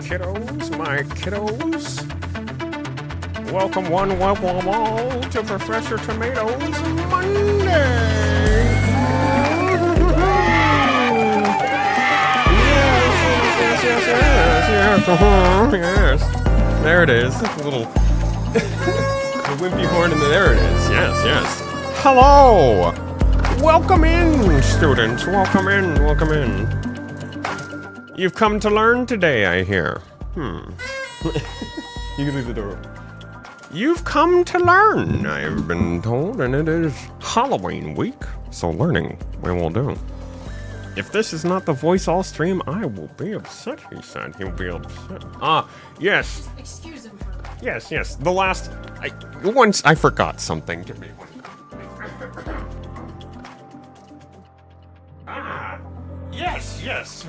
kiddos. Welcome one, welcome all to Professor Tomato's Monday. Yes. There it is. A little the wimpy horn, and there it is. Yes. Hello. Welcome in, students. Welcome in. You've come to learn today, I hear. You can leave the door open. You've come to learn, I've been told, and it is Halloween week, so learning we will do. If this is not the voice all stream, I will be upset, he said. He'll be upset. Yes. Excuse him for that. Yes. The last... Once I forgot something. Give me one. Yes.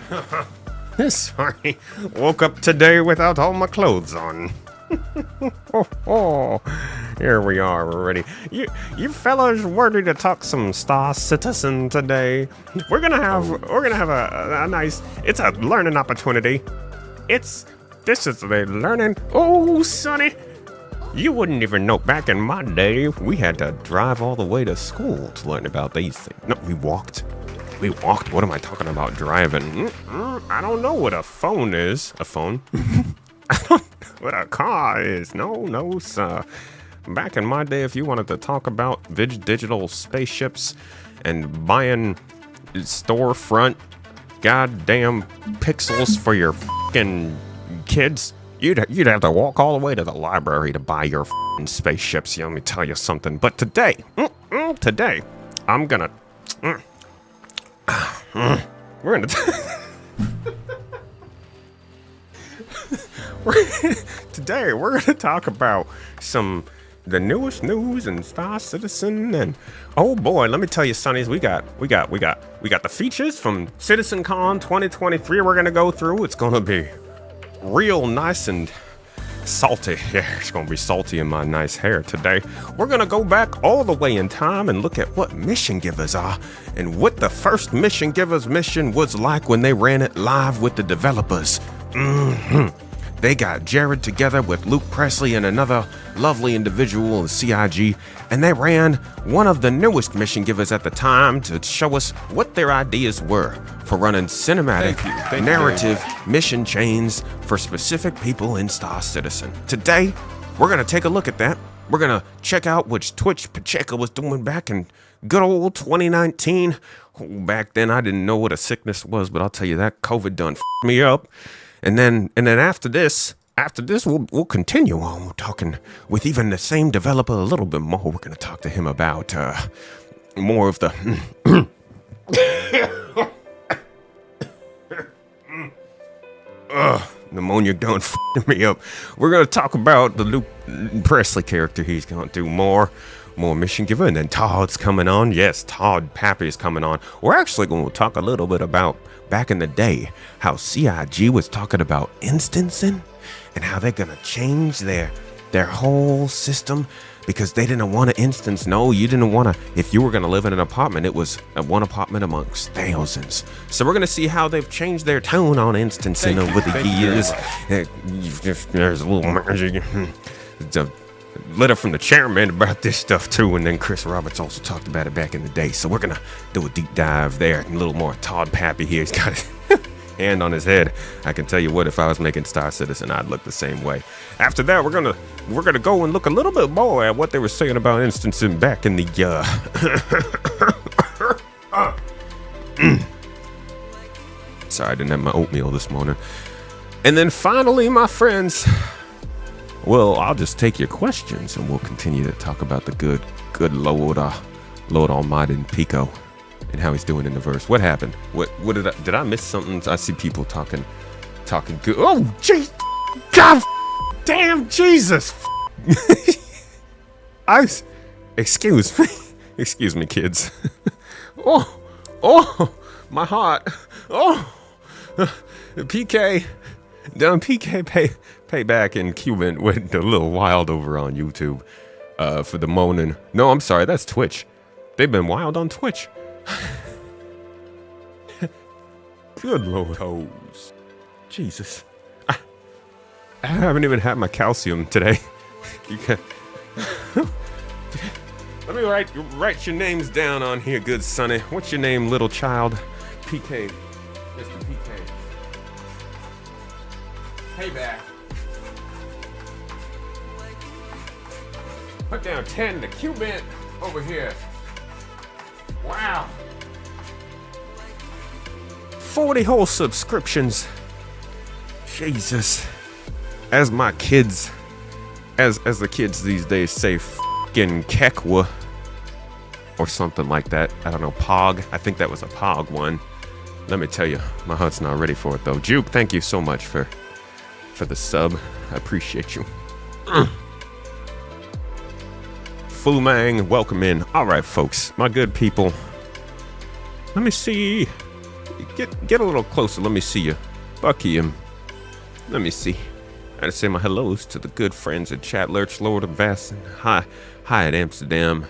Sorry. Woke up today without all my clothes on. Here we are, we're ready. You fellas ready to talk some Star Citizen today? We're gonna have a nice, it's a learning opportunity. This is a learning. Oh, Sonny, you wouldn't even know. Back in my day, we had to drive all the way to school to learn about these things. No, we walked. What am I talking about driving? I don't know what a phone is. A phone? I don't know what a car is. No, sir. Back in my day, if you wanted to talk about digital spaceships and buying storefront goddamn pixels for your fucking kids, you'd have to walk all the way to the library to buy your fucking spaceships. Let me tell you something. But today, I'm gonna... Today we're gonna talk about the newest news in Star Citizen, and oh boy, let me tell you, Sonnies, we got the features from CitizenCon 2023. We're gonna go through. It's gonna be real nice and salty. Yeah, it's gonna be salty in my nice hair today. We're gonna go back all the way in time and look at what mission givers are and what the first mission givers mission was like when they ran it live with the developers. They got Jared together with Luke Presley and another lovely individual in CIG, and they ran one of the newest mission givers at the time to show us what their ideas were for running cinematic narrative mission chains for specific people in Star Citizen. Today, we're going to take a look at that. We're going to check out which Twitch Pacheco was doing back in good old 2019. Back then, I didn't know what a sickness was, but I'll tell you that COVID done f***ed me up. And then after this, we'll continue on. We're talking with even the same developer a little bit more. We're going to talk to him about more of the pneumonia done f***ing me up. We're going to talk about the Luke Presley character. He's going to do more mission giver, and then Todd's coming on. Yes, Todd Pappy is coming on. We're actually going to talk a little bit about back in the day how CIG was talking about instancing and how they're going to change their whole system because they didn't want to instance. No, you didn't want to. If you were going to live in an apartment, it was one apartment amongst thousands. So we're going to see how they've changed their tone on instancing over the years. There's a little magic. Letter from the chairman about this stuff too, and then Chris Roberts also talked about it back in the day. So we're gonna do a deep dive there. A little more Todd Pappy here. He's got his hand on his head. I can tell you what, if I was making Star Citizen, I'd look the same way. After that, we're gonna go and look a little bit more at what they were saying about instancing back in the Sorry, I didn't have my oatmeal this morning. And then finally, my friends, well, I'll just take your questions and we'll continue to talk about the good Lord Almighty Pico and how he's doing in the verse. What happened? What did I miss something? I see people talking good. Oh, jeez, God, damn, Jesus. Excuse me, kids. Oh, my heart. Oh, PK. Down PK payback in Cuban went a little wild over on YouTube for the moaning. No, I'm sorry, that's Twitch. They've been wild on Twitch. Good Lord. Toes. Jesus. I haven't even had my calcium today. You can. Let me write your names down on here, good Sonny. What's your name, little child? PK. Mr. PK. Hey back. Put down 10 the Q-bit over here. Wow. 40 whole subscriptions. Jesus. As my kids, as the kids these days say, f***ing Kekwa. Or something like that. I don't know, Pog. I think that was a Pog one. Let me tell you, my heart's not ready for it though. Juke, thank you so much for the sub. I appreciate you. Fu Mang, welcome in. All right, folks, my good people. Let me see. Get a little closer. Let me see you. Bucky him. Let me see. I gotta say my hellos to the good friends at Chat Lurch, Lord of Vassin. Hi at Amsterdam.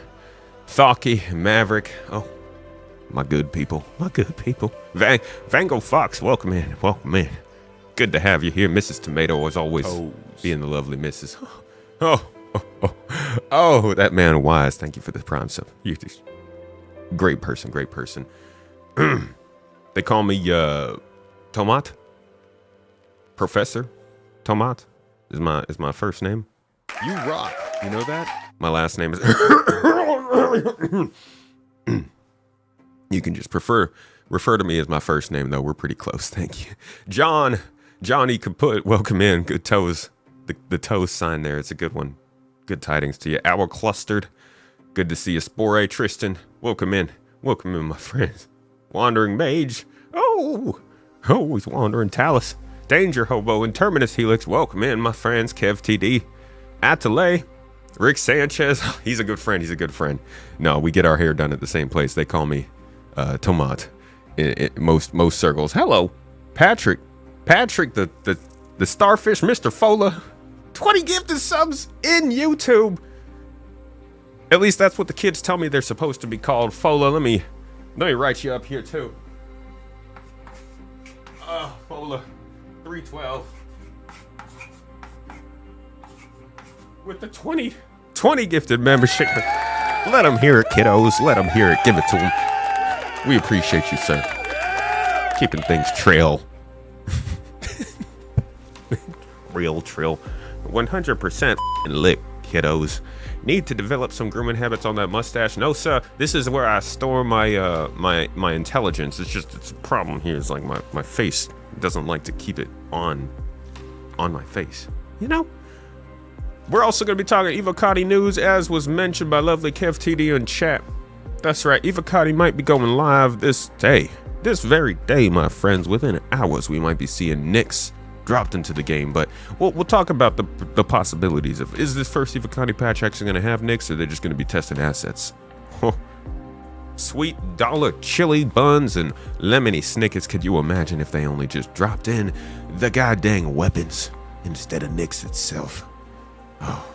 Thalky, Maverick. Oh, my good people. My good people. Vango Fox, welcome in. Welcome in. Good to have you here. Mrs. Tomato, as always, being the lovely Mrs. Oh, that man wise. Thank you for the prime sub. You just great person, great person. They call me Tomat. Professor Tomat is my first name. You rock. You know that? My last name is You can just refer to me as my first name though. We're pretty close. Thank you. Johnny Kaput, welcome in. Good toes. The toes sign there. It's a good one. Good tidings to you. Owl Clustered. Good to see you. Spore Tristan. Welcome in. Welcome in, my friends. Wandering Mage. Oh, he's Wandering Talus. Danger Hobo and Terminus Helix. Welcome in, my friends. Kev TD. Atelier. Rick Sanchez. He's a good friend. He's a good friend. No, we get our hair done at the same place. They call me Tomat in most circles. Hello, Patrick. Patrick, the starfish, Mr. Fola. 20 gifted subs in YouTube. At least that's what the kids tell me they're supposed to be called. Fola, let me write you up here too. Fola, 312. With the 20 gifted membership. Let them hear it, kiddos. Let them hear it. Give it to them. We appreciate you, sir. Keeping things trail. Real trill. 100% lit, kiddos. Need to develop some grooming habits on that mustache? No, sir. This is where I store my my intelligence. It's a problem here. It's like my face doesn't like to keep it on my face. You know? We're also going to be talking Evocati news, as was mentioned by lovely Kev TD in chat. That's right, Evocati might be going live this very day, my friends. Within hours, we might be seeing Nyx dropped into the game, but we'll talk about the possibilities of, is this first Evocati patch actually going to have Nyx, or they're just going to be testing assets? Sweet dollar chili buns and lemony snickets. Could you imagine if they only just dropped in the goddamn weapons instead of Nyx itself? Oh,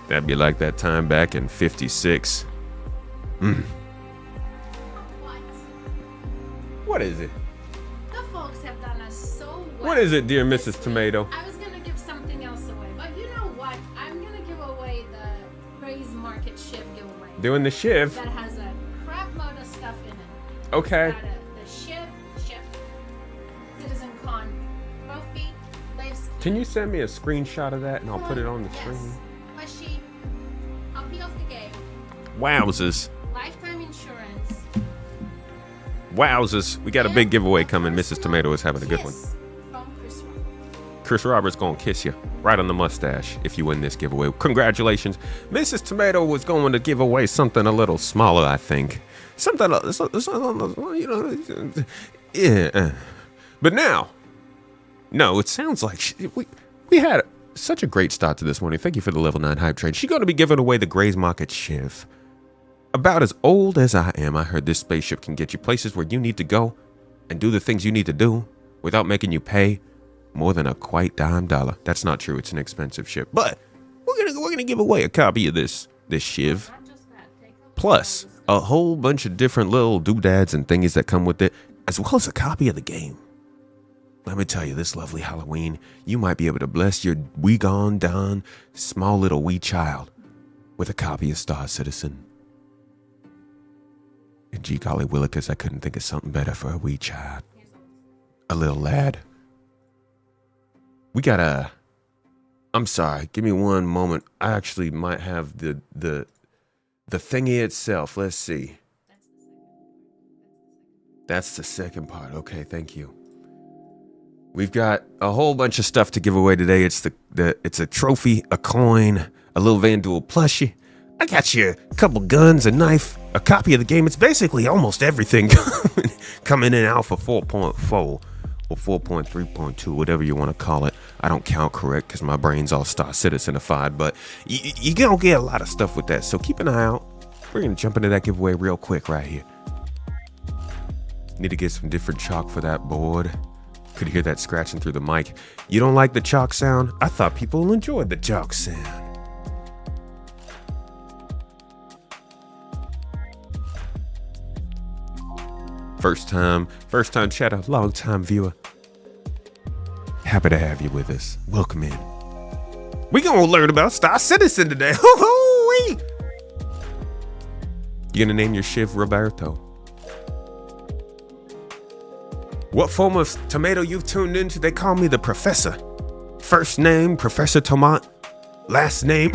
that'd be like that time back in 56. What is it? The folks have done us so well. What is it, dear Mrs. Tomato? I was gonna give something else away, but you know what? I'm gonna give away the Praise Market Shiv giveaway. Doing the Shiv? That has a crap load of stuff in it. Okay. It's got the Shiv, Citizen Con trophy, lives. Can you send me a screenshot of that and I'll put it on the screen? Plushie, copy of the game, Wowzers. lifetime insurance. Wowzers. We got a big giveaway coming. Mrs. Tomato is having a good one. From Chris Roberts. Chris Roberts gonna kiss you right on the mustache if you win this giveaway. Congratulations. Mrs. Tomato was going to give away something a little smaller, I think. Something, you know, yeah. But now, no, it sounds like we had such a great start to this morning. Thank you for the level 9 hype train. She's going to be giving away the Gray's Market Shiv. About as old as I am, I heard this spaceship can get you places where you need to go and do the things you need to do without making you pay more than a quite dime dollar. That's not true. It's an expensive ship. But we're gonna give away a copy of this Shiv. Plus a whole bunch of different little doodads and thingies that come with it, as well as a copy of the game. let me tell you, this lovely Halloween, you might be able to bless your wee gone down small little wee child with a copy of Star Citizen. And gee golly willikers, I couldn't think of something better for a wee child. A little lad. We got I'm sorry, give me one moment. I actually might have the thingy itself. Let's see. That's the second part. Okay, thank you. We've got a whole bunch of stuff to give away today. It's it's a trophy, a coin, a little Vanduul plushie. I got you a couple guns, a knife, a copy of the game. It's basically almost everything coming in Alpha 4.4 or 4.3.2, whatever you want to call it. I don't count correct because my brain's all Star Citizenified, but you're going to get a lot of stuff with that. So keep an eye out. We're going to jump into that giveaway real quick right here. Need to get some different chalk for that board. Could hear that scratching through the mic. You don't like the chalk sound? I thought people enjoyed the chalk sound. First time chatter, long time viewer. Happy to have you with us. Welcome in. We're gonna learn about Star Citizen today. Hoo-hoo-wee! You gonna name your shiv Roberto? What form of tomato you've tuned into? They call me the Professor. First name, Professor Tomat. Last name.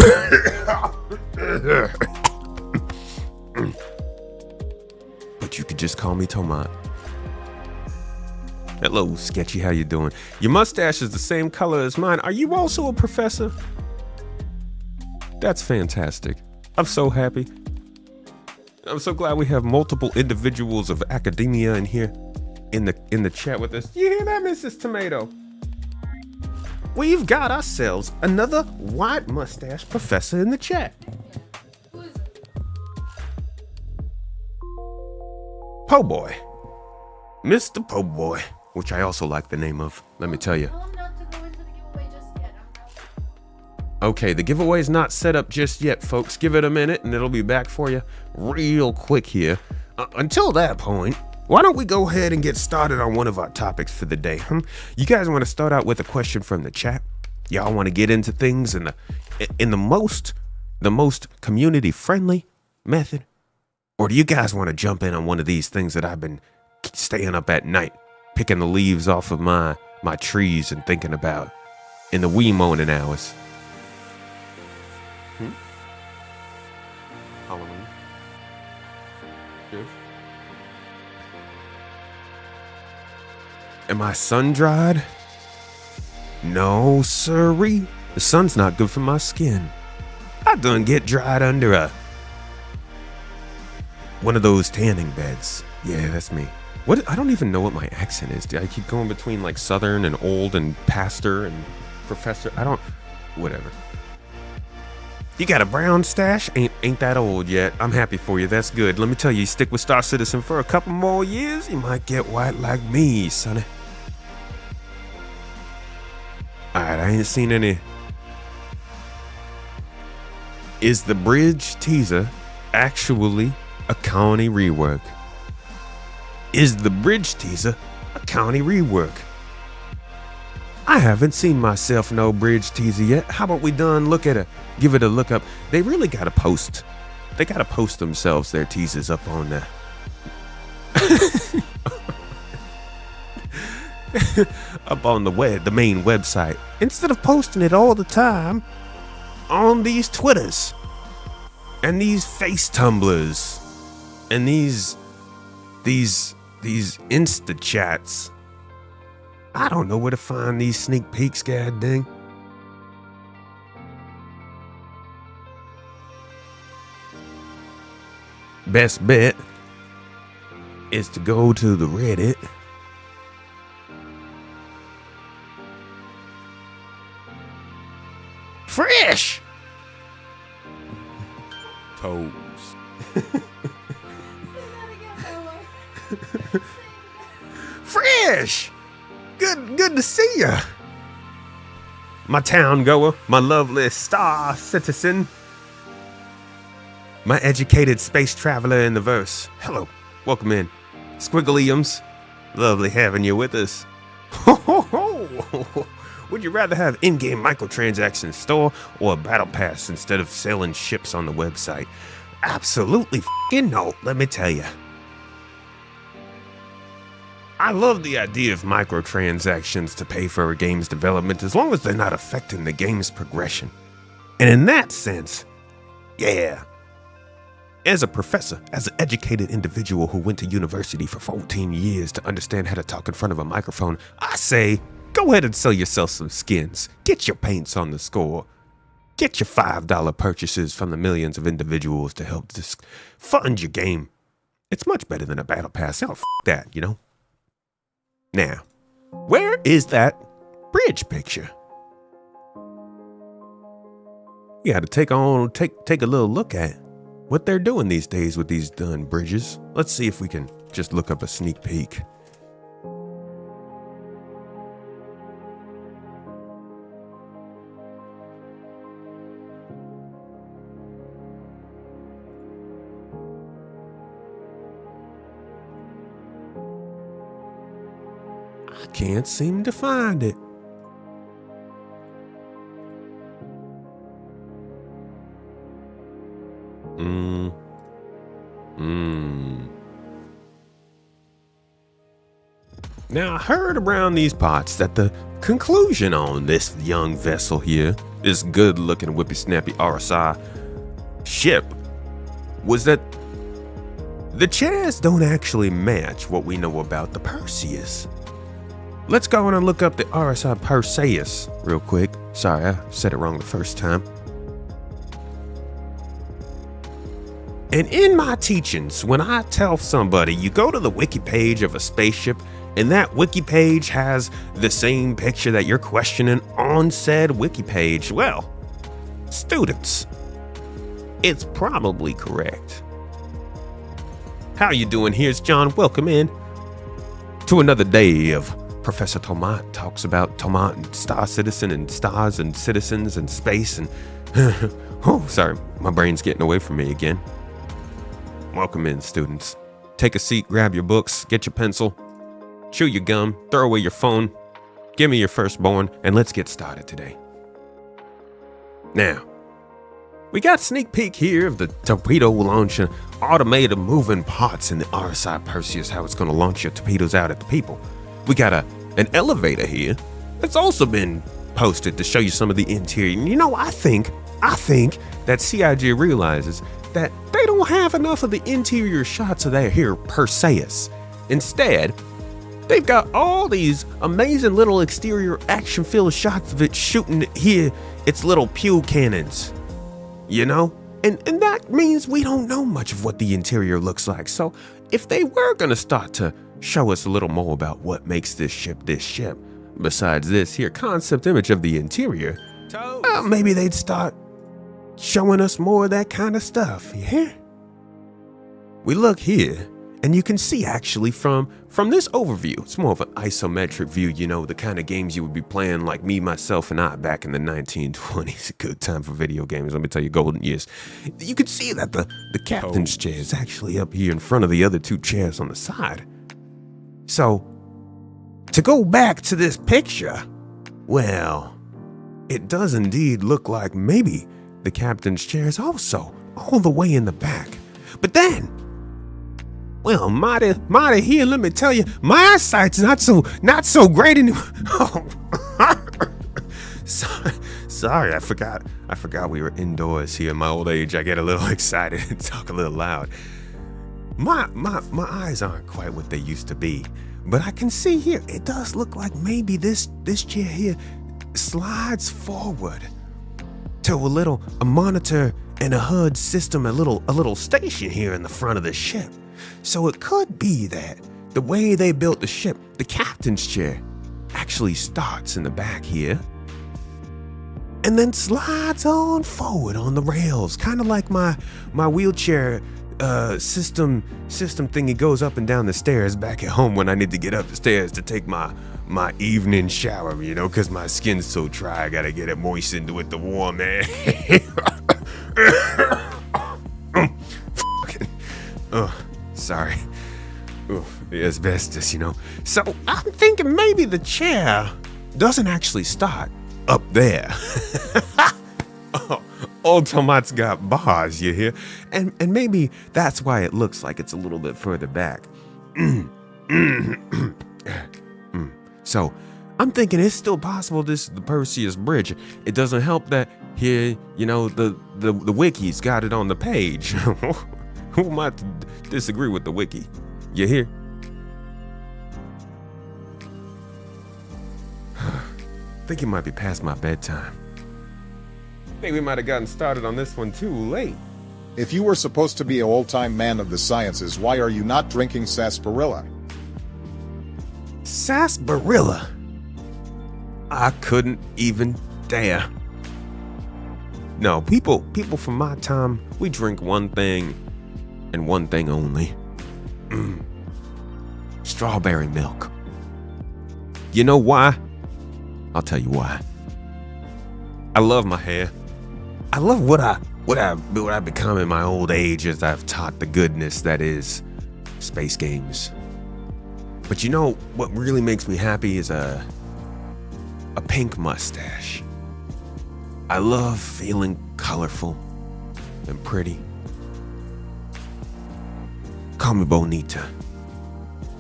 But you could just call me Tomat. Hello, Sketchy, how you doing? Your mustache is the same color as mine. Are you also a professor? That's fantastic. I'm so happy. I'm so glad we have multiple individuals of academia in here in the chat with us. You hear that, Mrs. Tomato? We've got ourselves another white mustache professor in the chat. Who is it? Po Boy. Mr. Po Boy, which I also like the name of, let me tell you. Tell him not to go into the giveaway just yet. Okay, the giveaway's not set up just yet, folks. Give it a minute and it'll be back for you real quick here. Until that point, why don't we go ahead and get started on one of our topics for the day? You guys want to start out with a question from the chat? Y'all want to get into things in the most community friendly method? Or do you guys want to jump in on one of these things that I've been staying up at night, picking the leaves off of my trees and thinking about in the wee morning hours? Halloween. Yes. Am I sun dried? No, sirree. The sun's not good for my skin. I done get dried under one of those tanning beds. Yeah, that's me. What? I don't even know what my accent is. I keep going between like Southern and old and pastor and professor. Whatever. You got a brown stash? Ain't that old yet. I'm happy for you. That's good. Let me tell you, stick with Star Citizen for a couple more years, you might get white like me, sonny. Alright, I ain't seen any. Is the bridge teaser actually a county rework? Is the bridge teaser a county rework? I haven't seen myself no bridge teaser yet. How about we give it a look up. They really gotta post. They gotta post themselves their teasers up on there. Up on the main website, instead of posting it all the time on these Twitters and these face tumblers and these Insta chats. I don't know where to find these sneak peeks, god dang. Best bet is to go to the Reddit. Fresh toes. Fresh. Good to see ya. My town goer, my lovely Star Citizen, my educated space traveler in the verse. Hello, welcome in. Squigglyums, lovely having you with us. Ho, ho, ho. Would you rather have in-game microtransactions store or a battle pass instead of selling ships on the website? Absolutely f***ing no, let me tell you. I love the idea of microtransactions to pay for a game's development as long as they're not affecting the game's progression. And in that sense, yeah. As a professor, as an educated individual who went to university for 14 years to understand how to talk in front of a microphone, I say, go ahead and sell yourself some skins. Get your paints on the score. Get your $5 purchases from the millions of individuals to help fund your game. It's much better than a battle pass. Hell, f*** that, you know? Now, where is that bridge picture? You gotta take a little look at what they're doing these days with these done bridges. Let's see if we can just look up a sneak peek. I can't seem to find it. Now, I heard around these parts that the conclusion on this young vessel here, this good-looking whippy-snappy RSI ship, was that the chairs don't actually match what we know about the Perseus. Let's go on and look up the RSI Perseus real quick. Sorry, I said it wrong the first time. And in my teachings, when I tell somebody you go to the wiki page of a spaceship and that wiki page has the same picture that you're questioning on said wiki page, well, students, it's probably correct. How you doing? Here's John. Welcome in to another day of Professor Tomat talks about Tomat and Star Citizen and stars and citizens and space and oh, sorry, my brain's getting away from me again. Welcome in, students. Take a seat, grab your books, get your pencil, chew your gum, throw away your phone, give me your firstborn, and let's get started today. Now, we got a sneak peek here of the torpedo launcher, automated moving parts in the RSI Perseus, how it's going to launch your torpedoes out at the people. We got an elevator here that's also been posted to show you some of the interior. And you know, I think that CIG realizes that they don't have enough of the interior shots of their here Perseus. Instead, they've got all these amazing little exterior action-filled shots of it shooting here its little pew cannons, you know? And that means we don't know much of what the interior looks like. So if they were gonna start to show us a little more about what makes this ship, besides this here concept image of the interior, maybe they'd start showing us more of that kind of stuff, yeah? We look here, and you can see actually from this overview, it's more of an isometric view, you know, the kind of games you would be playing like me, myself, and I back in the 1920s. A good time for video games, let me tell you, golden years. You can see that the captain's chair is actually up here in front of the other two chairs on the side. So, to go back to this picture, well, it does indeed look like maybe the captain's chair is also all the way in the back. But then, well, mighty here, let me tell you, my eyesight's not so great anymore. Oh. Sorry, I forgot we were indoors here. In my old age, I get a little excited and talk a little loud. My eyes aren't quite what they used to be, but I can see here, it does look like maybe this chair here slides forward to a monitor and a HUD system, a little station here in the front of the ship. So it could be that the way they built the ship, the captain's chair actually starts in the back here and then slides on forward on the rails, kind of like my wheelchair system thingy goes up and down the stairs back at home when I need to get up the stairs to take my evening shower, you know, because my skin's so dry, I gotta get it moistened with the warm air. Sorry. The asbestos, you know. So I'm thinking maybe the chair doesn't actually start up there. Old Tomat's got bars, you hear? And maybe that's why it looks like it's a little bit further back. So I'm thinking it's still possible this is the Perseus Bridge. It doesn't help that here, you know, the wiki's got it on the page. Who am I to disagree with the wiki? You hear? Think it might be past my bedtime. Think we might have gotten started on this one too late. If you were supposed to be an old-time man of the sciences, why are you not drinking sarsaparilla? Sarsaparilla? I couldn't even dare. No, people from my time, we drink one thing and one thing only. Strawberry milk. You know why? I'll tell you why. I love my hair. I love what I become in my old age as I've taught the goodness that is space games. But you know what really makes me happy is a pink mustache. I love feeling colorful and pretty. Call me Bonita.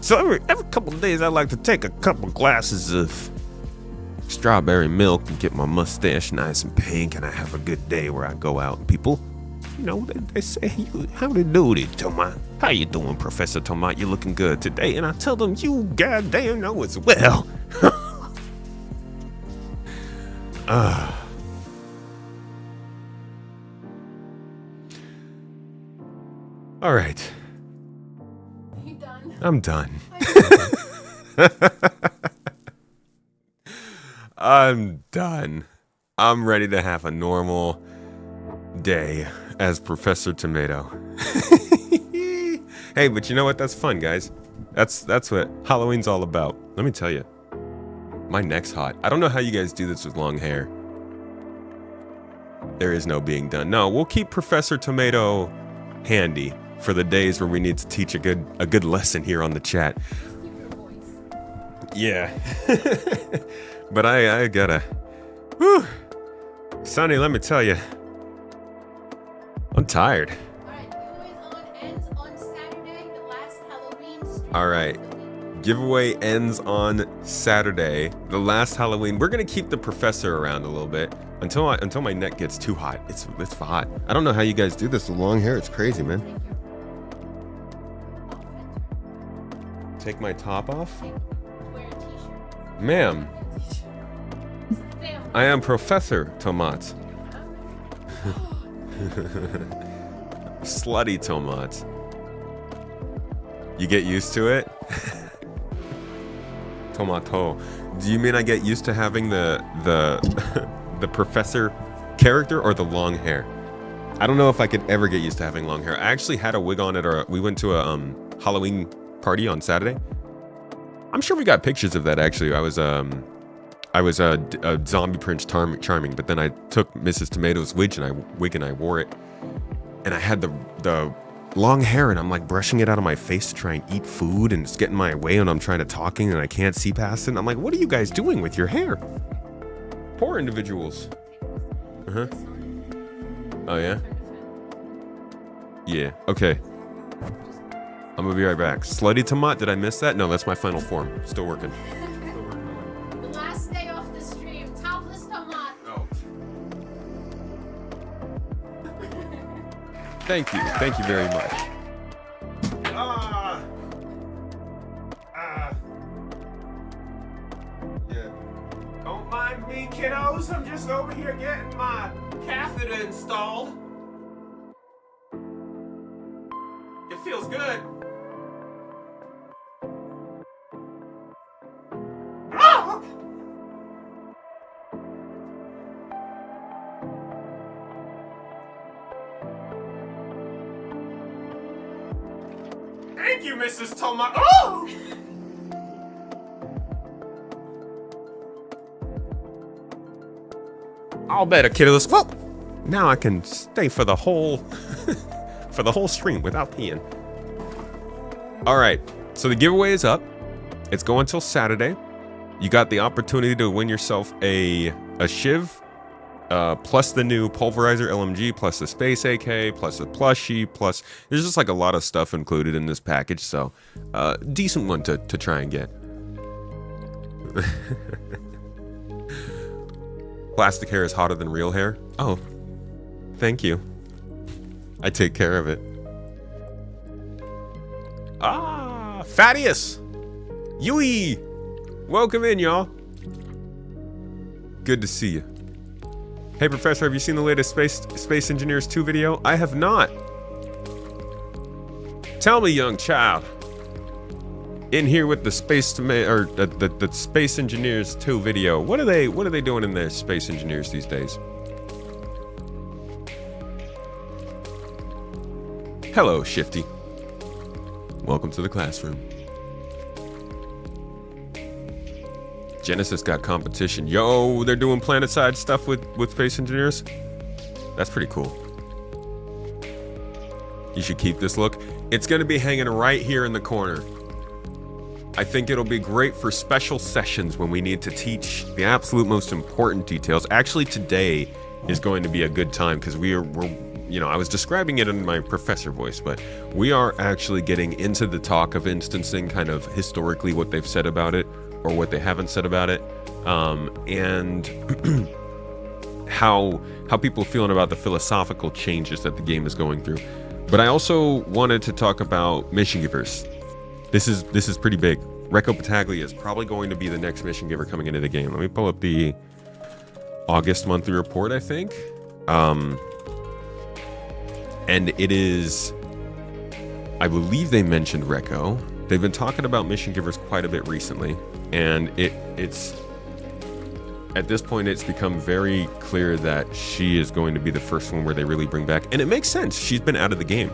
So every couple of days I like to take a couple glasses of strawberry milk and get my mustache nice and pink, and I have a good day where I go out and people, you know, they say, howdy doody, Tomat. How you doing, Professor Tomat? You're looking good today. And I tell them, you goddamn know as well. All right. You done? I'm done. I'm done. I'm ready to have a normal day as Professor Tomato. Hey, but you know what? That's fun, guys. That's what Halloween's all about. Let me tell you. My neck's hot. I don't know how you guys do this with long hair. There is no being done. No, we'll keep Professor Tomato handy for the days where we need to teach a good lesson here on the chat. Keep your voice. Yeah. But I gotta. Whew. Sonny, let me tell you. I'm tired. Alright, giveaways ends on Saturday, the last Halloween stream. Alright. Giveaway ends on Saturday, the last Halloween. We're gonna keep the professor around a little bit until my neck gets too hot. It's hot. I don't know how you guys do this with long hair. It's crazy, man. Take my top off? Wear a t-shirt. Ma'am, It's a family. I am Professor Tomat. Slutty Tomat. You get used to it? Tomato. Do you mean I get used to having the the professor character or the long hair? I don't know if I could ever get used to having long hair. I actually had a wig on at we went to a Halloween party on Saturday. I'm sure we got pictures of that actually. I was a zombie Prince Charming, but then I took Mrs. Tomato's wig and I wore it, and I had the long hair, and I'm like brushing it out of my face to try and eat food, and it's getting my way when I'm trying to talking, and I can't see past it. And I'm like, what are you guys doing with your hair? Poor individuals. Uh-huh. Oh yeah? Yeah, okay. I'm gonna be right back. Slutty Tomat, did I miss that? No, that's my final form. Still working. The last day off the stream, topless Tomat. Oh. Thank you very much. Yeah. Don't mind me, kiddos. I'm just over here getting my catheter installed. It feels good. Ah! Thank you, Mrs. Tomat. Oh! All better, kiddos. Well, now I can stay for the whole stream without peeing. All right, So the giveaway is up. It's going until Saturday. You got the opportunity to win yourself a Shiv, plus the new Pulverizer LMG, plus the Space AK, plus a plushie, plus there's just like a lot of stuff included in this package. So decent one to try and get. Plastic hair is hotter than real hair. Oh, thank you. I take care of it. Ah, Thaddeus! Yui! Welcome in, y'all. Good to see you. Hey, Professor, have you seen the latest Space Engineers 2 video? I have not. Tell me, young child. In here with the the Space Engineers 2 video. What are they doing in their Space Engineers these days? Hello, Shifty. Welcome to the classroom. Genesis got competition. Yo, they're doing planet-side stuff with Space Engineers. That's pretty cool. You should keep this look. It's gonna be hanging right here in the corner. I think it'll be great for special sessions when we need to teach the absolute most important details. Actually, today is going to be a good time because we're you know, I was describing it in my professor voice, but we are actually getting into the talk of instancing, kind of historically what they've said about it or what they haven't said about it, and how people are feeling about the philosophical changes that the game is going through. But I also wanted to talk about mission givers. This is pretty big. Recco Battaglia is probably going to be the next mission giver coming into the game. Let me pull up the August monthly report, I think. And it is, I believe they mentioned Recco. They've been talking about mission givers quite a bit recently, and it's at this point it's become very clear that she is going to be the first one where they really bring back, and it makes sense. She's been out of the game.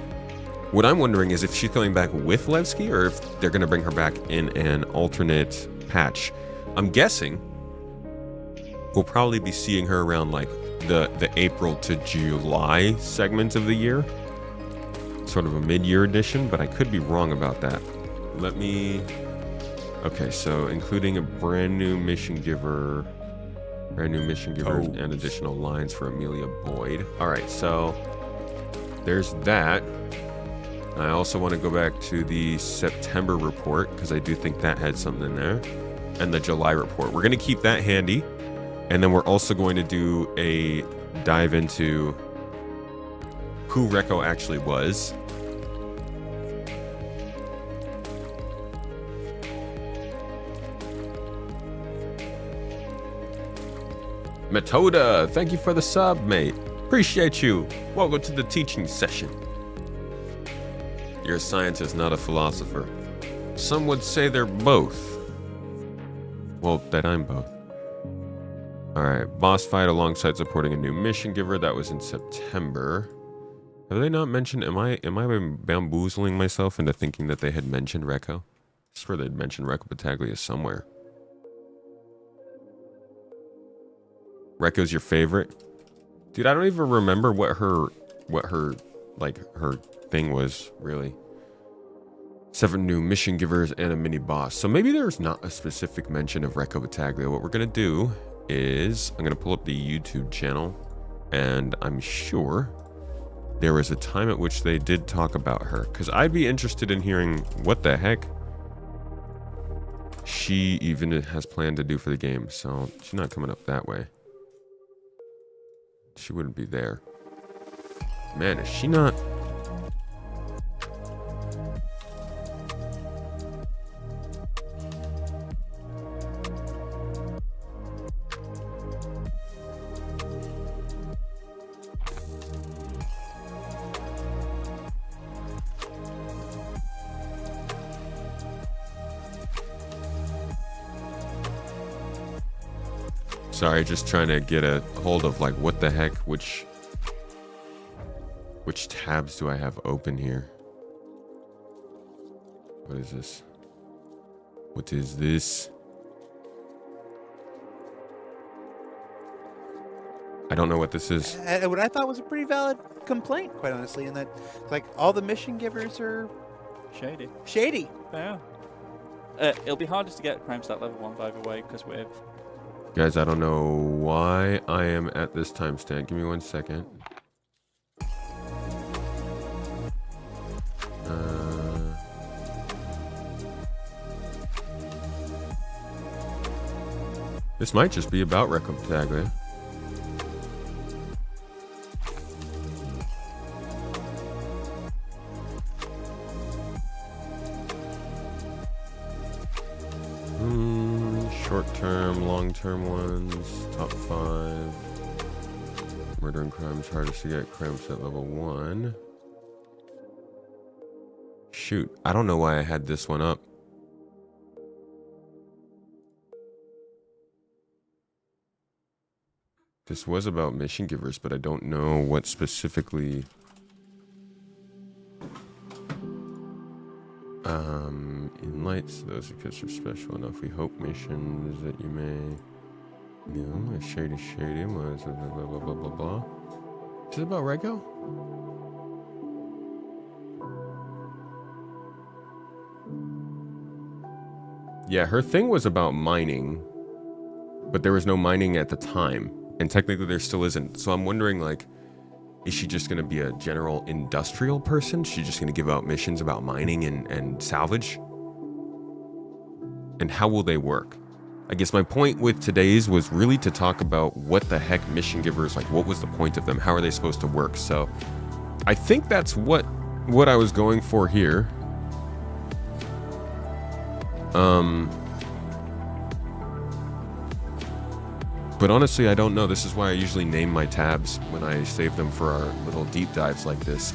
What I'm wondering is if she's coming back with Levski or if they're going to bring her back in an alternate patch. I'm guessing we'll probably be seeing her around like the April to July segment of the year, sort of a mid-year edition, but I could be wrong about that. Okay, so including a brand new mission giver and additional lines for Amelia Boyd. All right, so there's that. I also want to go back to the September report because I do think that had something in there, and the July report. We're going to keep that handy. And then we're also going to do a dive into who Recco actually was. Metoda, thank you for the sub, mate. Appreciate you. Welcome to the teaching session. You're a scientist, not a philosopher. Some would say they're both. Well, that I'm both. Alright, boss fight alongside supporting a new mission giver. That was in September. Have they not mentioned, am I bamboozling myself into thinking that they had mentioned Recco? I swear they'd mentioned Recco Battaglia somewhere. Recco's your favorite? Dude, I don't even remember what her thing was, really. 7 new mission givers and a mini boss. So maybe there's not a specific mention of Recco Battaglia. What we're gonna do is I'm gonna pull up the YouTube channel, and I'm sure there was a time at which they did talk about her, because I'd be interested in hearing what the heck she even has planned to do for the game. So she's not coming up that way. She wouldn't be there. Man, is she not? Sorry, just trying to get a hold of like what the heck, which tabs do I have open here? What is this? What is this? I don't know what this is. What I thought was a pretty valid complaint, quite honestly, in that like all the mission givers are Shady. shady. Yeah. It'll be hardest to get crime stat level 1 by the way, because we're... Guys, I don't know why I am at this timestamp. Give me 1 second. This might just be about Recomtaglia. Short-term, long-term ones, top 5. Murder and crimes hardest to get, crime set level 1. Shoot, I don't know why I had this one up. This was about mission givers, but I don't know what specifically. In lights, those who kids are special enough. We hope missions that you may. No, a shady was blah blah blah blah blah. Is it about Rego? Yeah, her thing was about mining, but there was no mining at the time. And technically there still isn't. So I'm wondering, like, is she just going to be a general industrial person? She's just going to give out missions about mining and salvage? And how will they work? I guess my point with today's was really to talk about what the heck mission givers, like, what was the point of them? How are they supposed to work? So I think that's what I was going for here. But honestly, I don't know. This is why I usually name my tabs when I save them for our little deep dives like this,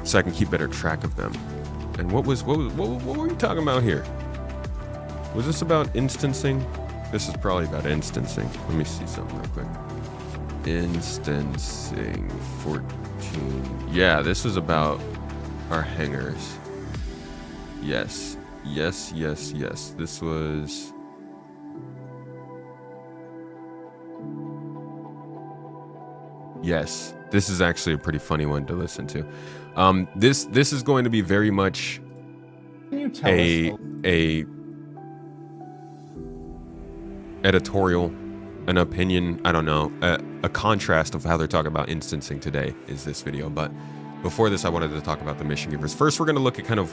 so I can keep better track of them. And what were you talking about here? Was this about instancing? This is probably about instancing. Let me see something real quick. Instancing 14. Yeah, this was about our hangars. Yes. This was. Yes, this is actually a pretty funny one to listen to. This is going to be very much a editorial, an opinion. I don't know, a contrast of how they're talking about instancing today is this video. But before this, I wanted to talk about the mission givers. First, we're going to look at kind of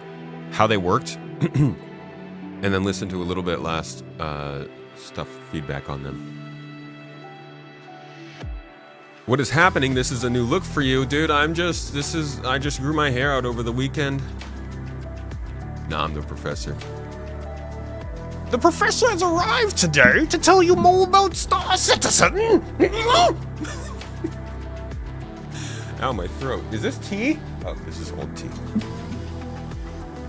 how they worked, and then listen to a little bit last stuff feedback on them. What is happening? This is a new look for you, dude. I just grew my hair out over the weekend. Nah, I'm the professor. The professor has arrived today to tell you more about Star Citizen. Ow, my throat. Is this tea? Oh, this is old tea.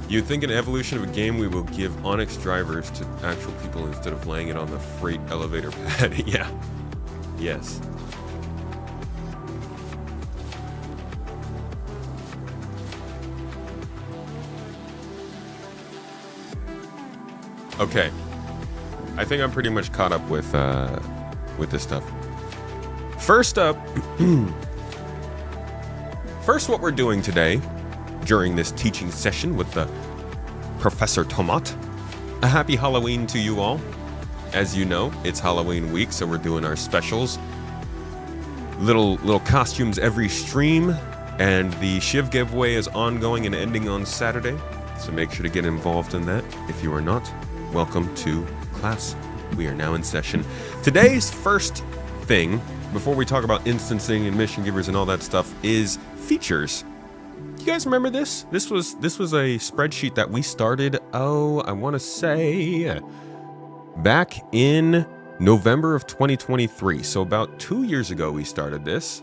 You'd think in evolution of a game we will give Onyx drivers to actual people instead of laying it on the freight elevator pad. Yeah. Yes. Okay, I think I'm pretty much caught up with this stuff. First up, what we're doing today during this teaching session with the Professor Tomat. A happy Halloween to you all. As you know, it's Halloween week, so we're doing our specials. Little costumes every stream, and the Shiv giveaway is ongoing and ending on Saturday. So make sure to get involved in that if you are not. Welcome to class. We are now in session. Today's first thing, before we talk about instancing and mission givers and all that stuff, is features. You guys remember this? This was a spreadsheet that we started, I want to say, back in November of 2023. So about 2 years ago we started this,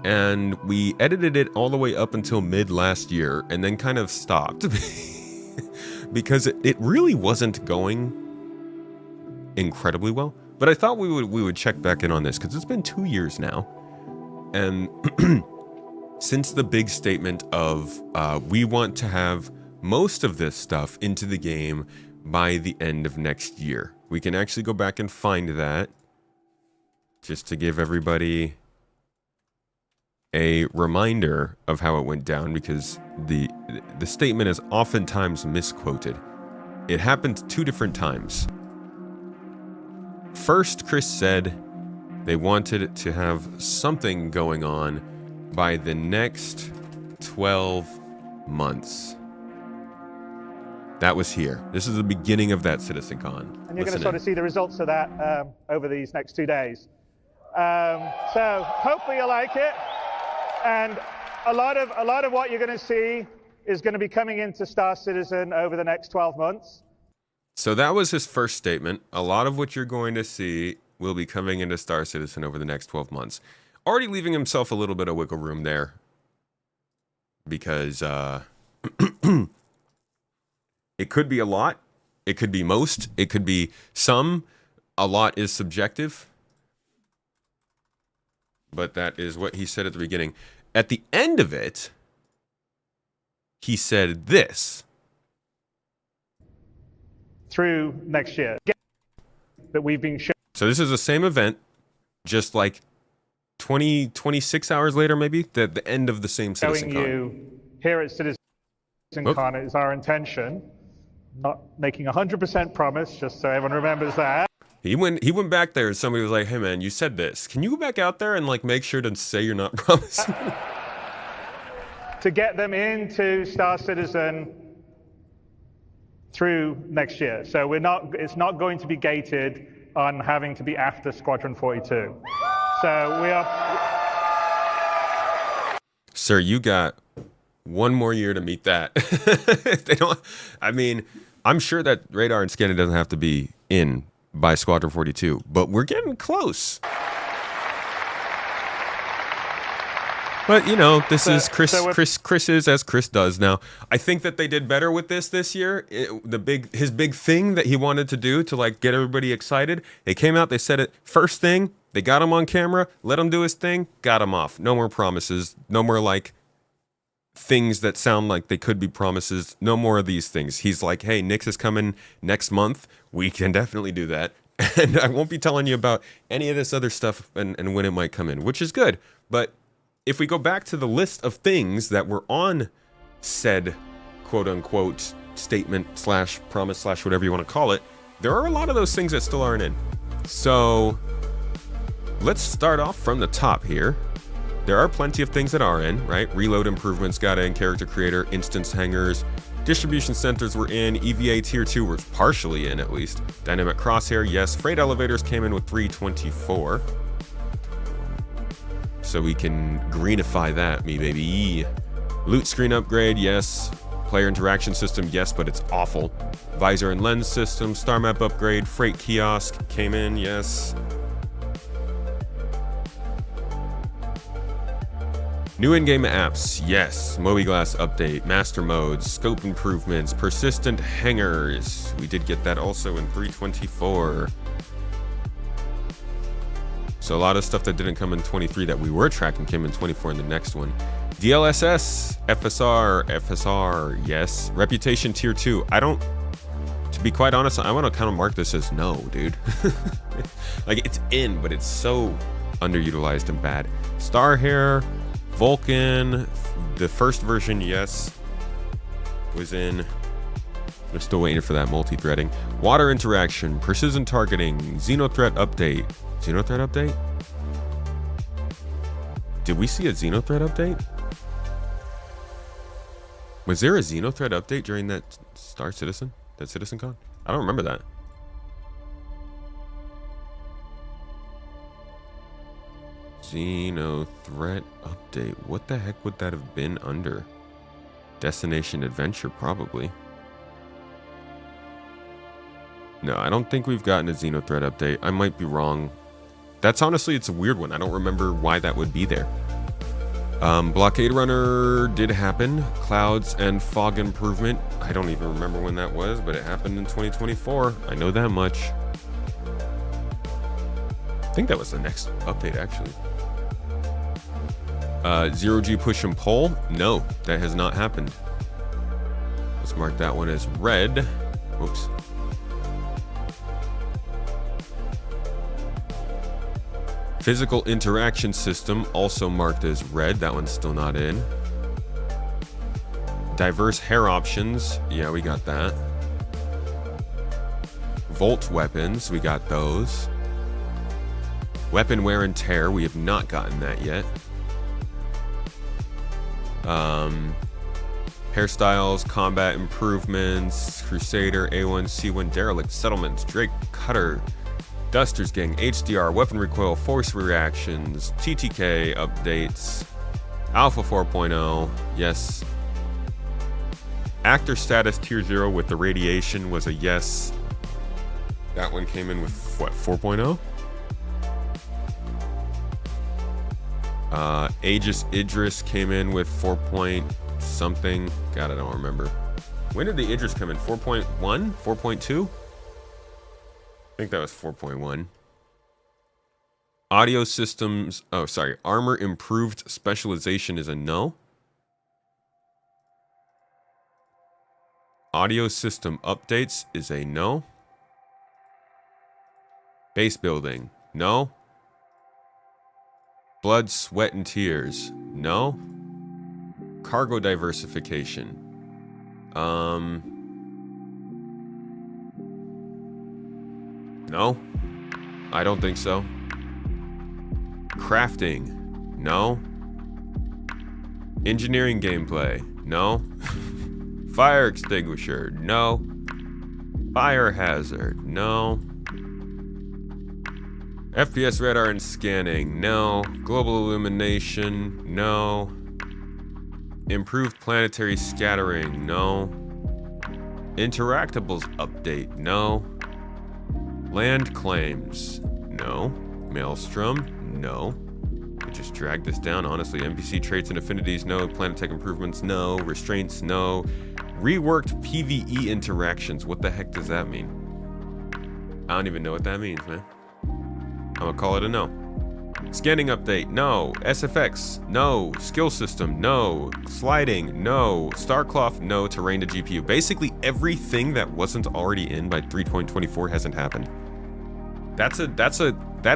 and we edited it all the way up until mid last year, and then kind of stopped. Because it really wasn't going incredibly well. But I thought we would check back in on this because it's been 2 years now. And since the big statement of we want to have most of this stuff into the game by the end of next year. We can actually go back and find that just to give everybody a reminder of how it went down, because the statement is oftentimes misquoted. It happened 2 different times. First, Chris said they wanted to have something going on by the next 12 months. That was here. This is the beginning of that CitizenCon. And you're going to sort of see the results of that over these next 2 days. So hopefully you like it. And a lot of what you're going to see is going to be coming into Star Citizen over the next 12 months. So that was his first statement. A lot of what you're going to see will be coming into Star Citizen over the next 12 months. Already leaving himself a little bit of wiggle room there. Because it could be a lot. It could be most. It could be some. A lot is subjective. But that is what he said at the beginning. At the end of it, he said this. Through next year. That we've been shown. So this is the same event, just like 26 hours later, maybe, the end of the same CitizenCon. You here at CitizenCon, it is our intention, not making 100% promise, just so everyone remembers that. He went back there and somebody was like, hey man, you said this. Can you go back out there and like make sure to say you're not promising? To get them into Star Citizen through next year. So it's not going to be gated on having to be after Squadron 42. So we are... Sir, you got 1 more year to meet that. They don't, I mean, I'm sure that radar and scanning doesn't have to be in by Squadron 42, but we're getting close. But you know, this is Chris is as Chris does now. I think that they did better with this year. His big thing that he wanted to do to like get everybody excited. They came out, they said it first thing. They got him on camera, let him do his thing, got him off. No more promises. No more like things that sound like they could be promises. No more of these things. He's like, hey, Nyx is coming next month. We can definitely do that. And I won't be telling you about any of this other stuff and when it might come in, which is good. But if we go back to the list of things that were on said quote-unquote statement / promise / whatever you want to call it, there are a lot of those things that still aren't in. So let's start off from the top here. There are plenty of things that are in, right? Reload improvements got in, character creator, instance hangers, distribution centers were in, EVA tier 2 was partially in at least. Dynamic crosshair, yes. Freight elevators came in with 324. So we can greenify that, me baby. Loot screen upgrade, yes. Player interaction system, yes, but it's awful. Visor and lens system, star map upgrade, freight kiosk came in, yes. New in-game apps, yes. Mobiglass update, master modes, scope improvements, persistent hangers. We did get that also in 324. So a lot of stuff that didn't come in 23 that we were tracking came in 24 in the next one. DLSS, FSR, yes. Reputation tier 2. To be quite honest, I want to kind of mark this as no, dude. Like it's in, but it's so underutilized and bad. Star Hair, Vulcan, the first version, yes, was in. We're still waiting for that multi-threading. Water interaction, precision targeting, Xenothreat update. Xenothreat update? Did we see a Xenothreat update? Was there a Xenothreat update during that Star Citizen? That CitizenCon? I don't remember that. Xenothreat update. What the heck would that have been under? Destination Adventure, probably. No, I don't think we've gotten a Xenothreat update. I might be wrong. That's honestly, it's a weird one. I don't remember why that would be there. Blockade Runner did happen. Clouds and fog improvement. I don't even remember when that was, but it happened in 2024. I know that much. I think that was the next update, actually. Zero-G push and pull. No, that has not happened. Let's mark that one as red. Whoops. Physical interaction system also marked as red. That one's still not in. Diverse hair options. Yeah, we got that. Volt weapons, we got those. Weapon wear and tear, we have not gotten that yet. Hairstyles, combat improvements, Crusader, A1, C1, Derelict, Settlements, Drake, Cutter, Duster's Gang, HDR, Weapon Recoil, Force Reactions, TTK updates, Alpha 4.0, yes. Actor status tier 0 with the radiation was a yes. That one came in with what, 4.0? Aegis Idris came in with 4 point something. God, I don't remember. When did the Idris come in? 4.1? 4.2? I think that was 4.1. Audio systems, oh, sorry. Armor improved specialization is a no. Audio system updates is a no. Base building, no. Blood, sweat, and tears, no. Cargo diversification, no. I don't think so. Crafting, no. Engineering gameplay, no. Fire extinguisher, no. Fire hazard, no. FPS radar and scanning, no. Global illumination, no. Improved planetary scattering, no. Interactables update, no. Land claims, no. Maelstrom, no. I just dragged this down, honestly. NPC traits and affinities, no. Planetech improvements, no. Restraints, no. Reworked PvE interactions, what the heck does that mean? I don't even know what that means, man. I'm gonna call it a no. Scanning update, no. SFX, no. Skill system, no. Sliding, no. Starcloth, no. Terrain to GPU. Basically everything that wasn't already in by 3.24 hasn't happened. That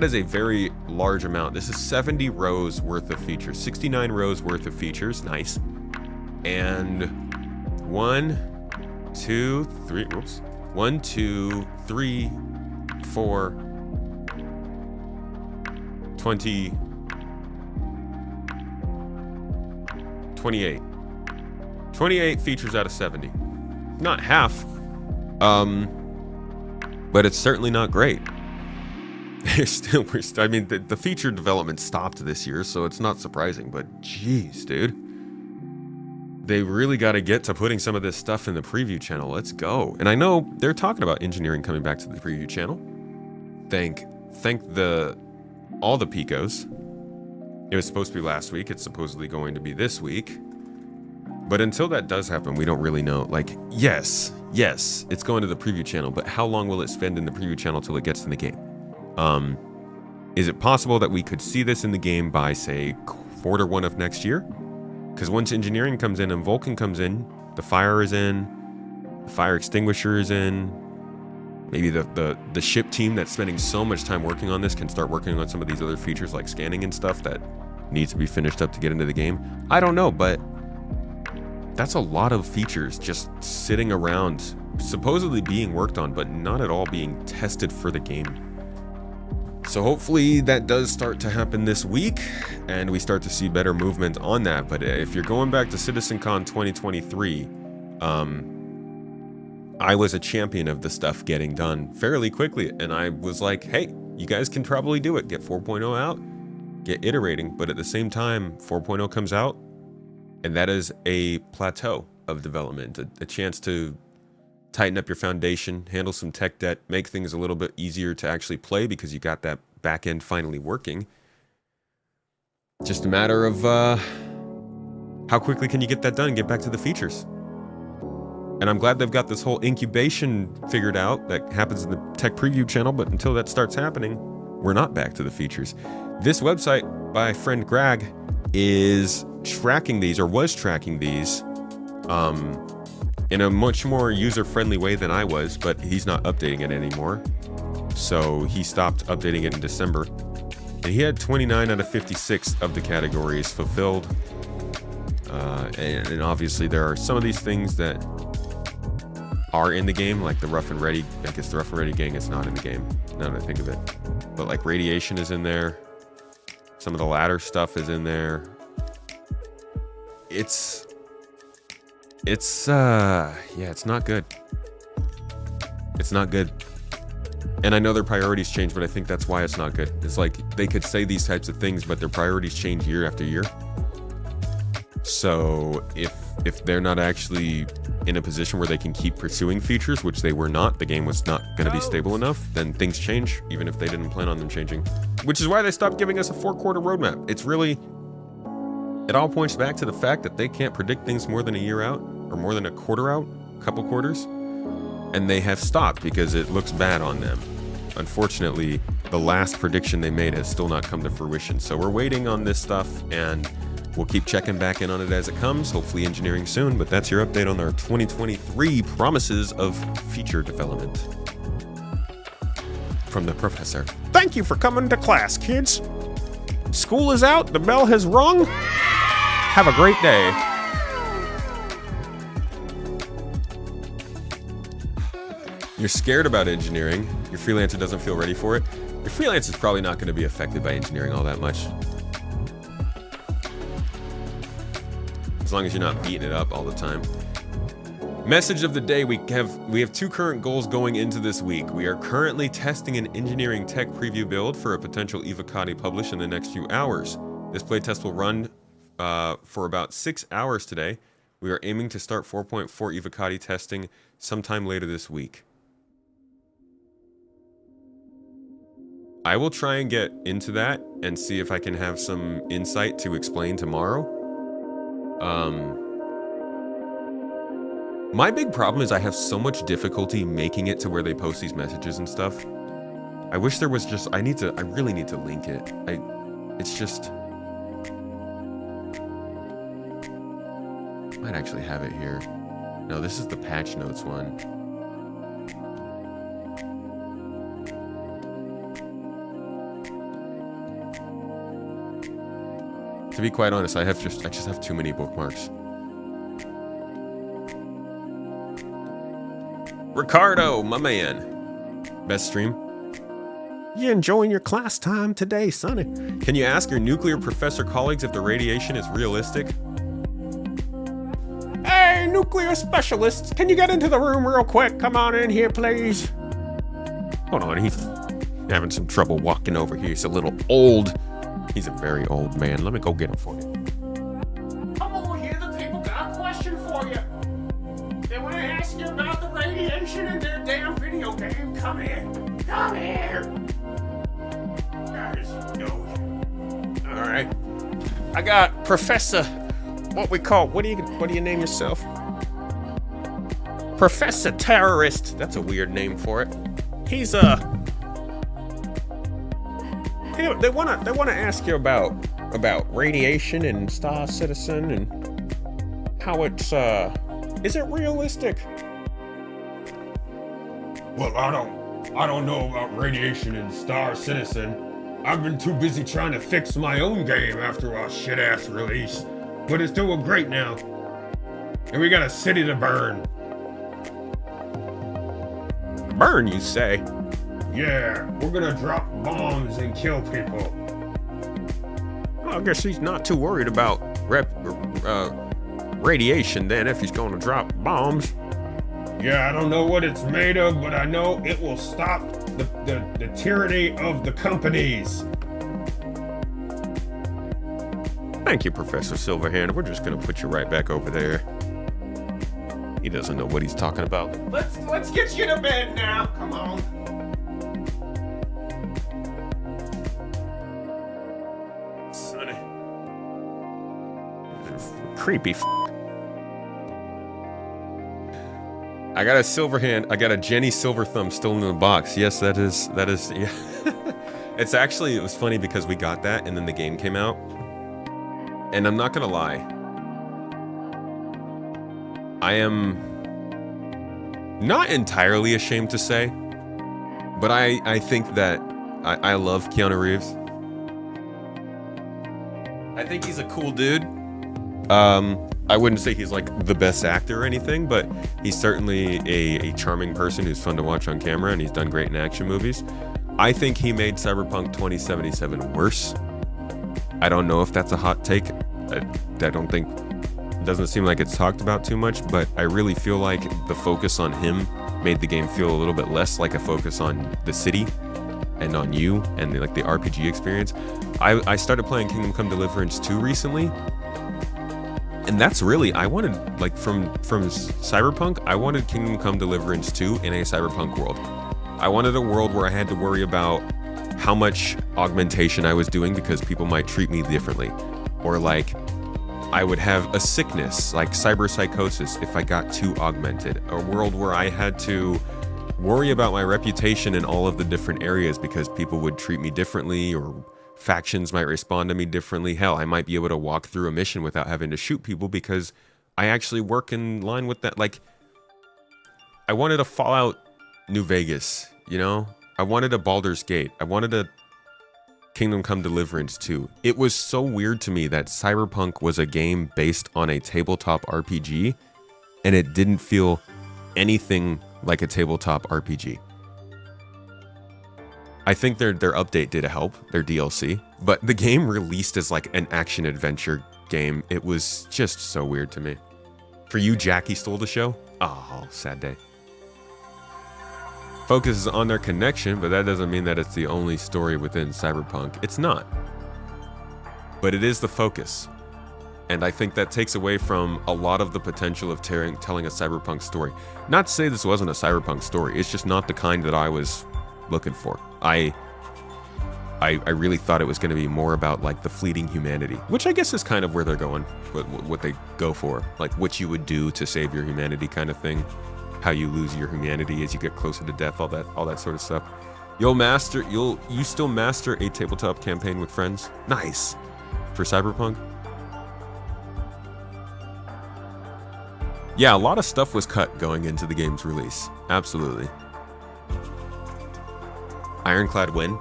is a very large amount. This is 70 rows worth of features. 69 rows worth of features. Nice. And 1, 2, 3, 4, 20, 28. 28 features out of 70. Not half. But it's certainly not great. I mean, the feature development stopped this year, so it's not surprising, but geez, dude. They really got to get to putting some of this stuff in the preview channel. Let's go. And I know they're talking about engineering coming back to the preview channel. Thank all the Picos. It was supposed to be last week. It's supposedly going to be this week. But until that does happen, we don't really know. Like, yes, it's going to the preview channel, but how long will it spend in the preview channel till it gets in the game? Is it possible that we could see this in the game by, say, Q1 of next year? Because once engineering comes in and Vulcan comes in, the fire is in, the fire extinguisher is in, maybe the ship team that's spending so much time working on this can start working on some of these other features like scanning and stuff that needs to be finished up to get into the game. I don't know, but that's a lot of features just sitting around, supposedly being worked on, but not at all being tested for the game. So hopefully that does start to happen this week, and we start to see better movement on that. But if you're going back to CitizenCon 2023, I was a champion of the stuff getting done fairly quickly, and I was like, hey, you guys can probably do it. Get 4.0 out, get iterating, but at the same time, 4.0 comes out, and that is a plateau of development, a chance to tighten up your foundation, handle some tech debt, make things a little bit easier to actually play because you got that back end finally working. Just a matter of how quickly can you get that done and get back to the features. And I'm glad they've got this whole incubation figured out that happens in the tech preview channel, but until that starts happening, we're not back to the features. This website by friend Greg is tracking these, or was tracking these, in a much more user-friendly way than I was, but he's not updating it anymore. So he stopped updating it in December. And he had 29 out of 56 of the categories fulfilled. And obviously there are some of these things that are in the game, like the Rough and Ready. I guess the Rough and Ready gang is not in the game, now that I think of it. But like Radiation is in there. Some of the ladder stuff is in there. It's yeah, it's not good. It's not good. And I know their priorities change, but I think that's why it's not good. It's like they could say these types of things, but their priorities change year after year. So if they're not actually in a position where they can keep pursuing features, which they were not, the game was not going to be stable enough, then things change, even if they didn't plan on them changing. Which is why they stopped giving us a 4-quarter roadmap. It's really, it all points back to the fact that they can't predict things more than a year out, or more than a quarter out, a couple quarters. And they have stopped because it looks bad on them. Unfortunately, the last prediction they made has still not come to fruition. So we're waiting on this stuff, and we'll keep checking back in on it as it comes, hopefully engineering soon. But that's your update on our 2023 promises of feature development. From the professor. Thank you for coming to class, kids. School is out, the bell has rung. Have a great day. You're scared about engineering. Your freelancer doesn't feel ready for it. Your freelancer is probably not going to be affected by engineering all that much. As long as you're not beating it up all the time. Message of the day, we have 2 current goals going into this week. We are currently testing an engineering tech preview build for a potential Evocati publish in the next few hours. This playtest will run for about 6 hours today. We are aiming to start 4.4 Evocati testing sometime later this week. I will try and get into that and see if I can have some insight to explain tomorrow. My big problem is I have so much difficulty making it to where they post these messages and stuff. I wish there was just, I really need to link it. It's just, might actually have it here. No, this is the patch notes one. To be quite honest, I just have too many bookmarks. Ricardo, my man. Best stream? You enjoying your class time today, Sonny? Can you ask your nuclear professor colleagues if the radiation is realistic? Hey, nuclear specialists, can you get into the room real quick? Come on in here, please. Hold on, he's having some trouble walking over here. He's a little old. He's a very old man. Let me go get him for you. Come over here, the people got a question for you. They want to ask you about the radiation in their damn video game. Come here. Come here. There's no. All right. I got Professor. What do you name yourself? Professor Terrorist. That's a weird name for it. He's they wanna ask you about radiation and Star Citizen and how it's is it realistic? Well, I don't know about radiation and Star Citizen. I've been too busy trying to fix my own game after our shit-ass release. But it's doing great now. And we got a city to burn. Burn, you say? Yeah, we're gonna drop bombs and kill people. Well, I guess he's not too worried about radiation then if he's gonna drop bombs. Yeah, I don't know what it's made of, but I know it will stop the tyranny of the companies. Thank you, Professor Silverhand. We're just gonna put you right back over there. He doesn't know what he's talking about. Let's get you to bed now. Come on. Sonny. Creepy I got a Silverhand. I got a Jenny Silverthumb still in the box. Yes, that is, yeah. It was funny because we got that and then the game came out. And I'm not gonna lie. I am not entirely ashamed to say, but I think that I love Keanu Reeves. I think he's a cool dude. I I wouldn't say he's like the best actor or anything, but he's certainly a charming person who's fun to watch on camera, and he's done great in action movies. I think he made Cyberpunk 2077 worse. I don't know if that's a hot take. I don't think, it doesn't seem like it's talked about too much, but I really feel like the focus on him made the game feel a little bit less like a focus on the city and on you and like the RPG experience. I started playing Kingdom Come Deliverance 2 recently, and that's really, I wanted, like, from Cyberpunk, I wanted Kingdom Come Deliverance 2 in a Cyberpunk world. I wanted a world where I had to worry about how much augmentation I was doing because people might treat me differently, or like I would have a sickness like cyberpsychosis if I got too augmented. A world where I had to worry about my reputation in all of the different areas because people would treat me differently, or factions might respond to me differently. Hell, I might be able to walk through a mission without having to shoot people because I actually work in line with that. Like, I wanted a Fallout New Vegas, you know? I wanted a Baldur's Gate. I wanted a Kingdom Come Deliverance 2. It was so weird to me that Cyberpunk was a game based on a tabletop RPG, and it didn't feel anything like a tabletop RPG. I think their update did help, their DLC, but the game released as like an action adventure game. It was just so weird to me. For you, Jackie stole the show? Oh, sad day. Focuses on their connection, but that doesn't mean that it's the only story within Cyberpunk. It's not. But it is the focus. And I think that takes away from a lot of the potential of telling a Cyberpunk story. Not to say this wasn't a Cyberpunk story, it's just not the kind that I was looking for. I really thought it was going to be more about like the fleeting humanity, which I guess is kind of where they're going, what they go for, like what you would do to save your humanity kind of thing. How you lose your humanity as you get closer to death, all that sort of stuff. You still master a tabletop campaign with friends? Nice. For Cyberpunk? Yeah, a lot of stuff was cut going into the game's release. Absolutely. Ironclad win.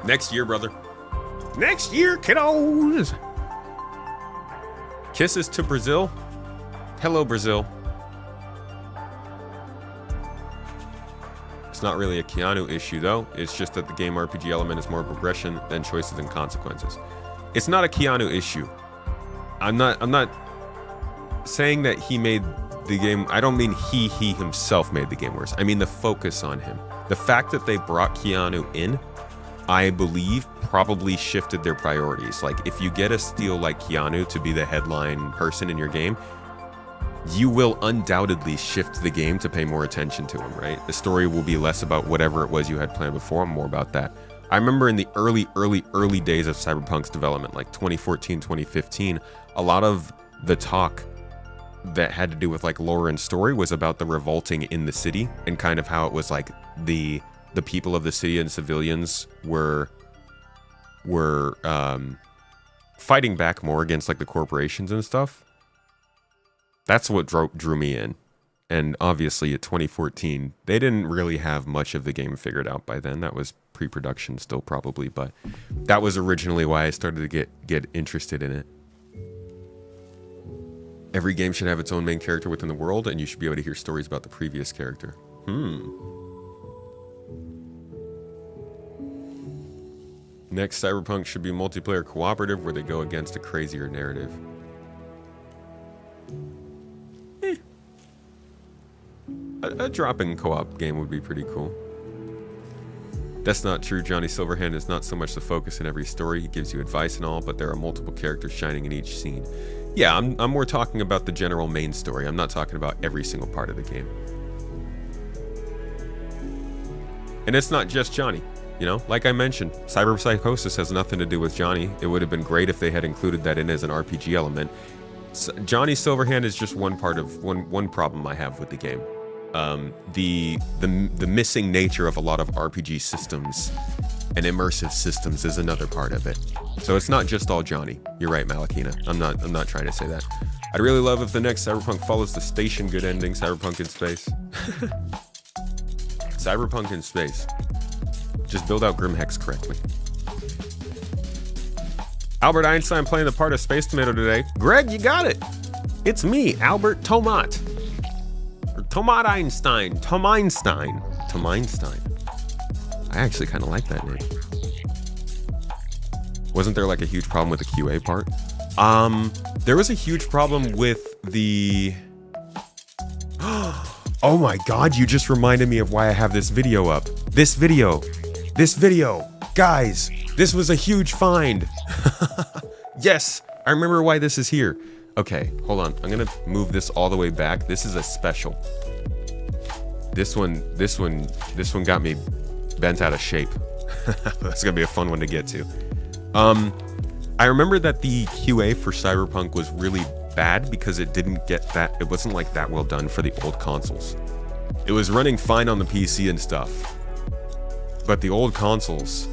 Next year, brother. Next year, kiddos. Kisses to Brazil. Hello, Brazil. It's not really a Keanu issue though, it's just that the game RPG element is more progression than choices and consequences. It's not a Keanu issue. I'm not saying that he made the game, I don't mean he himself made the game worse. I mean the focus on him. The fact that they brought Keanu in, I believe, probably shifted their priorities. Like, if you get a steal like Keanu to be the headline person in your game, you will undoubtedly shift the game to pay more attention to him, right? The story will be less about whatever it was you had planned before and more about that. I remember in the early days of Cyberpunk's development, like 2014, 2015, a lot of the talk that had to do with like lore and story was about the revolting in the city and kind of how it was like the people of the city and civilians were fighting back more against like the corporations and stuff. That's what drew me in. And obviously at 2014, they didn't really have much of the game figured out by then. That was pre-production still probably, but that was originally why I started to get interested in it. Every game should have its own main character within the world, and you should be able to hear stories about the previous character. Next Cyberpunk should be multiplayer cooperative where they go against a crazier narrative. A drop-in co-op game would be pretty cool. That's not true. Johnny Silverhand is not so much the focus in every story. He gives you advice and all, but there are multiple characters shining in each scene. Yeah, I'm more talking about the general main story. I'm not talking about every single part of the game. And it's not just Johnny. You know, like I mentioned, cyberpsychosis has nothing to do with Johnny. It would have been great if they had included that in as an RPG element. Johnny Silverhand is just one part of one problem I have with the game. The missing nature of a lot of RPG systems and immersive systems is another part of it. So it's not just all Johnny. You're right, Malakina. I'm not trying to say that. I'd really love if the next Cyberpunk follows the station good ending, Cyberpunk in space. Cyberpunk in space. Just build out Grimhex correctly. Albert Einstein playing the part of Space Tomato today. Greg, you got it. It's me, Albert Tomat. Or Tomat Einstein. Tom Einstein. I actually kind of like that name. Wasn't there like a huge problem with the QA part? There was a huge problem with the... Oh my god, you just reminded me of why I have this video up. This video. Guys, this was a huge find. Yes, I remember why this is here. Okay, hold on. I'm gonna move this all the way back. This is a special. This one got me bent out of shape. That's gonna be a fun one to get to. I remember that the QA for Cyberpunk was really bad because it wasn't like that well done for the old consoles. It was running fine on the PC and stuff, but the old consoles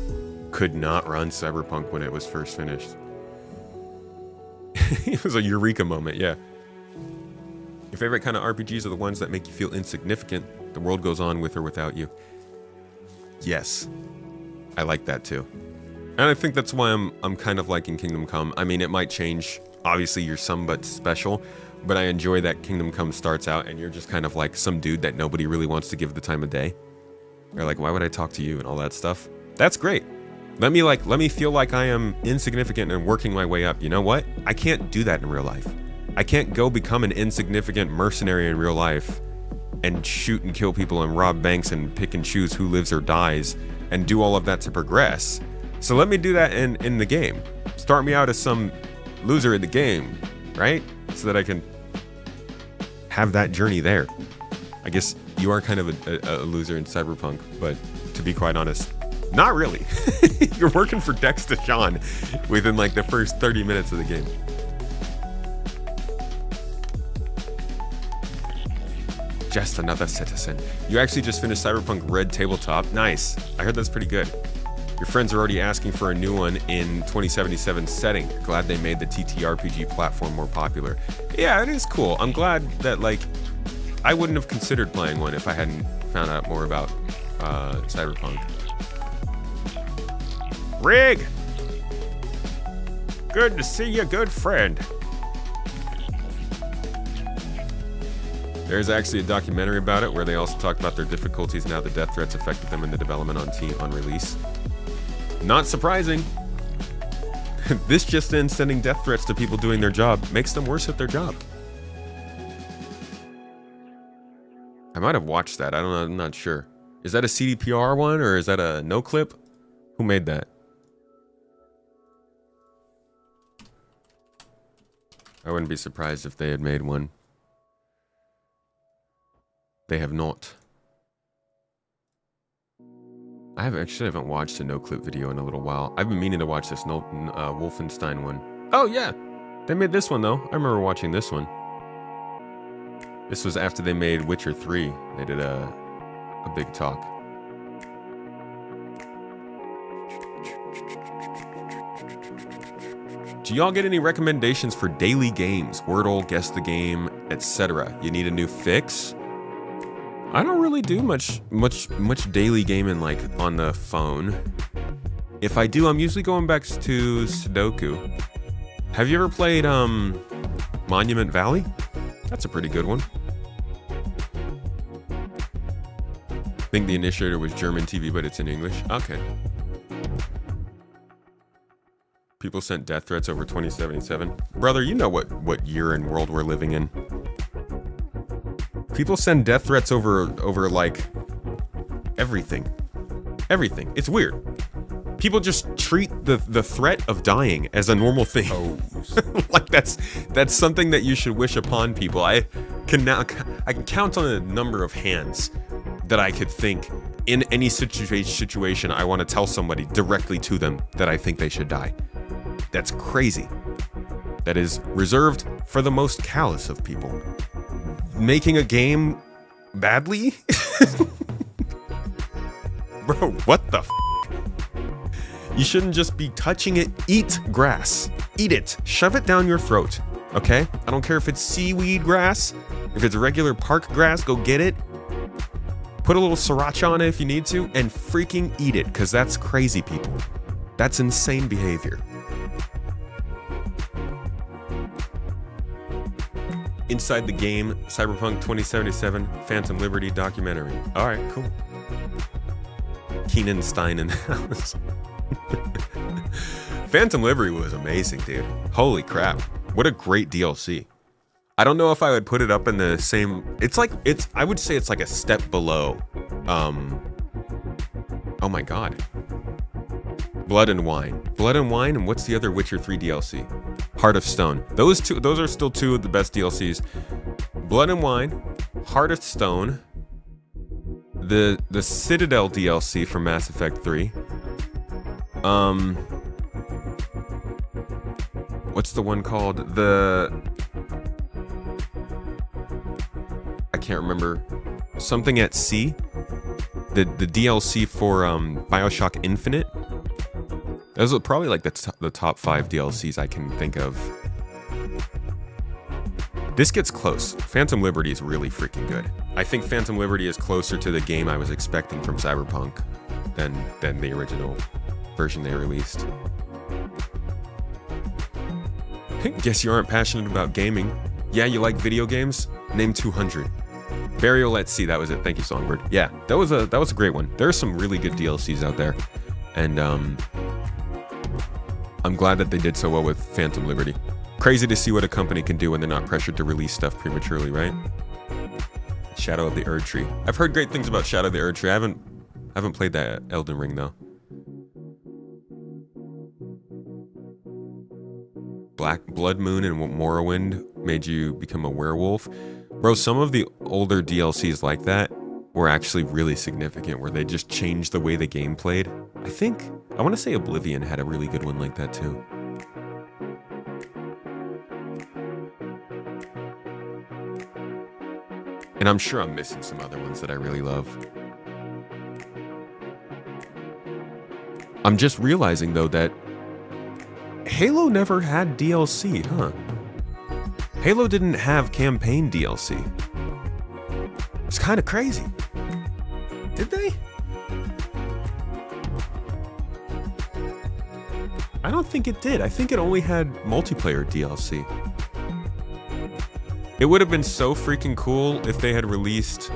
could not run Cyberpunk when it was first finished. It was a eureka moment, yeah. Your favorite kind of RPGs are the ones that make you feel insignificant. The world goes on with or without you. Yes, I like that too. And I think that's why I'm kind of liking Kingdom Come. I mean, it might change. Obviously, you're somewhat special, but I enjoy that Kingdom Come starts out and you're just kind of like some dude that nobody really wants to give the time of day. Or like, why would I talk to you and all that stuff? That's great. Let me feel like I am insignificant and working my way up. You know what? I can't do that in real life. I can't go become an insignificant mercenary in real life and shoot and kill people and rob banks and pick and choose who lives or dies and do all of that to progress. So let me do that in the game. Start me out as some loser in the game, right? So that I can have that journey there. I guess you are kind of a loser in Cyberpunk, but to be quite honest, not really. You're working for Dexter John within like the first 30 minutes of the game. Just another citizen. You actually just finished Cyberpunk Red Tabletop. Nice. I heard that's pretty good. Your friends are already asking for a new one in 2077 setting. Glad they made the TTRPG platform more popular. Yeah, it is cool. I'm glad that, like, I wouldn't have considered playing one if I hadn't found out more about Cyberpunk. Rig! Good to see you, good friend. There's actually a documentary about it where they also talked about their difficulties and how the death threats affected them in the development on release. Not surprising. This just in, sending death threats to people doing their job makes them worse at their job. I might have watched that. I don't know. I'm not sure. Is that a CDPR one or is that a no clip? Who made that? I wouldn't be surprised if they had made one. They have not. I haven't watched a no-clip video in a little while. I've been meaning to watch this Wolfenstein one. Oh yeah, they made this one though. I remember watching this one. This was after they made Witcher 3. They did a big talk. Do y'all get any recommendations for daily games? Wordle, Guess the Game, etc. You need a new fix? I don't really do much daily gaming like on the phone. If I do, I'm usually going back to Sudoku. Have you ever played Monument Valley? That's a pretty good one. I think the initiator was German TV, but it's in English. Okay. People sent death threats over 2077. Brother, you know what year and world we're living in. People send death threats over like everything. Everything. It's weird. People just treat the threat of dying as a normal thing. Oh. Like that's something that you should wish upon people. I can count on a number of hands that I could think in any situation I want to tell somebody directly to them that I think they should die. That's crazy. That is reserved for the most callous of people. Making a game badly? Bro, what the f? You shouldn't just be touching it. Eat grass. Eat it. Shove it down your throat. Okay? I don't care if it's seaweed grass. If it's regular park grass, go get it. Put a little sriracha on it if you need to, and freaking eat it, because that's crazy, people. That's insane behavior. Inside the Game, Cyberpunk 2077, Phantom Liberty documentary. All right, cool. Keenan Stein in the house. Phantom Liberty was amazing, dude. Holy crap. What a great DLC. I don't know if I would put it up in the same... I would say it's like a step below. Oh my god. Blood and Wine. Blood and Wine, and what's the other Witcher 3 DLC? Heart of Stone. Those are still two of the best DLCs. Blood and Wine, Heart of Stone, the Citadel DLC from Mass Effect 3. What's the one called? I can't remember. Something at Sea. The DLC for BioShock Infinite. Those are probably like the top 5 DLCs I can think of. This gets close. Phantom Liberty is really freaking good. I think Phantom Liberty is closer to the game I was expecting from Cyberpunk than the original version they released. Guess you aren't passionate about gaming. Yeah, you like video games? Name 200. Burial at Sea, that was it. Thank you, Songbird. Yeah, that was a great one. There are some really good DLCs out there. And I'm glad that they did so well with Phantom Liberty. Crazy to see what a company can do when they're not pressured to release stuff prematurely, right? Shadow of the Erd Tree. I've heard great things about Shadow of the Erd Tree. I haven't played that Elden Ring though. Black Blood Moon and Morrowind made you become a werewolf. Bro, some of the older DLCs like that were actually really significant, where they just changed the way the game played. I want to say Oblivion had a really good one like that too. And I'm sure I'm missing some other ones that I really love. I'm just realizing though that Halo never had DLC, huh? Halo didn't have campaign DLC. It's kind of crazy. Did they? I don't think it did. I think it only had multiplayer DLC. It would have been so freaking cool if they had released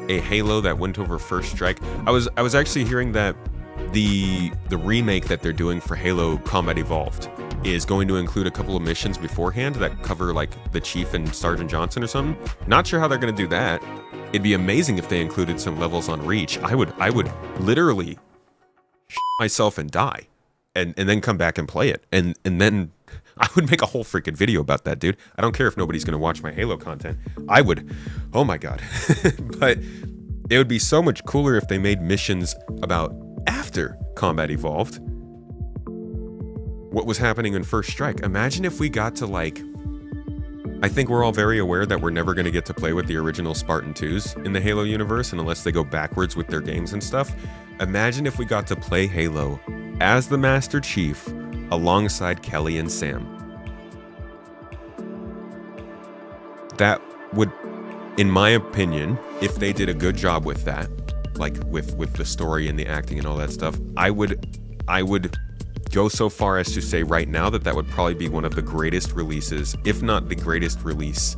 a Halo that went over First Strike. I was actually hearing that the remake that they're doing for Halo Combat Evolved is going to include a couple of missions beforehand that cover like the Chief and Sergeant Johnson or something. Not sure how they're going to do that. It'd be amazing if they included some levels on Reach. I would literally myself and die and then come back and play it. And then I would make a whole freaking video about that, dude. I don't care if nobody's going to watch my Halo content. I would. Oh my god. But it would be so much cooler if they made missions about after Combat Evolved. What was happening in First Strike. Imagine if we got to like... I think we're all very aware that we're never going to get to play with the original Spartan 2s in the Halo universe, and unless they go backwards with their games and stuff. Imagine if we got to play Halo as the Master Chief alongside Kelly and Sam. That would, in my opinion, if they did a good job with that, like with the story and the acting and all that stuff, I would go so far as to say right now that would probably be one of the greatest releases, if not the greatest release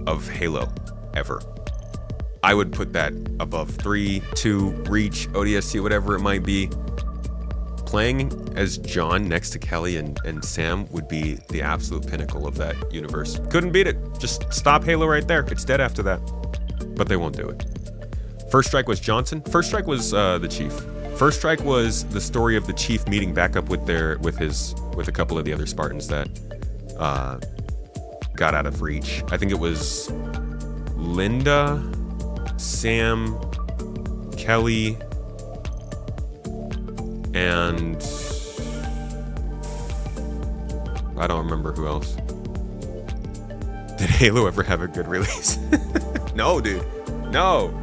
of Halo ever. I would put that above 3, 2, Reach, ODST, whatever it might be. Playing as John next to Kelly and Sam would be the absolute pinnacle of that universe. Couldn't beat it. Just stop Halo right there. It's dead after that. But they won't do it. First Strike was Johnson. First Strike was the Chief. First Strike was the story of the Chief meeting back up with a couple of the other Spartans that got out of Reach. I think it was Linda, Sam, Kelly, and I don't remember who else. Did Halo ever have a good release? No, dude. No.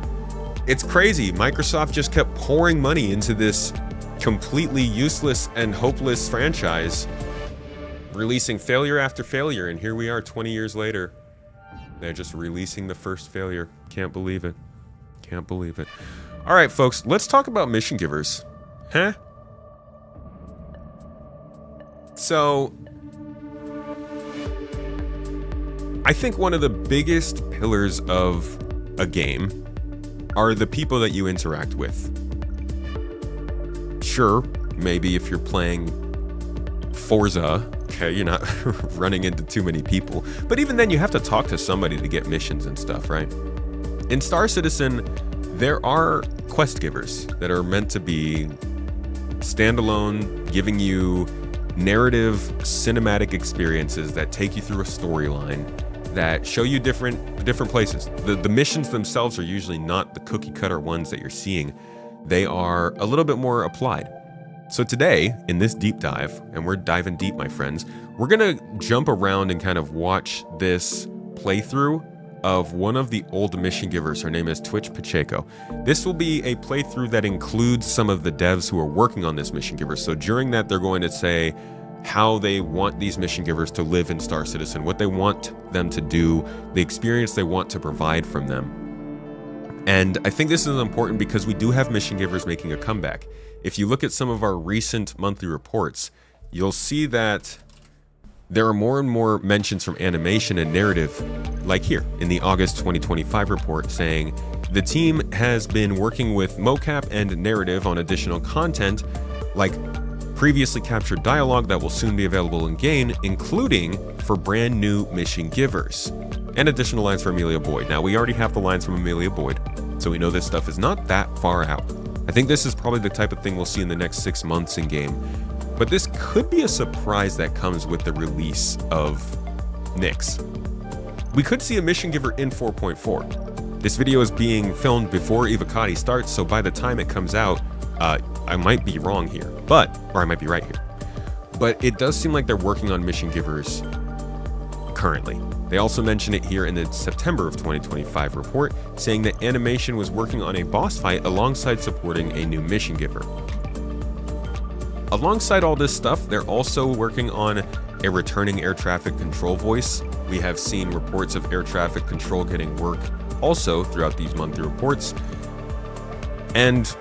It's crazy. Microsoft just kept pouring money into this completely useless and hopeless franchise, releasing failure after failure, and here we are 20 years later. They're just releasing the first failure. Can't believe it. Can't believe it. All right, folks, let's talk about mission givers. Huh? So, I think one of the biggest pillars of a game are the people that you interact with. Sure, maybe if you're playing Forza, okay, you're not running into too many people, but even then you have to talk to somebody to get missions and stuff, right? In Star Citizen, there are quest givers that are meant to be standalone, giving you narrative, cinematic experiences that take you through a storyline, that show you different places. The missions themselves are usually not the cookie cutter ones that you're seeing. They are a little bit more applied. So today, in this deep dive, and we're diving deep, my friends, we're gonna jump around and kind of watch this playthrough of one of the old mission givers. Her name is Twitch Pacheco. This will be a playthrough that includes some of the devs who are working on this mission giver. So during that, they're going to say how they want these mission givers to live in Star Citizen, what they want them to do, the experience they want to provide from them. And I think this is important because we do have mission givers making a comeback. If you look at some of our recent monthly reports, you'll see that there are more and more mentions from animation and narrative, like here in the August 2025 report, saying the team has been working with mocap and narrative on additional content, like previously captured dialogue that will soon be available in game, including for brand new mission givers, and additional lines for Amelia Boyd. Now, we already have the lines from Amelia Boyd, so we know this stuff is not that far out. I think this is probably the type of thing we'll see in the next 6 months in game. But this could be a surprise that comes with the release of Nyx. We could see a mission giver in 4.4. This video is being filmed before Evocati starts, so by the time it comes out, I might be wrong here, or I might be right here. But it does seem like they're working on mission givers currently. They also mention it here in the September of 2025 report, saying that animation was working on a boss fight alongside supporting a new mission giver. Alongside all this stuff, they're also working on a returning air traffic control voice. We have seen reports of air traffic control getting work also throughout these monthly reports. And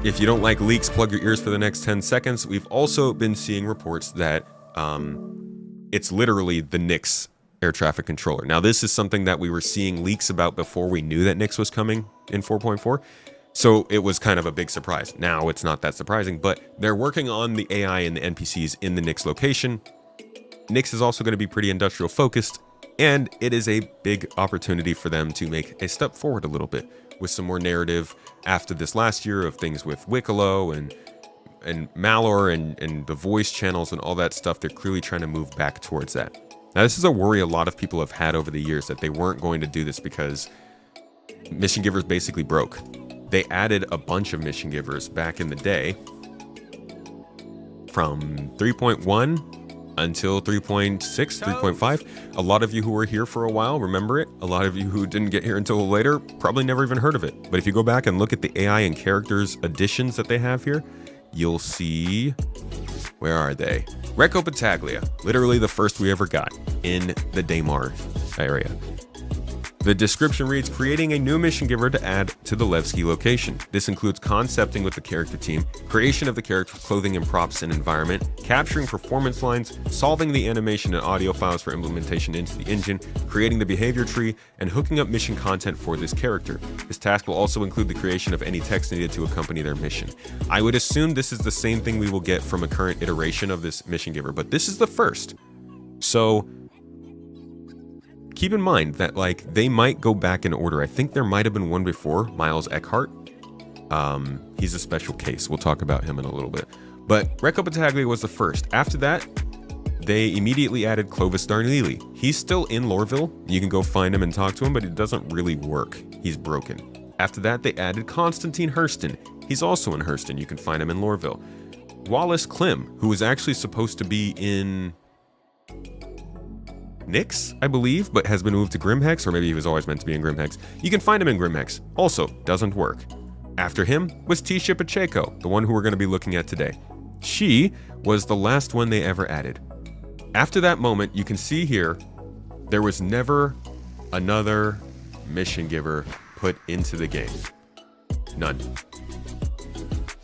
if you don't like leaks, plug your ears for the next 10 seconds. We've also been seeing reports that it's literally the Nyx air traffic controller. Now, this is something that we were seeing leaks about before we knew that Nyx was coming in 4.4. So it was kind of a big surprise. Now it's not that surprising, but they're working on the AI and the NPCs in the Nyx location. Nyx is also going to be pretty industrial focused, and it is a big opportunity for them to make a step forward a little bit with some more narrative after this last year of things with Wicklow and Malor and the voice channels and all that stuff. They're clearly trying to move back towards that. Now, this is a worry a lot of people have had over the years, that they weren't going to do this because mission givers basically broke. They added a bunch of mission givers back in the day from 3.1 until 3.6, 3.5. A lot of you who were here for a while remember it. A lot of you who didn't get here until later probably never even heard of it. But if you go back and look at the AI and characters additions that they have here, you'll see, where are they? Recco Battaglia, literally the first we ever got in the Daymar area. The description reads, creating a new mission giver to add to the Levski location. This includes concepting with the character team, creation of the character's clothing and props and environment, capturing performance lines, solving the animation and audio files for implementation into the engine, creating the behavior tree, and hooking up mission content for this character. This task will also include the creation of any text needed to accompany their mission. I would assume this is the same thing we will get from a current iteration of this mission giver, but this is the first. So keep in mind that, like, they might go back in order. I think there might have been one before, Miles Eckhart. He's a special case. We'll talk about him in a little bit. But Recco Battaglia was the first. After that, they immediately added Clovis Darnley. He's still in Lorville. You can go find him and talk to him, but it doesn't really work. He's broken. After that, they added Constantine Hurston. He's also in Hurston. You can find him in Lorville. Wallace Klim, who was actually supposed to be in Nyx, I believe, but has been moved to Grimhex, or maybe he was always meant to be in Grimhex. You can find him in Grimhex. Also, doesn't work. After him was Tisha Pacheco, the one who we're going to be looking at today. She was the last one they ever added. After that moment, you can see here, there was never another mission giver put into the game. None.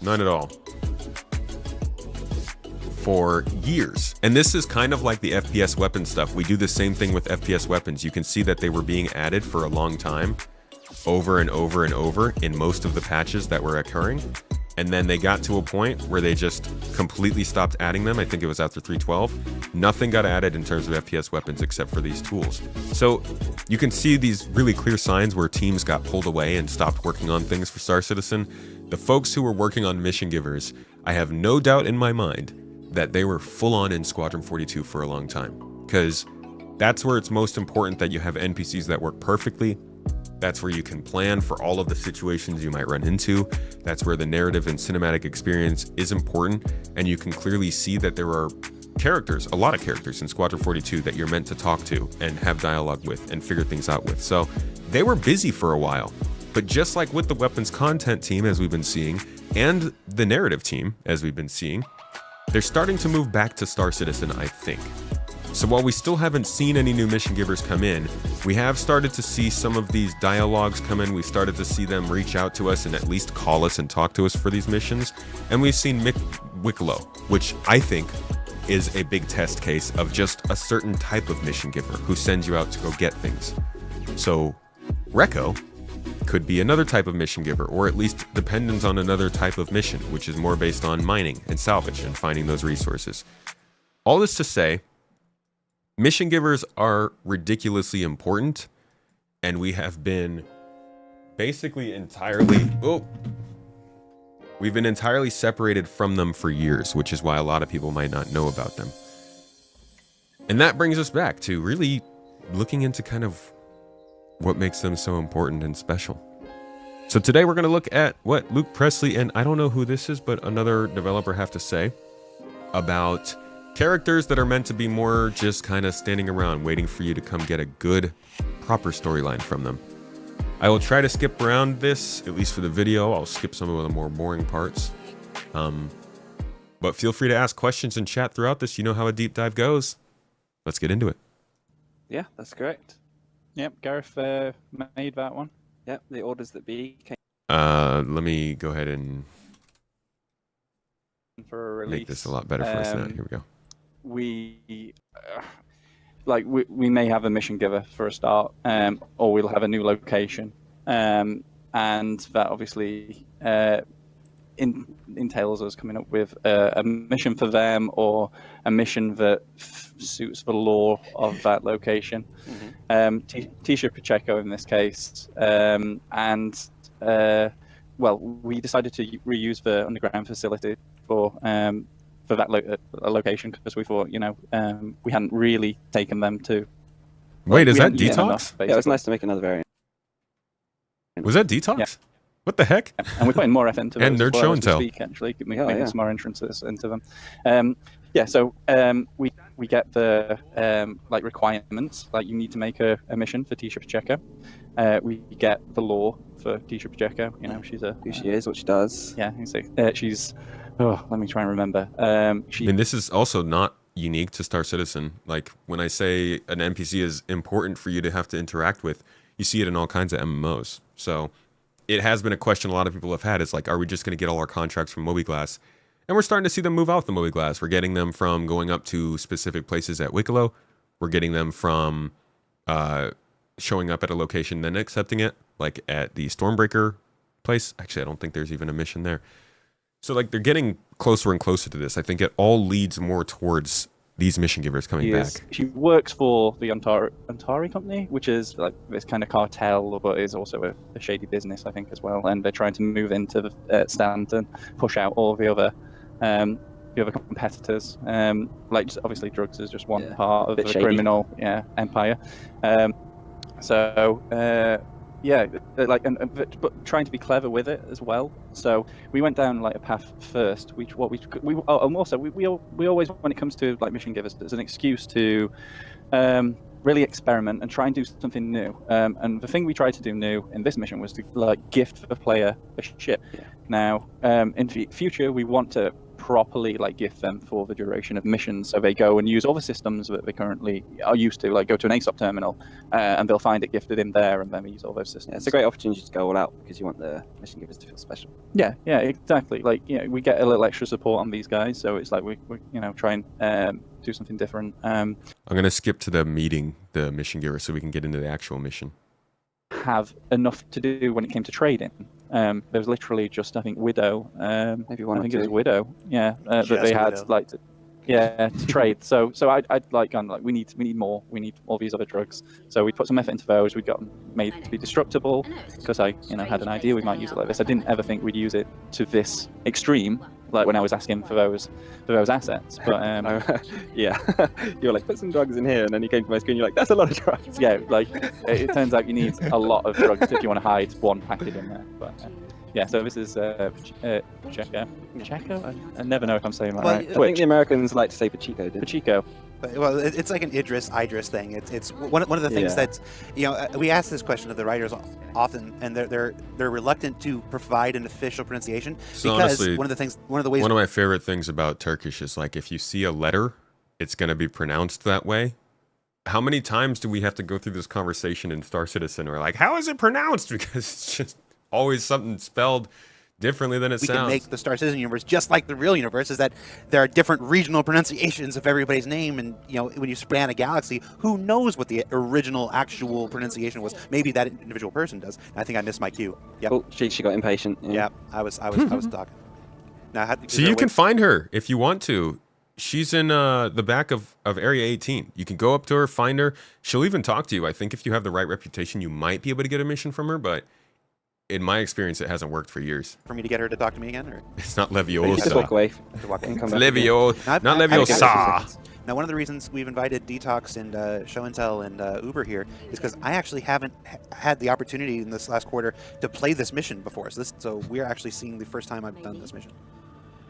None at all. for years. And this is kind of like the FPS weapon stuff. We do the same thing with FPS weapons. You can see that they were being added for a long time, over and over and over in most of the patches that were occurring. And then they got to a point where they just completely stopped adding them. I think it was after 3.12. Nothing got added in terms of FPS weapons except for these tools. So you can see these really clear signs where teams got pulled away and stopped working on things for Star Citizen. The folks who were working on Mission Givers, I have no doubt in my mind that they were full on in Squadron 42 for a long time. Because that's where it's most important that you have NPCs that work perfectly. That's where you can plan for all of the situations you might run into. That's where the narrative and cinematic experience is important. And you can clearly see that there are characters, a lot of characters in Squadron 42 that you're meant to talk to and have dialogue with and figure things out with. So they were busy for a while. But just like with the weapons content team, as we've been seeing, and the narrative team, as we've been seeing, they're starting to move back to Star Citizen, I think. So while we still haven't seen any new mission givers come in, we have started to see some of these dialogues come in. We started to see them reach out to us and at least call us and talk to us for these missions. And we've seen Wicklow, which I think is a big test case of just a certain type of mission giver who sends you out to go get things. So Recco could be another type of mission giver, or at least dependent on another type of mission, which is more based on mining and salvage and finding those resources. All this to say, mission givers are ridiculously important, and we have been basically we've been entirely separated from them for years, which is why a lot of people might not know about them. And that brings us back to really looking into kind of what makes them so important and special. So today we're going to look at what Luke Presley, and I don't know who this is, but another developer, have to say about characters that are meant to be more just kind of standing around waiting for you to come get a good, proper storyline from them. I will try to skip around this, at least for the video. I'll skip some of the more boring parts. But feel free to ask questions in chat throughout this. You know how a deep dive goes. Let's get into it. Yeah, that's correct. Yep, Gareth made that one. Yep, the orders that be came Let me go ahead and for a release. make this a lot better for us now. Here we go. We may have a mission giver for a start, or we'll have a new location, and that obviously entails us coming up with a mission for them or a mission that suits the lore of that location. Tisha Pacheco in this case, we decided to reuse the underground facility for that location because we thought, we hadn't really taken them to. Wait, is that Detox? Enough, yeah, it was nice to make another variant. Was that Detox? Yeah. What the heck? Yeah. And we're putting more effort into and those Nerd as Show well and as we Tell. speak, actually. We make some more entrances into them. We get the requirements, like you need to make a mission for Tisha Pacheco. We get the lore for Tisha Pacheco. She's Who she is, what she does. Yeah, she's. Oh, let me try and remember. And this is also not unique to Star Citizen. Like when I say an NPC is important for you to have to interact with, you see it in all kinds of MMOs. So it has been a question a lot of people have had. It's like, are we just going to get all our contracts from Mobiglass? And we're starting to see them move out the Mobiglass. We're getting them from going up to specific places at Wicklow. We're getting them from showing up at a location, then accepting it, like at the Stormbreaker place. Actually, I don't think there's even a mission there. So like they're getting closer and closer to this. I think it all leads more towards these mission givers coming back. She works for the Antari company, which is like this kind of cartel, but is also a shady business, I think, as well. And they're trying to move into the stand and push out all the other competitors. Obviously, drugs is just one part of the shady. criminal empire. But trying to be clever with it as well. So we went down like a path first. We always, when it comes to like mission givers, there's an excuse to really experiment and try and do something new. And the thing we tried to do new in this mission was to like gift the player a ship. Yeah. Now, in the future, we want to properly like gift them for the duration of missions. So they go and use all the systems that they currently are used to, like go to an ASOP terminal, and they'll find it gifted in there, and then we use all those systems. Yeah, it's a great opportunity to go all out because you want the mission givers to feel special. Yeah, exactly. Like, we get a little extra support on these guys, so it's like we try and do something different. I'm gonna skip to the meeting, the mission giver, so we can get into the actual mission. Have enough to do when it came to trading. There was literally just, I think, Widow. Maybe one I or think two. it was Widow. Yeah, that they had Widow. to trade. So I'd like gone like we need more. We need all these other drugs. So we put some effort into those. We got them made to be destructible because I had an idea we might use it like this. I didn't ever think we'd use it to this extreme. Like when I was asking for those assets, but yeah, you were like, put some drugs in here, and then you came to my screen, you're like, that's a lot of drugs. yeah, like it turns out you need a lot of drugs if you want to hide one packet in there. But yeah, so this is Pacheco. I never know if I'm saying that Well, right. I think the Americans like to say Pacheco, didn't they? Pacheco. Well, it's like an Idris thing. It's one of the things Yeah. that's, we ask this question of the writers often, and they're reluctant to provide an official pronunciation So because honestly, one of one of my favorite things about Turkish is like if you see a letter, it's gonna be pronounced that way. How many times do we have to go through this conversation in Star Citizen? We're like, how is it pronounced? Because it's just always something spelled differently than it we sounds. can make the Star Citizen universe just like the real universe, is that there are different regional pronunciations of everybody's name, and when you span a galaxy, who knows what the original actual pronunciation was? Maybe that individual person does. I think I missed my cue. Yep. Oh, she got impatient. Yeah, I was talking. Now, So you can find her if you want to. She's in the back of Area 18. You can go up to her, find her. She'll even talk to you. I think if you have the right reputation, you might be able to get a mission from her, but in my experience, it hasn't worked for years. for me to get her to talk to me again, or It's not You just walk Leviosa. away to walk in? and come It's back. Levio, I've- not I've- I've Leviosa. got Now, one of the reasons we've invited Detox and Show and Tell and Uber here is because I actually haven't had the opportunity in this last quarter to play this mission before. So we're actually seeing the first time I've done this mission.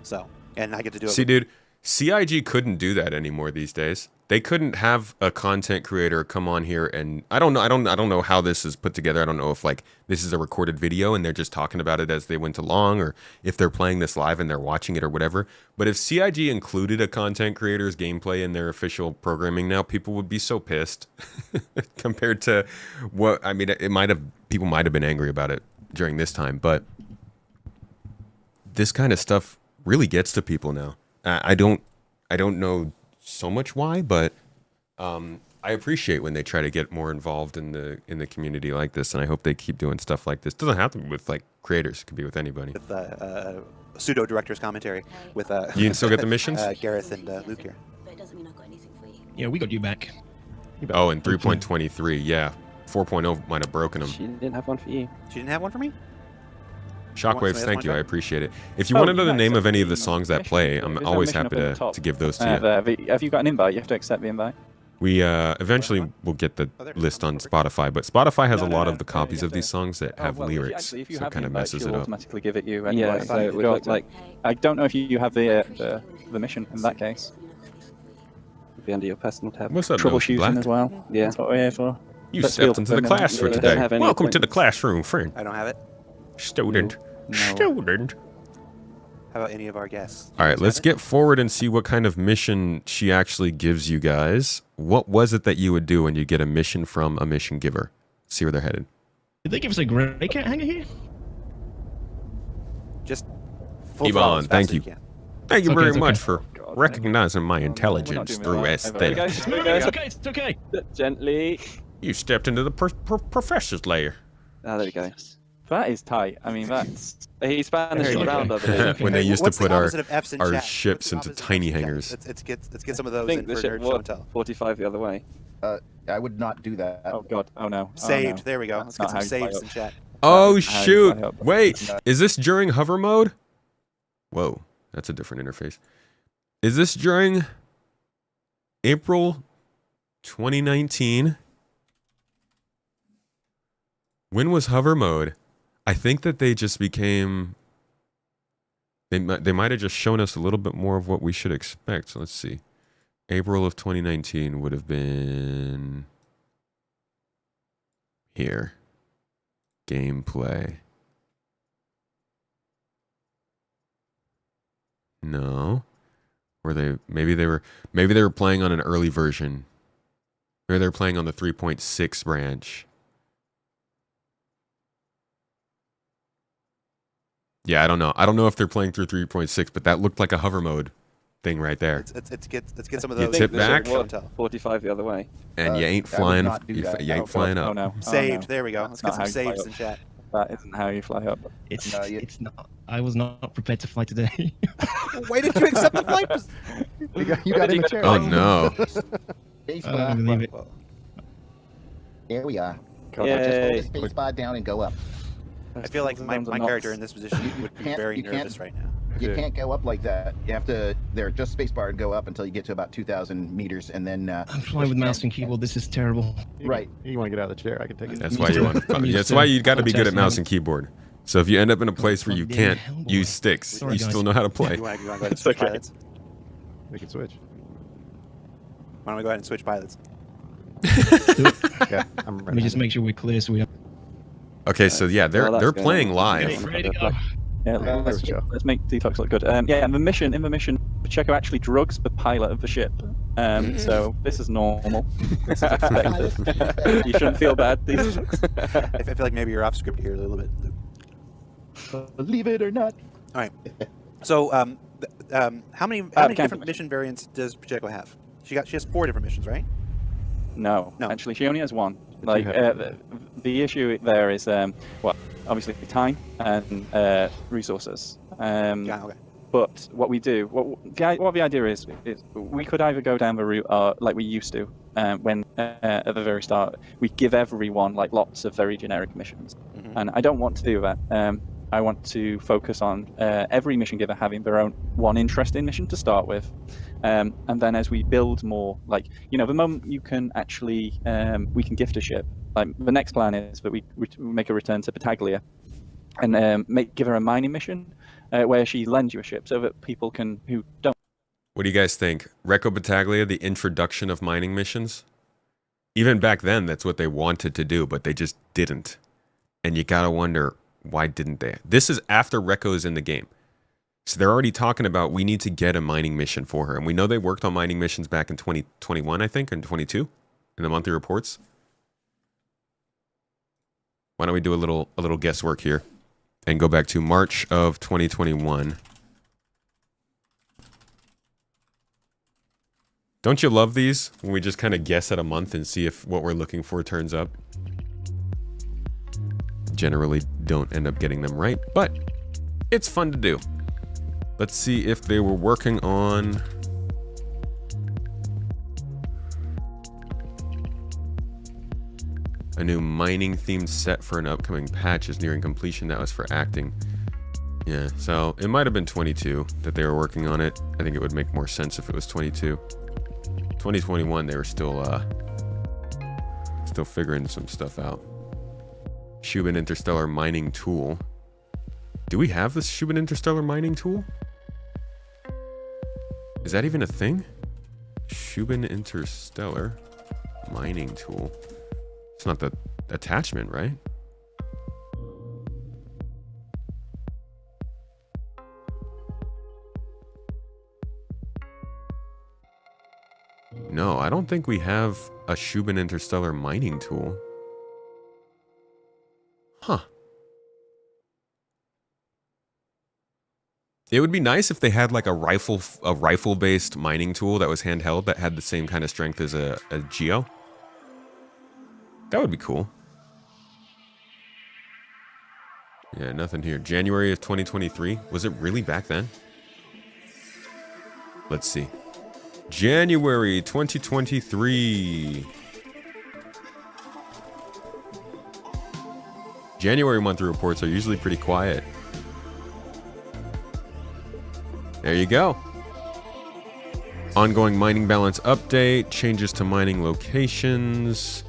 So, and I get to do it. See, dude, CIG couldn't do that anymore these days. They couldn't have a content creator come on here and I don't know how this is put together. I don't know if like this is a recorded video and they're just talking about it as they went along, or if they're playing this live and they're watching it or whatever. But if CIG included a content creator's gameplay in their official programming now, people would be so pissed compared to what I mean. People might have been angry about it during this time, but this kind of stuff really gets to people now. I don't know so much why, but I appreciate when they try to get more involved in the community like this, and I hope they keep doing stuff like this. It doesn't have to be with like creators; it could be with anybody. With pseudo director's commentary with You can still get the missions. Gareth and Luke here. Yeah, we got you back. Oh, and 3.23, yeah, 4.0 might have broken them. She didn't have one for you. She didn't have one for me. Shockwaves, somebody thank else you. I want appreciate it. If you Oh, want to know the nice. name of any of the songs that play, I'm There's no always mission happy up at the top. to give those to you. There. Have you got an invite? You have to accept the invite. We eventually will get the list on Spotify, but Spotify has a lot of the copies of these songs that have lyrics, If you so it have kind of the invite, messes she'll it up. automatically give it you anyway. Yeah, so it would Go look to- like I don't know if you have the mission in that case. it'd be under your personal tab. What's up, Milky Troubleshooting Black? as well. Yeah. That's what we're here for. You Let's stepped feel into the for a class minute. for Yeah, today. don't have any Welcome to the appointments. classroom, friend. I don't have it. Student. No. Student. How about any of our guests? All right, You let's have it? get forward and see what kind of mission she actually gives you guys. What was it that you would do when you get a mission from a mission giver? See where they're headed. Did they give us a grey cat hanger here? Just full Yvonne, throttle as fast thank as you. can. Thank you Okay, very it's much okay. for recognizing my intelligence doing through that. There you go. aesthetics. No, it's okay. It's okay. Gently. You stepped into the professor's lair. Ah, there we go. That is tight. I mean, that's he spanned There the you around go. over there. When they used to What's the put our opposite of F's in chat? ships What's the into opposite of tiny F's in chat? hangars. Let's get some of I those think in the for ship nerd show and was tell. 45 the other way. I would not do that. Oh god. Oh no. Oh, Saved. no. There we go. That's Let's get not some how you saves play in chat. Oh How you shoot! fly up. Wait, is this during hover mode? Whoa, that's a different interface. Is this during April 2019? When was hover mode? I think that they just became. They might have just shown us a little bit more of what we should expect. So let's see. April of 2019 would have been here. Gameplay. No. Were they? Maybe they were playing on an early version. Maybe they're playing on the 3.6 branch. Yeah, I don't know. I don't know if they're playing through 3.6, but that looked like a hover mode thing right there. Let's get some of You those. tip back. 45 the other way. And you ain't flying. You ain't flying up. Oh no. Saved. Oh, no. There we go. That's Let's get not some how you saves fly in chat. That isn't how you fly up. It's not. I was not prepared to fly today. Why did you accept the flight? You got in the chair. Oh no. Space I bar. don't believe it. There we are. God, Just hold Yay. the space bar down and go up. I feel like my character in this position would be very nervous right now. You can't go up like that. You have to. They're just space bar and go up until you get to about 2,000 meters, and then. I'm flying with mouse and keyboard. This is terrible. Right. You want to get out of the chair? I can take it. That's why you want. That's why you got to be good at mouse and keyboard. So if you end up in a place where you can't use sticks, Sorry, you guys. still know how to play. You want to go ahead and switch pilots? We can switch. Why don't we go ahead and switch pilots? Yeah, I'm Let ready. me just make sure we're clear so we don't. Okay, so yeah, Well, that's they're good. playing Okay, live. ready to go. Yeah, let's make Detox look good. Yeah, and in the mission, Pacheco actually drugs the pilot of the ship. So this is normal. This is expected. You shouldn't feel bad. I feel like maybe you're off script here a little bit, Luke. Believe it or not. All right. So, how many different mission variants does Pacheco have? She has 4 different missions, right? No, actually, she only has one. Like the issue there is, well, obviously time and resources. Yeah. Okay. But what we do, what the idea is we could either go down the route like we used to when at the very start we give everyone like lots of very generic missions, and I don't want to do that. I want to focus on every mission giver having their own one interesting mission to start with, and then as we build more, like the moment you can actually we can gift a ship. Like the next plan is that we make a return to Battaglia, and give her a mining mission. Where she lends you a ship so that people who don't. What do you guys think? Recco Battaglia, the introduction of mining missions? Even back then, that's what they wanted to do, but they just didn't. And you gotta wonder, why didn't they? This is after Recco's in the game. So they're already talking about, we need to get a mining mission for her. And we know they worked on mining missions back in 2021, I think, and 22, in the monthly reports. Why don't we do a little guesswork here? And go back to March of 2021. Don't you love these? When we just kind of guess at a month and see if what we're looking for turns up. Generally don't end up getting them right, but it's fun to do. Let's see if they were working on... A new mining themed set for an upcoming patch is nearing completion. That was for acting. Yeah, so it might have been 22 that they were working on it. I think it would make more sense if it was 22. 2021, they were still figuring some stuff out. Shubin Interstellar Mining Tool. Do we have this Shubin Interstellar Mining Tool? Is that even a thing? Shubin Interstellar Mining Tool. It's not the attachment, right? No, I don't think we have a Shubin Interstellar mining tool. Huh. It would be nice if they had like a rifle-based mining tool that was handheld that had the same kind of strength as a Geo. That would be cool. Yeah, nothing here. January of 2023. Was it really back then? Let's see. January 2023. January monthly reports are usually pretty quiet. There you go. Ongoing mining balance update. Changes to mining locations.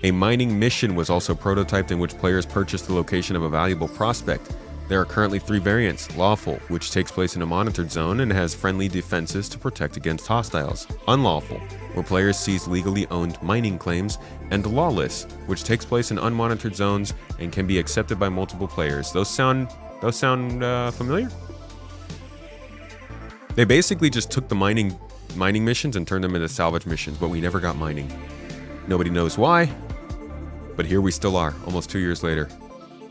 A mining mission was also prototyped in which players purchase the location of a valuable prospect. There are currently 3 variants. Lawful, which takes place in a monitored zone and has friendly defenses to protect against hostiles. Unlawful, where players seize legally owned mining claims. And Lawless, which takes place in unmonitored zones and can be accepted by multiple players. Those sound familiar? They basically just took the mining missions and turned them into salvage missions, but we never got mining. Nobody knows why, but here we still are, almost 2 years later.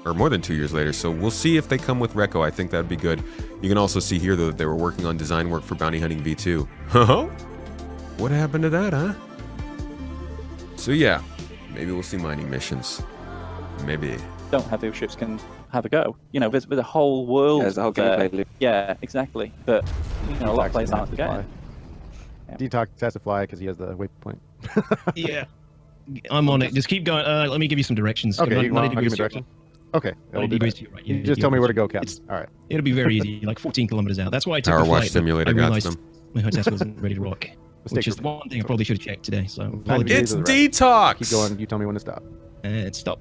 Or more than 2 years later, so we'll see if they come with Reco. I think that'd be good. You can also see here, though, that they were working on design work for Bounty Hunting V2. Huh? What happened to that, huh? So yeah, maybe we'll see mining missions. Maybe. Don't have those ships can have a go. You know, there's a whole world. Yeah, there's a whole there. gameplay loop. Yeah, exactly. But you know, a lot of players aren't getting. Detox has to fly because he has the waypoint. Yeah. I'm on it. Just keep going. Let me give you some directions. Okay, you want to give me degrees to your direction? Okay. 90 degrees to your right. You just tell me where to go, Captain. All right. It'll be very easy, like 14 kilometers out. That's why I took Power the Wash flight. Simulator I got realized them. my hotel wasn't ready to rock, which is the one thing I probably should have checked today. So It's Detox! Keep going. You tell me when to stop. And stop.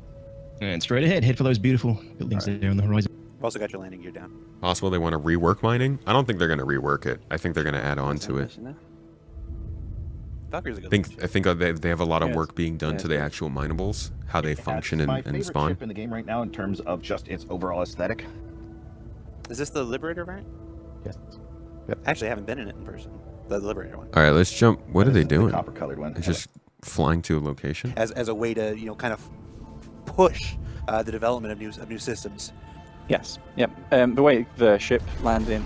And straight ahead. Head for those beautiful buildings there on the horizon. You've also got your landing gear down. Possible they want to rework mining? I don't think they're going to rework it. I think they're going to add on to it. Valkyrie's a good I think they have a lot of work being done to the actual minables, how they function My and favorite spawn. ship in the game right now in terms of just its overall aesthetic. Is this the Liberator variant? Yes. I actually haven't been in it in person. The Liberator one. All right, let's jump. What are they doing? Copper-colored one. It's just flying to a location. As a way to kind of push the development of new systems. Yes. Yep. The way the ship blending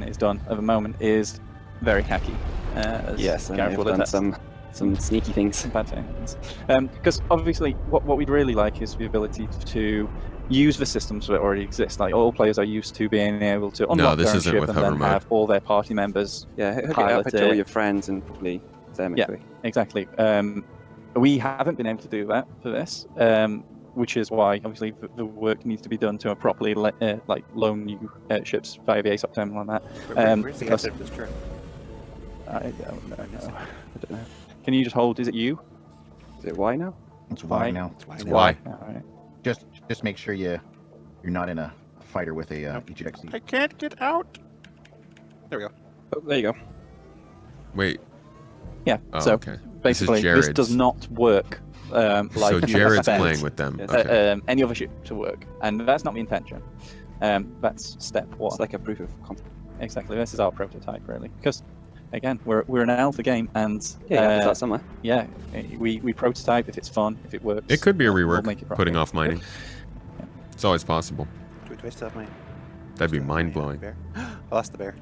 is done at the moment is very hacky. Yes, and they've done some sneaky things. Bad things. Because obviously, what we'd really like is the ability to use the systems that already exist. Like all players are used to being able to unlock this their own isn't ship with and hover then mode. have all their party members hook it up pilot to all your friends and probably them. Yeah, exactly. We haven't been able to do that for this, which is why obviously the work needs to be done to properly loan you ships via the ASOP terminal on that. Where's the exit of this turret? I don't know. Can you just hold? Is it you? Is it Y now? It's Y now. It's Y. All right. Just make sure you're not in a fighter with a eject seat. I can't get out. There we go. Oh, there you go. Wait. Yeah. Oh, so okay. basically, this does not work. Like so Jared's expect, playing with them. Okay. Any other ship to work, and that's not the intention. That's step one. It's like a proof of concept. Exactly. This is our prototype, really, because again, we're an alpha game, and you have to start somewhere. Yeah, we prototype if it's fun, if it works. It could be a we'll rework, make it putting proper. off mining. Yeah. It's always possible. Do I still have my? That'd be mind-blowing. Bear? I lost the bear.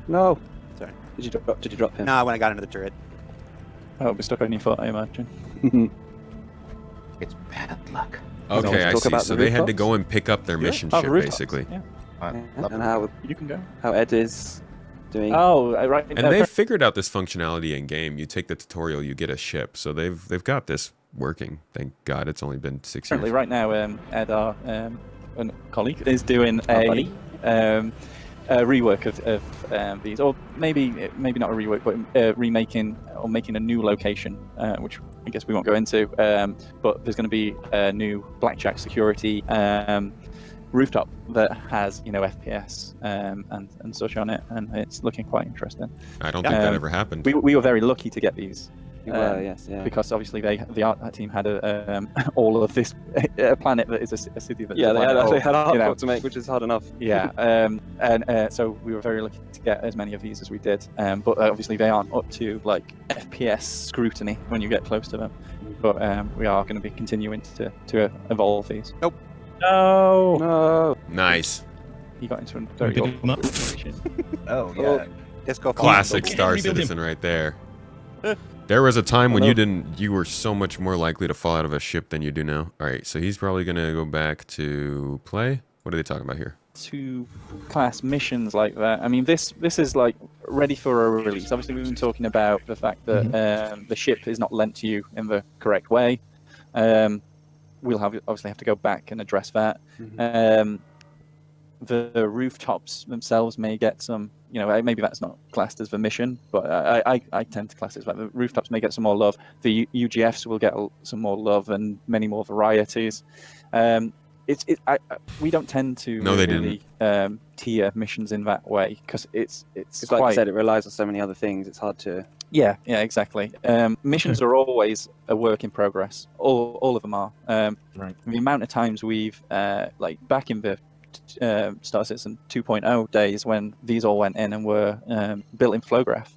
No. Sorry. Did you drop him? No, when I got into the turret. Oh, we're stuck on your foot, I imagine. It's bad luck. Okay, I talk see. about So the they had to rooftops? go and pick up their mission Oh, ship, rooftops, basically. Yeah. And how You can go. Ed is doing. Oh, right. And they've figured out this functionality in game. You take the tutorial, you get a ship. So they've got this working. Thank God, it's only been 6 years. Currently, right now, Ed, our colleague, is doing a rework of these, or maybe not a rework, but remaking or making a new location, which I guess we won't go into. But there's going to be a new blackjack security rooftop that has FPS and such on it, and it's looking quite interesting. I don't think that ever happened. We were very lucky to get these. Yes, yeah. Because obviously the art team had all of this planet that is a city that Yeah, they had art you know. to make, which is hard enough. Yeah, and so we were very lucky to get as many of these as we did. But obviously they aren't up to like FPS scrutiny when you get close to them. But we are going to be continuing to evolve these. Nope. No. Nice. He got into a Pick very them up. Oh yeah. Disco Classic Okay, Star rebuild him. Citizen right there. There was a time when you were so much more likely to fall out of a ship than you do now. All right, so he's probably gonna go back to play. What are they talking about here? 2 class missions like that. I mean, this is like ready for a release. Obviously, we've been talking about the fact that the ship is not lent to you in the correct way. We'll obviously have to go back and address that. The rooftops themselves may get some, maybe that's not classed as the mission, but I tend to class it as that. The rooftops may get some more love. The UGFs will get some more love and many more varieties. We don't tend to really tier missions in that way because it's like you said, it relies on so many other things. It's hard to. Yeah, exactly. Missions are always a work in progress. All of them are. Right. The amount of times we've back in the Star Citizen 2.0 days when these all went in and were built in Flowgraph.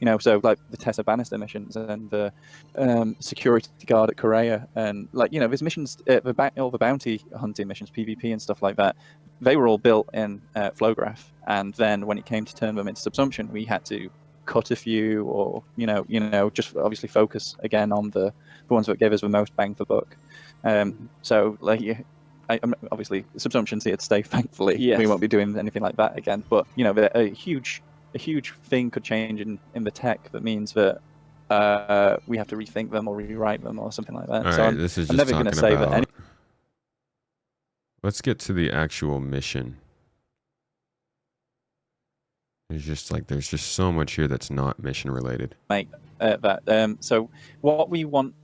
You know, so like the Tessa Bannister missions and the security guard at Korea, and like, you know, there's missions, all the bounty hunting missions, PvP and stuff like that. They were all built in Flowgraph, and then when it came to turn them into Subsumption, we had to cut a few, or you know, just obviously focus again on the ones that gave us the most bang for buck. So like, I'm obviously Subsumption's here to stay. Thankfully, Yes. we won't be doing anything like that again. But you know, a huge thing could change in the tech that means that we have to rethink them or rewrite them or something like that. All So right, I'm, this is I'm just never going to talking say that. about. Let's get to the actual mission. There's just so much here that's not mission related. Make that. So what we want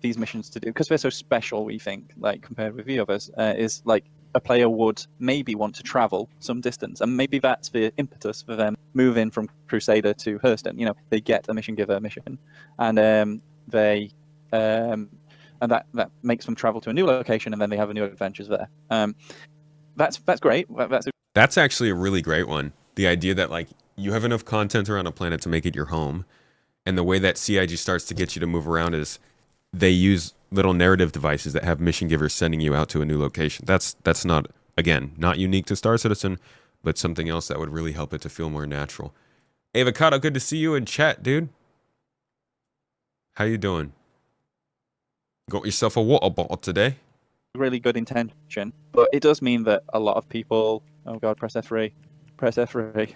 these missions to do, because they're so special, we think, like compared with the others, is like a player would maybe want to travel some distance, and maybe that's the impetus for them moving from Crusader to Hurston. You know, they get a mission giver mission, and and that makes them travel to a new location, and then they have a new adventures there. That's great. That's actually a really great one. The idea that like you have enough content around a planet to make it your home, and the way that CIG starts to get you to move around is they use little narrative devices that have mission givers sending you out to a new location. That's not, again, not unique to Star Citizen, but something else that would really help it to feel more natural. Evocati, good to see you in chat, dude. How you doing? Got yourself a water bottle today? Really good intention, but it does mean that a lot of people. Oh God, press F3. Press F3.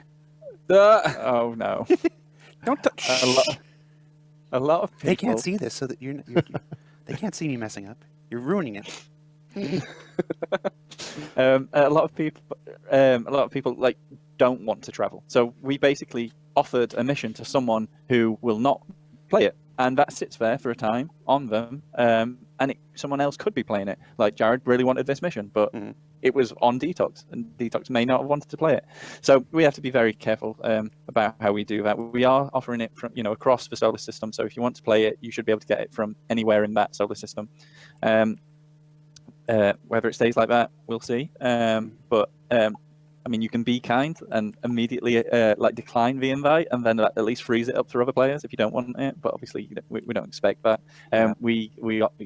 Oh no! Don't touch. A lot of people. They can't see this, so that you're they can't see me messing up. You're ruining it. A lot of people like don't want to travel. So we basically offered a mission to someone who will not play it, and that sits there for a time on them. And someone else could be playing it. Like Jared really wanted this mission, but it was on Detox, and Detox may not have wanted to play it. So we have to be very careful about how we do that. We are offering it from, across the solar system. So if you want to play it, you should be able to get it from anywhere in that solar system. Whether it stays like that, we'll see. But I mean, you can be kind and immediately decline the invite, and then at least freeze it up for other players if you don't want it. But obviously, we don't expect that. We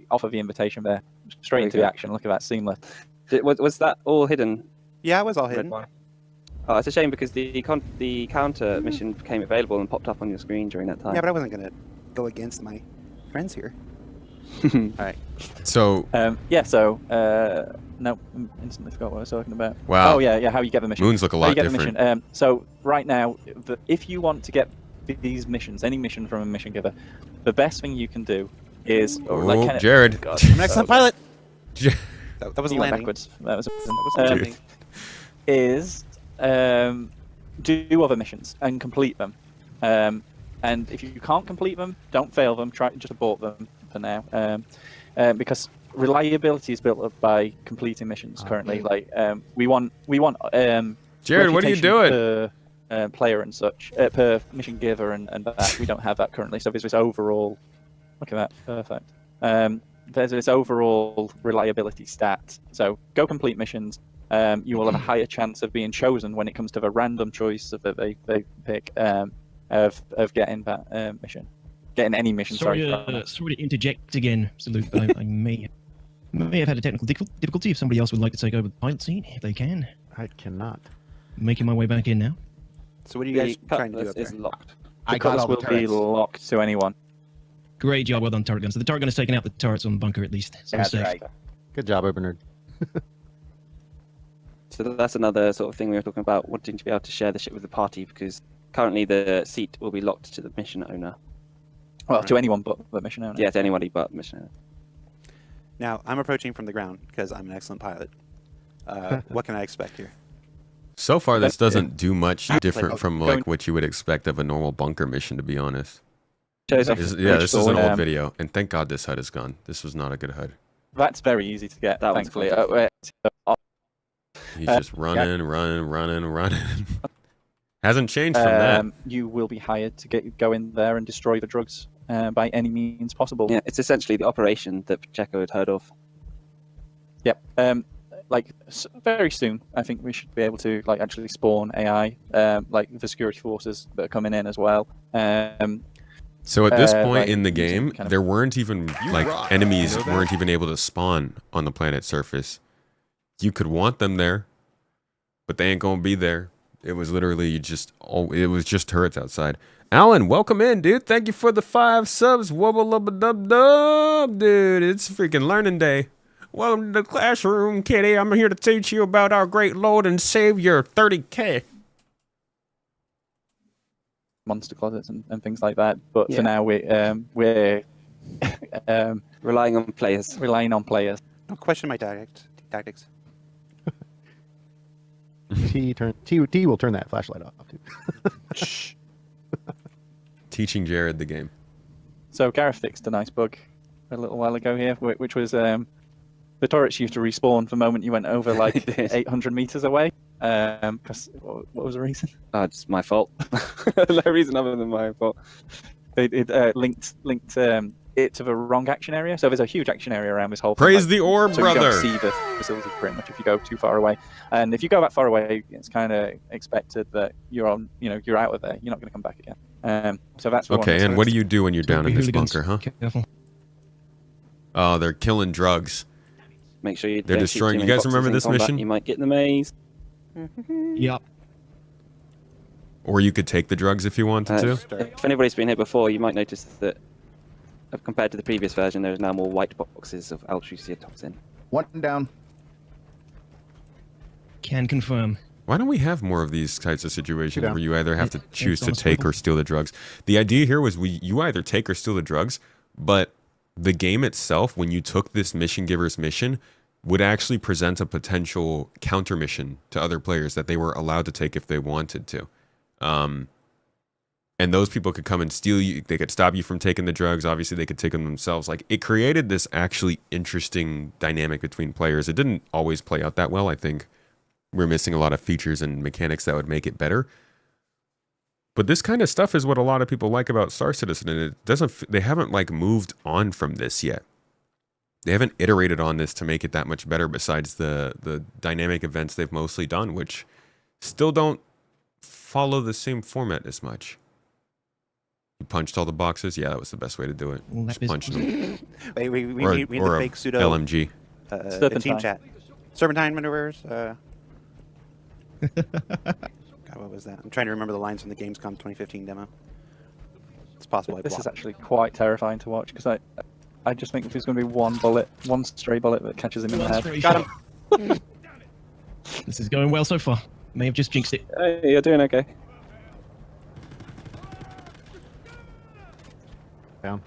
offer the invitation there, straight into the action. Look at that, seamless. Was that all hidden? Yeah, it was all hidden. Oh, it's a shame because the counter mission became available and popped up on your screen during that time. Yeah, but I wasn't gonna go against my friends here. All right. So. No, instantly forgot what I was talking about. Wow. Oh yeah, how you get the mission. Moons look a lot different. So right now, if you want to get these missions, any mission from a mission giver, the best thing you can do is Jared. God, I'm an excellent pilot. That was a went landing. backwards. That was landing. Is do other missions and complete them. And if you can't complete them, don't fail them. Try just abort them for now. Because reliability is built up by completing missions currently. Like we want Jared, what are you doing? Per player and such, per mission giver and that. We don't have that currently. So there's this overall. Look at that, perfect. There's this overall reliability stat. So go complete missions. You will have a higher chance of being chosen when it comes to the random choice that they pick of getting that mission, getting any mission. Sorry to interject again, Salute. I may have had a technical difficulty. If somebody else would like to take over the pilot seat, if they can. I cannot. Making my way back in now. So what are you guys trying to do up there? Is locked. The cutlass will be locked to anyone. Great job, well done, turret gun. So the turret gun has taken out the turrets on the bunker at least. So That's safe. right. Good job, Opener. So that's another sort of thing we were talking about, wanting to be able to share the ship with the party, because currently the seat will be locked to the mission owner. Well, to anyone but the mission owner. Yeah, to anybody but the mission owner. Now, I'm approaching from the ground because I'm an excellent pilot. What can I expect here? So far, this doesn't do much different from like what you would expect of a normal bunker mission, to be honest. This is an old video, and thank God this HUD is gone. This was not a good HUD. That's very easy to get, thankfully. He's just running. Hasn't changed from that. You will be hired to go in there and destroy the drugs by any means possible. Yeah, it's essentially the operation that Pacheco had heard of. Yep. very soon, I think we should be able to like actually spawn AI, like the security forces that are coming in as well. So at this point like, in the using game, kind of- there weren't even like enemies weren't even able to spawn on the planet's surface. You could want them there, but they ain't gonna be there. It was literally just it was just turrets outside. Alan, welcome in, dude. Thank you for the 5 subs. Wubba lubba dub dub, dude. It's freaking learning day. Welcome to the classroom, kitty. I'm here to teach you about our great Lord and Savior, 30K. monster closets and things like that. But for now, we're relying on players. Don't question my tactics. T will turn that flashlight off too. Teaching Jared the game. So Gareth fixed a nice bug a little while ago here, which was the turrets used to respawn the moment you went over like 800 meters away. Because what was the reason? It's my fault. No reason other than my fault. It linked it to the wrong action area. So there's a huge action area around this whole thing. Praise the orb, so brother. You don't see the facility pretty much if you go too far away. And if you go that far away, it's kind of expected that you're out of there. You're not going to come back again. So that's okay. And what do you do when you're down in this bunker, huh? Careful. Oh, they're killing drugs. Make sure you. They're don't destroying. shoot You too guys many remember boxes this in combat. mission? You might get the maze. Yep. Or you could take the drugs if you wanted to. If anybody's been here before, you might notice that compared to the previous version, there is now more white boxes of altriciotoxin. One down. Can confirm. Why don't we have more of these types of situations where you either have to choose to it's take possible. or steal the drugs? The idea here was you either take or steal the drugs, but the game itself, when you took this mission giver's mission, would actually present a potential counter mission to other players that they were allowed to take if they wanted to. And those people could come and steal you. They could stop you from taking the drugs. Obviously, they could take them themselves. Like, it created this actually interesting dynamic between players. It didn't always play out that well, I think. We're missing a lot of features and mechanics that would make it better. But this kind of stuff is what a lot of people like about Star Citizen, and it doesn't. They haven't like moved on from this yet. They haven't iterated on this to make it that much better. Besides the dynamic events they've mostly done, which still don't follow the same format as much. You punched all the boxes. Yeah, that was the best way to do it. Well, Just punch them. Wait, we need the fake pseudo LMG. team chat. Serpentine maneuvers. God, what was that? I'm trying to remember the lines from the Gamescom 2015 demo. It's possible. This is actually quite terrifying to watch because I just think if there's going to be one stray bullet that catches him in the head. Got him. This is going well so far. May have just jinxed it. Hey, you're doing okay. Down.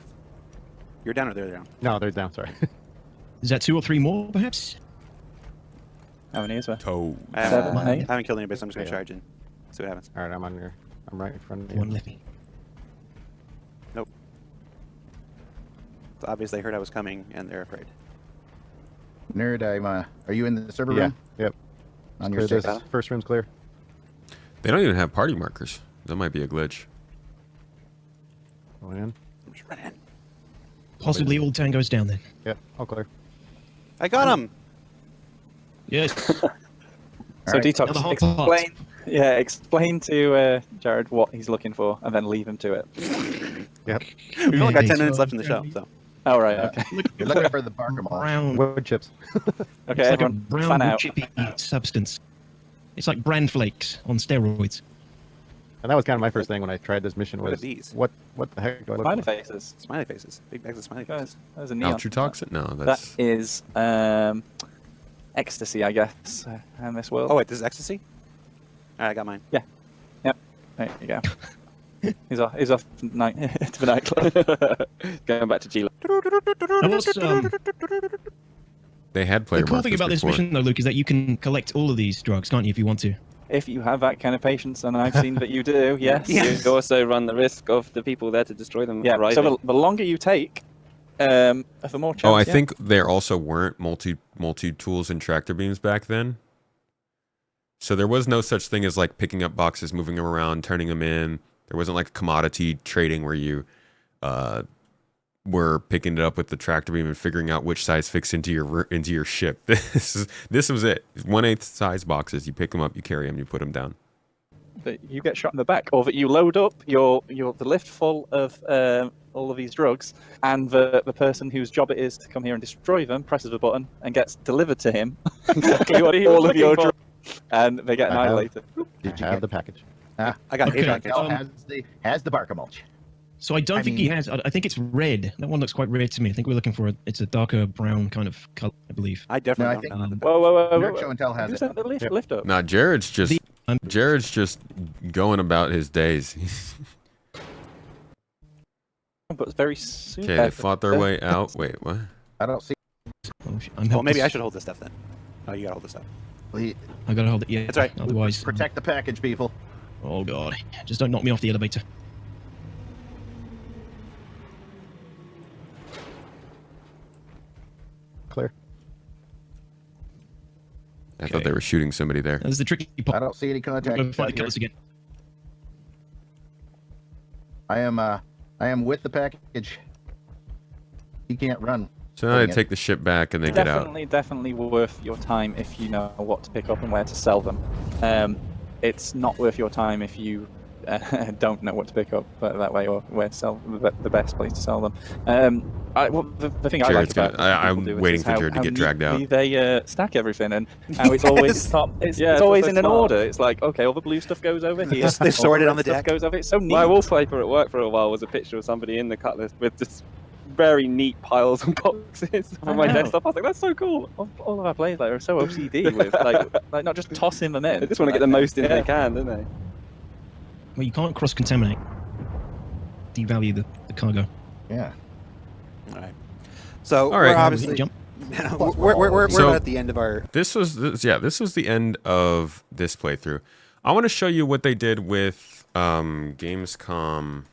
You're down or they're down? No, they're down. Sorry. Is that 2 or 3 more, perhaps? How many is there? Toe. I haven't killed anybody, so I'm just going to charge in. See what happens. All right, I'm right in front of you. One lefty. Nope. It's obvious they heard I was coming, and they're afraid. Nerd, are you in the server Yeah. room? Yep. On your Clear stick. this. First room's clear. They don't even have party markers. That might be a glitch. Going in. I'm just running in. Possibly all tangos down then. Yep. All clear. I got him! Yes. So right. Detox, Another hot pot. explain to Jared what he's looking for, and then leave him to it. Yep. We've only got 10 Indeed. minutes left in the show, so. Oh right, okay. You're looking for the barker ball. Brown. Wood chips. Okay, It's like a everyone, brown fan wood out. chippy substance. It's like bran flakes on steroids. And that was kind of my first thing when I tried this mission What are was these? what the heck do I look Smiley for? faces. Smiley faces. Big bags of smiley faces. There's a neon. Altritoxin? No, that's. That is ecstasy, I guess, in this world. Oh, wait, this is ecstasy? Alright, I got mine. Yeah. Yep. There you go. He's off to the nightclub. Going back to G. Now, what's, They had player the cool thing markers about this before. mission, though, Luke, is that you can collect all of these drugs, can't you, if you want to? If you have that kind of patience, and I've seen that you do, yes. You also run the risk of the people there to destroy them. Yeah. arriving. So the longer you take, the more chance. Oh, I yeah. think there also weren't multi tools and tractor beams back then. So there was no such thing as like picking up boxes, moving them around, turning them in. There wasn't like commodity trading where you were picking it up with the tractor beam and figuring out which size fits into your ship. This was it. 1/8 size boxes. You pick them up, you carry them, you put them down. That you get shot in the back, or that you load up the lift full of all of these drugs, and the person whose job it is to come here and destroy them presses a button and gets delivered to him exactly what he all of your drugs, and they get annihilated. Did you have the package? I got a package. Has the barker mulch. So I don't think he has. I think it's red. That one looks quite red to me. I think we're looking for it's a darker brown kind of color, I believe. I definitely don't know. Whoa. Show and tell has Who it. sent the lift up? Nah, Jared's just going about his days. But it's very soon. Okay, they fought their way out. Wait, what? I don't see. Well, maybe I should hold this stuff then. Oh, you gotta hold this stuff. I gotta hold it. Yeah, that's right. Otherwise, Protect the package, people. Oh god, just don't knock me off the elevator. Clear. I thought they were shooting somebody there. There's the tricky part. I don't see any contact. Go find the killers again. I am with the package. He can't run. So now they take the ship back and they get out. Definitely worth your time if you know what to pick up and where to sell them. It's not worth your time if you don't know what to pick up that way, or where to sell the best place to sell them. The thing Jared's I like about I'm waiting for Jared to get dragged out. They stack everything, and how it's always it's always in an order. It's like, okay, all the blue stuff goes over here. They've sorted on the deck. Goes over. It's so neat. My wallpaper at work for a while was a picture of somebody in the Cutlass with just very neat piles and boxes on my desktop. I was like, that's so cool. All of our players are so OCD with like not just tossing them in. They just want to get the most in they can, don't they? Well, you can't cross-contaminate. Devalue the cargo. Yeah. All right. So All right. we're obviously we're at the end of our. This was the end of this playthrough. I want to show you what they did with Gamescom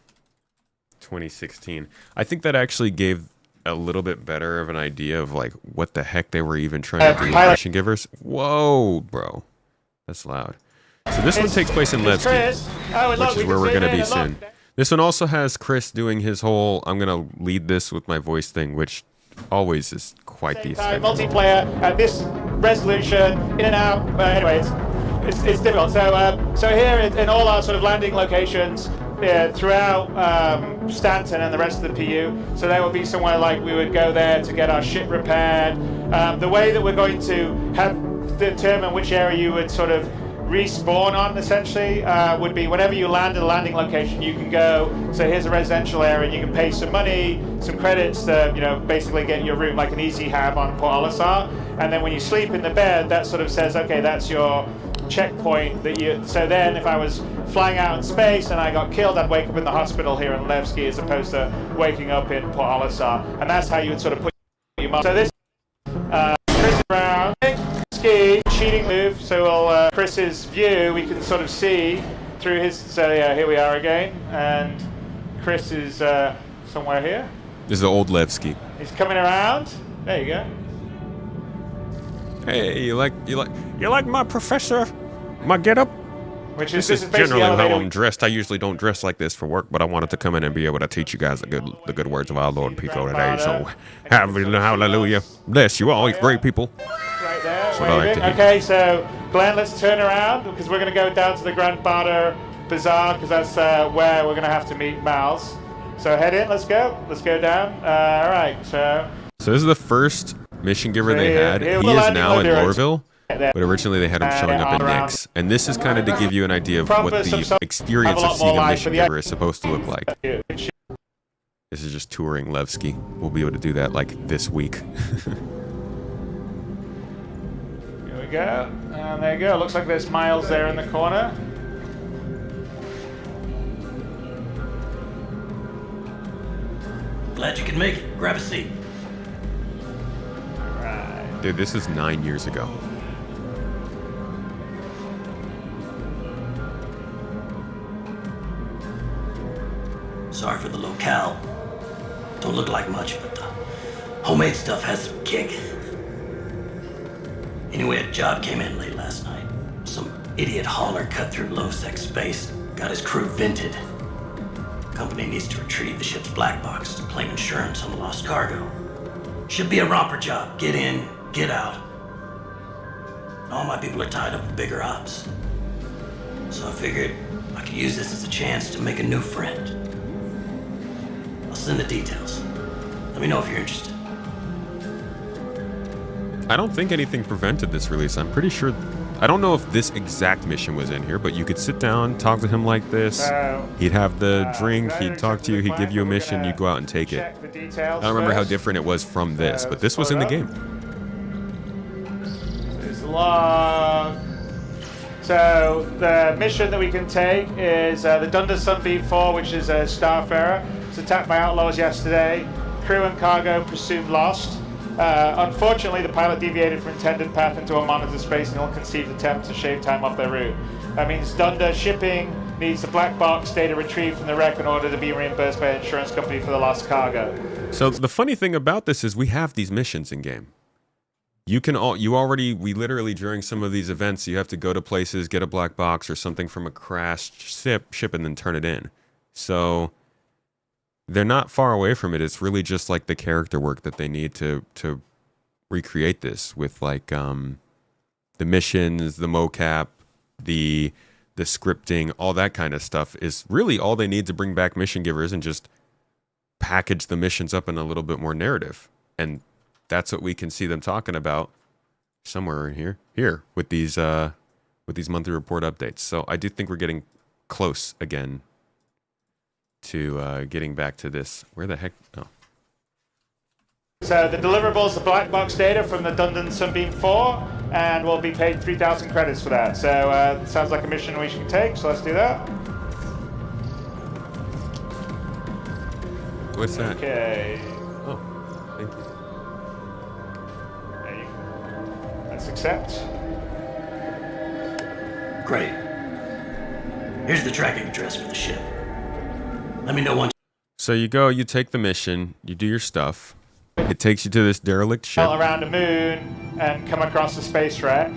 2016. I think that actually gave a little bit better of an idea of like what the heck they were even trying to do with Mission Givers. Whoa, bro, that's loud. So this one takes place in Levski, which is where we're going to be soon. This one also has Chris doing his whole "I'm going to lead this with my voice" thing, which always is quite the effect. Multiplayer at this resolution, in and out. But anyway, it's difficult. So here in all our sort of landing locations throughout Stanton and the rest of the PU, so there would be somewhere like we would go there to get our ship repaired. The way that we're going to have determine which area you would sort of respawn on essentially would be whenever you land at a landing location, you can go, so here's a residential area, and you can pay some money, some credits to basically get your room like an easy have on Port Olisar, and then when you sleep in the bed, that sort of says, okay, that's your checkpoint that you. So then if I was flying out in space and I got killed, I'd wake up in the hospital here in Levski as opposed to waking up in Port Olisar, and that's how you would sort of put your mark. So this Chris Brown ski cheating move, so we'll Chris's view we can sort of see through his. So yeah, here we are again, and Chris is somewhere here. This is the old Levski. He's coming around. There you go. Hey, you like my professor, my getup? Which This is generally how I'm dressed. I usually don't dress like this for work, but I wanted to come in and be able to teach you guys the good words of our Lord Pico today. So, hallelujah, bless you all, you great people. Right there. That's what I like to hear. Okay, so Glenn, let's turn around because we're going to go down to the Grand Barter Bazaar because that's where we're going to have to meet Miles. So head in. Let's go. Let's go down. All right. So this is the first mission giver they had. He is now in Lorville, but originally they had him showing up in Nix. And this is kind of to give you an idea of what the experience of seeing a mission giver is supposed to look like. This is just touring Levski. We'll be able to do that like this week. Here we go. And there you go. Looks like there's Miles there in the corner. Glad you can make it. Grab a seat. Dude, this is 9 years ago. Sorry for the locale. Don't look like much, but the homemade stuff has some kick. Anyway, a job came in late last night. Some idiot hauler cut through low-sec space, got his crew vented. company needs to retrieve the ship's black box to claim insurance on the lost cargo. Should be a romper job. Get in, get out. All my people are tied up with bigger ops. So I figured I could use this as a chance to make a new friend. I'll send the details. Let me know if you're interested. I don't think anything prevented this release. I'm pretty sure. I don't know if this exact mission was in here, but you could sit down, talk to him like this. He'd have the drink, he'd talk to you, he'd give you a mission, you'd go out and take it. I don't remember how different it was from this, but this was in the game. There's the log. So the mission that we can take is the Dunder Sunbeam 4, which is a Starfarer. It's attacked by outlaws yesterday. Crew and cargo presumed lost. Unfortunately, the pilot deviated from intended path into a monitor space in an ill-conceived attempt to shave time off their route. That means Dunder Shipping needs the black box data retrieved from the wreck in order to be reimbursed by an insurance company for the lost cargo. So the funny thing about this is we have these missions in game. We literally during some of these events, you have to go to places, get a black box or something from a crashed ship and then turn it in. So they're not far away from it. It's really just like the character work that they need to recreate this with, like the missions, the mocap, the scripting, all that kind of stuff is really all they need to bring back Mission Givers and just package the missions up in a little bit more narrative. And that's what we can see them talking about somewhere in here with these monthly report updates. So I do think we're getting close again to getting back to this. Where the heck? Oh. So the deliverables, the black box data from the Dunder Sunbeam 4, and we'll be paid 3,000 credits for that. So it sounds like a mission we can take, so let's do that. What's that? Okay. Oh, thank you. There you go. Let's accept. Great. Here's the tracking address for the ship. Let me know once. So you go, you take the mission, you do your stuff. It takes you to this derelict ship. Around the moon and come across the space wreck.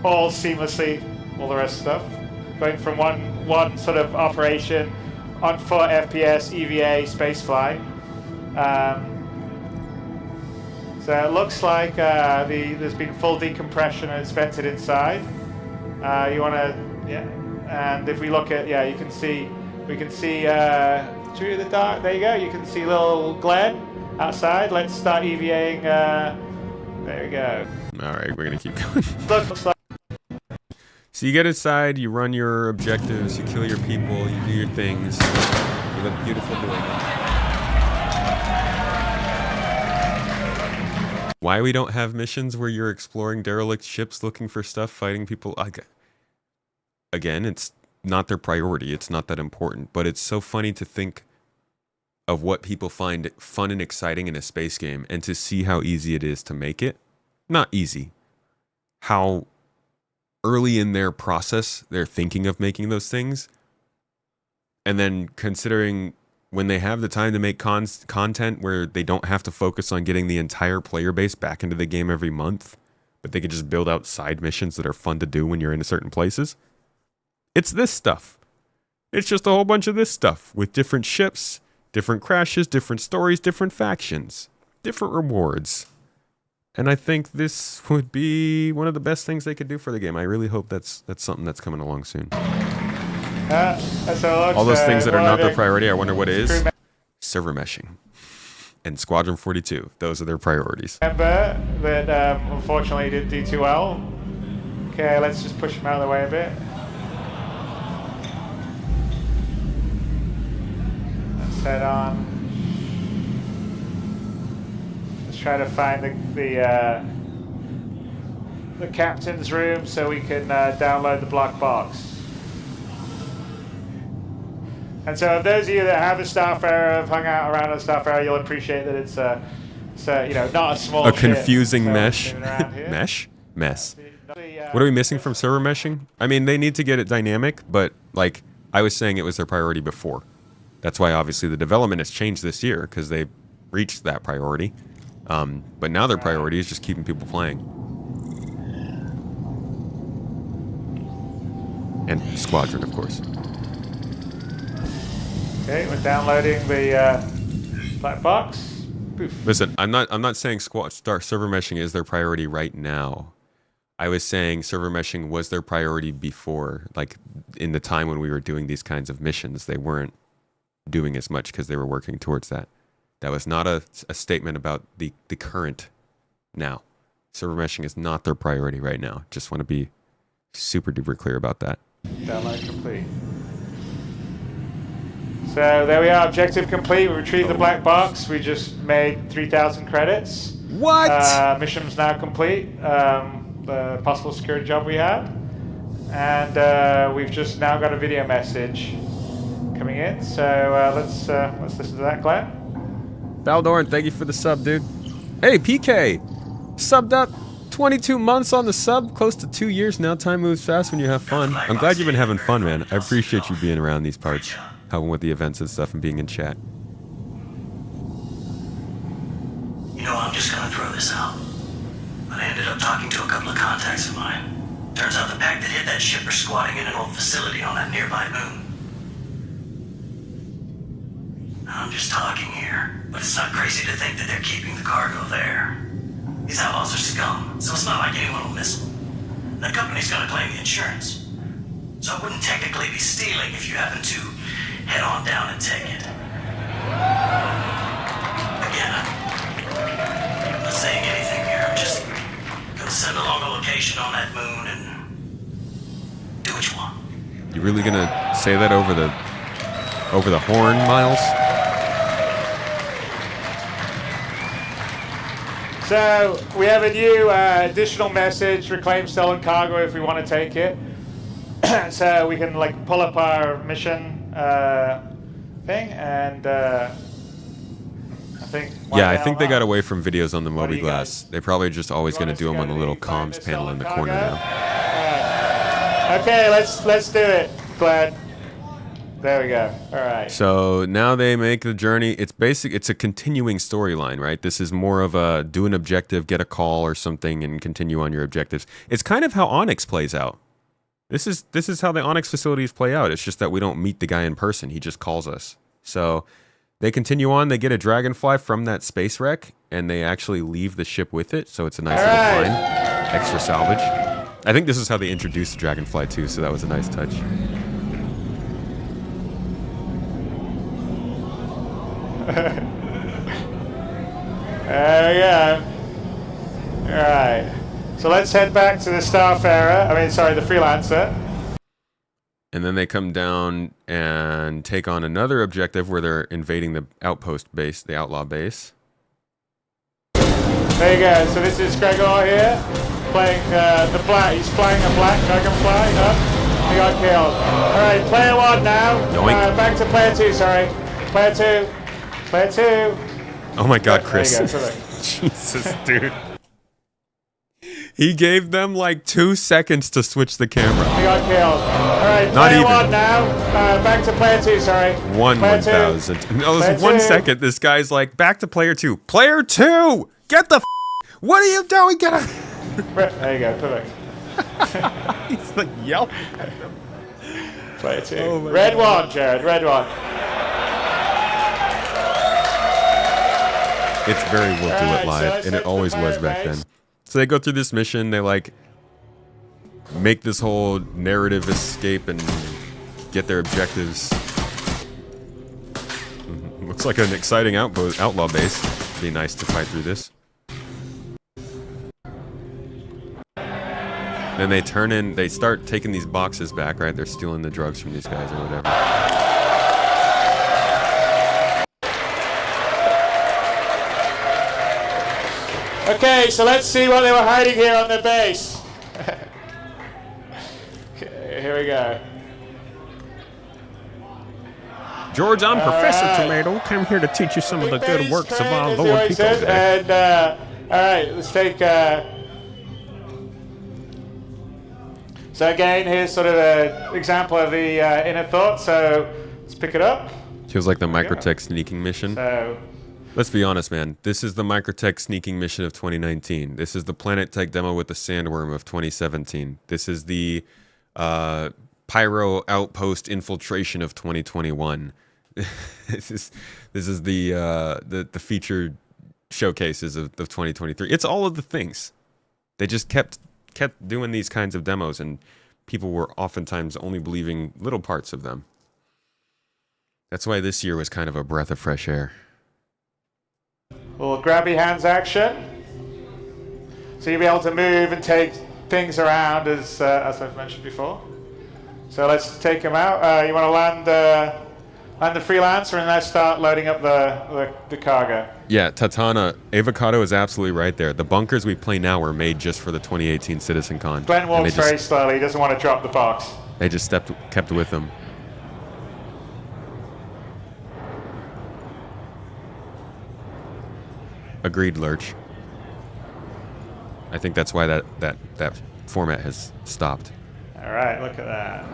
All seamlessly, all the rest of stuff. Going from one sort of operation on foot, FPS, EVA, spaceflight. So it looks like there's been full decompression and it's vented inside. You want to, yeah. And if we look at, yeah, you can see. We can see through the dark. There you go. You can see little Glenn outside. Let's start EVAing. There we go. All right, we're gonna keep going. Looks like. So you get inside, you run your objectives, you kill your people, you do your things. You look beautiful doing it. Why we don't have missions where you're exploring derelict ships, looking for stuff, fighting people? Again, it's not their priority. It's not that important, but it's so funny to think of what people find fun and exciting in a space game and to see how easy it is to make it. Not easy. How early in their process they're thinking of making those things. And then considering when they have the time to make content where they don't have to focus on getting the entire player base back into the game every month, but they can just build out side missions that are fun to do when you're in certain places. It's this stuff. It's just a whole bunch of this stuff with different ships, different crashes, different stories, different factions, different rewards. And I think this would be one of the best things they could do for the game. I really hope that's something that's coming along soon. All those things that are not their priority, I wonder what is. Server meshing. And Squadron 42. Those are their priorities. Remember that unfortunately didn't do too well. Okay, let's just push him out of the way a bit. Head on. Let's try to find the captain's room so we can download the black box. And so, if those of you that have a Starfarer, have hung out around a Starfarer, you'll appreciate that it's not a small. A confusing mesh. Mess. What are we missing from server meshing? I mean, they need to get it dynamic, but like I was saying, it was their priority before. That's why obviously the development has changed this year because they reached that priority. But now their priority is just keeping people playing. And Squadron, of course. Okay, we're downloading the black box. Poof. Listen, I'm not saying server meshing is their priority right now. I was saying server meshing was their priority before, like in the time when we were doing these kinds of missions. They weren't doing as much because they were working towards that. That was not a statement about the current now. Server meshing is not their priority right now. Just want to be super duper clear about that. Download complete. So there we are, objective complete. We retrieved the black box. We just made 3,000 credits. What? Mission's now complete. The possible security job we had. And we've just now got a video message coming in. So let's listen to that, Glenn. Baldorn, thank you for the sub, dude. Hey, PK, subbed up 22 months on the sub, close to 2 years now. Time moves fast when you have fun. I'm glad you've been having fun, man. I appreciate you being around these parts, helping with the events and stuff and being in chat. You know, I'm just gonna throw this out, but I ended up talking to a couple of contacts of mine. Turns out the pack that hit that ship are squatting in an old facility on that nearby moon. I'm just talking here, but it's not crazy to think that they're keeping the cargo there. These outlaws are scum, so it's not like anyone will miss them. The company's gonna claim the insurance, so it wouldn't technically be stealing if you happen to head on down and take it. Again, I'm not saying anything here. I'm just gonna send along a location on that moon and do what you want. You really gonna say that over the horn, Miles? So we have a new additional message: reclaim stolen cargo if we want to take it. So we can like pull up our mission thing, and I think. Yeah, I think they got away from videos on the Moby Glass. They probably just always going to do them on the little comms panel in the corner now. Okay, let's do it, Glenn. There we go. All right. So now they make the journey. It's a continuing storyline, right? This is more of a do an objective, get a call or something, and continue on your objectives. It's kind of how Onyx plays out. This is how the Onyx facilities play out. It's just that we don't meet the guy in person. He just calls us. So they continue on. They get a dragonfly from that space wreck, and they actually leave the ship with it. So it's a nice little find, extra salvage. I think this is how they introduced the dragonfly too. So that was a nice touch. There we go. Alright. So let's head back to the Starfarer. The Freelancer. And then they come down and take on another objective where they're invading the outpost base, the outlaw base. There you go. So this is Gregor here, playing the black. He's flying a black dragonfly up. He got killed. Alright, player one now. Back to player two, sorry. Player two. Player two. Oh my god, Chris. There you go, Jesus, dude. He gave them like 2 seconds to switch the camera. He got killed. Alright, player one now. Back to player two, sorry. 1,000. No, it was 1 second. This guy's like, back to player two. Player two! Get the What are you doing? Get out! There you go, perfect. He's like yelping at him. Player two. Oh red one, Jared, red one. It's very We'll Do It Live, and it always was back then. So they go through this mission, they like make this whole narrative escape and get their objectives. Looks like an exciting outlaw base. Be nice to fight through this. Then they they start taking these boxes back, right? They're stealing the drugs from these guys or whatever. Okay, so let's see what they were hiding here on the base. Okay, here we go. George, I'm Professor Tomato. Came here to teach you some of the good works of our Lord Pico today. And, all right, let's take... So again, here's sort of an example of the inner thought. So let's pick it up. Feels like the Microtech sneaking mission. So... Let's be honest, man. This is the Microtech sneaking mission of 2019. This is the Planet Tech demo with the Sandworm of 2017. This is the Pyro Outpost infiltration of 2021. this is the featured showcases of 2023. It's all of the things. They just kept doing these kinds of demos, and people were oftentimes only believing little parts of them. That's why this year was kind of a breath of fresh air. Little grabby hands action. So you'll be able to move and take things around as I've mentioned before. So let's take them out. You want to land the freelancer and let's start loading up the cargo. Yeah, Tatana, Evocati is absolutely right there. The bunkers we play now were made just for the 2018 CitizenCon. Glenn walks very slowly. He doesn't want to drop the box. They just kept with them. Agreed, Lurch. I think that's why that format has stopped. All right, look at that.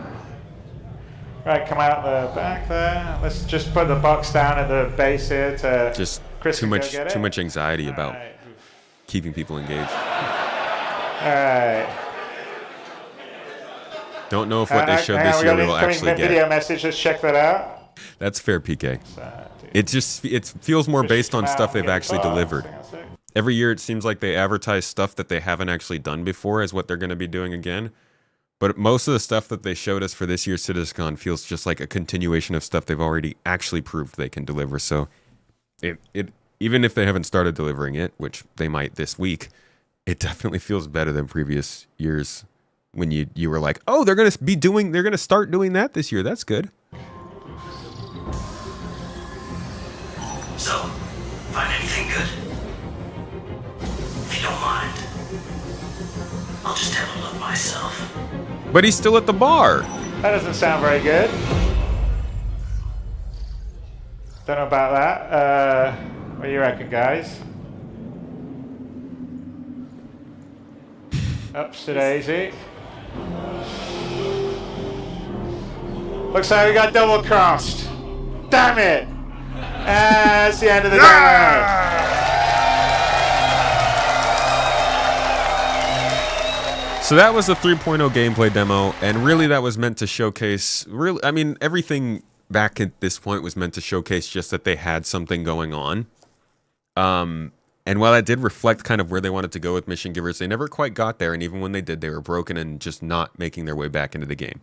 Right, come out the back there. Let's just put the box down at the base here to just Chris too much anxiety about keeping people engaged. All right. Don't know if what they showed this year we will actually get. Video message. Let's check that out. That's fair, PK. It feels more based on stuff they've actually delivered. Every year it seems like they advertise stuff that they haven't actually done before as what they're going to be doing again. But most of the stuff that they showed us for this year's CitizenCon feels just like a continuation of stuff they've already actually proved they can deliver. So it even if they haven't started delivering it, which they might this week, it definitely feels better than previous years when you were like, oh, they're going to start doing that this year. That's good. So, find anything good? If you don't mind, I'll just have a look myself. But he's still at the bar. That doesn't sound very good. Don't know about that. What do you reckon, guys? Ups to daisy. Looks like we got double crossed. Damn it! That's the end of the demo. So that was the 3.0 gameplay demo, and really that was meant to showcase, everything back at this point was meant to showcase just that they had something going on. And while that did reflect kind of where they wanted to go with Mission Givers, they never quite got there, and even when they did, they were broken and just not making their way back into the game.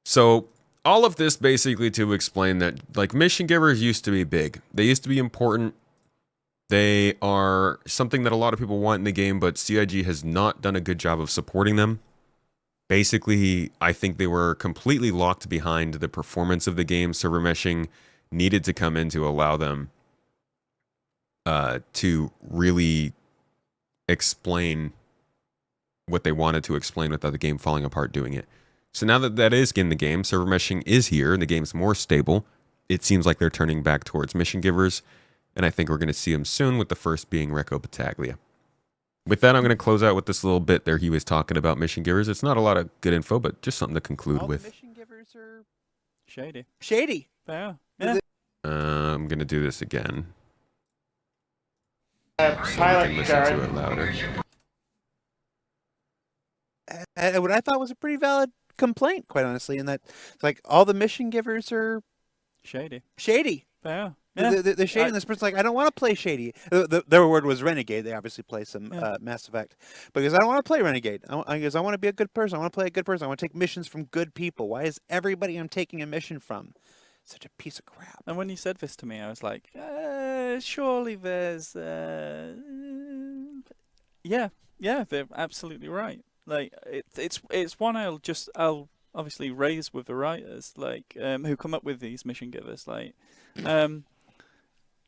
So all of this basically to explain that, like, Mission Givers used to be big. They used to be important. They are something that a lot of people want in the game, but CIG has not done a good job of supporting them. Basically, I think they were completely locked behind the performance of the game. Server meshing needed to come in to allow them to really explain what they wanted to explain without the game falling apart doing it. So now that that is in the game, server meshing is here, and the game's more stable, it seems like they're turning back towards Mission Givers. And I think we're going to see him soon, with the first being Recco Battaglia. With that, I'm going to close out with this little bit there he was talking about Mission Givers. It's not a lot of good info, but just something to conclude with. Mission Givers are shady. Shady. Yeah. I'm going to do this again. Pilot I can listen to it louder. What I thought was a pretty valid complaint, quite honestly, in that, like, all the Mission Givers are shady. Shady. Yeah. They're shady, and this person's like, I don't want to play shady. Their word was renegade. They obviously play some Mass Effect. Because I don't want to play renegade. Because I want to be a good person. I want to play a good person. I want to take missions from good people. Why is everybody I'm taking a mission from such a piece of crap? And when you said this to me, I was like, surely there's... Yeah, they're absolutely right. Like, it's one I'll obviously raise with the writers, like, who come up with these mission givers, like...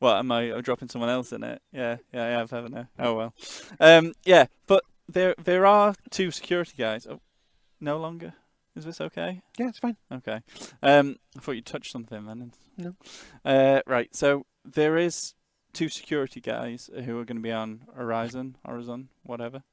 What, am I dropping someone else in it? Yeah, I have, haven't I? Oh, well. Yeah, but there are two security guys. Oh, no longer? Is this okay? Yeah, it's fine. Okay. I thought you touched something then. No. Right, so there is two security guys who are going to be on Horizon, whatever.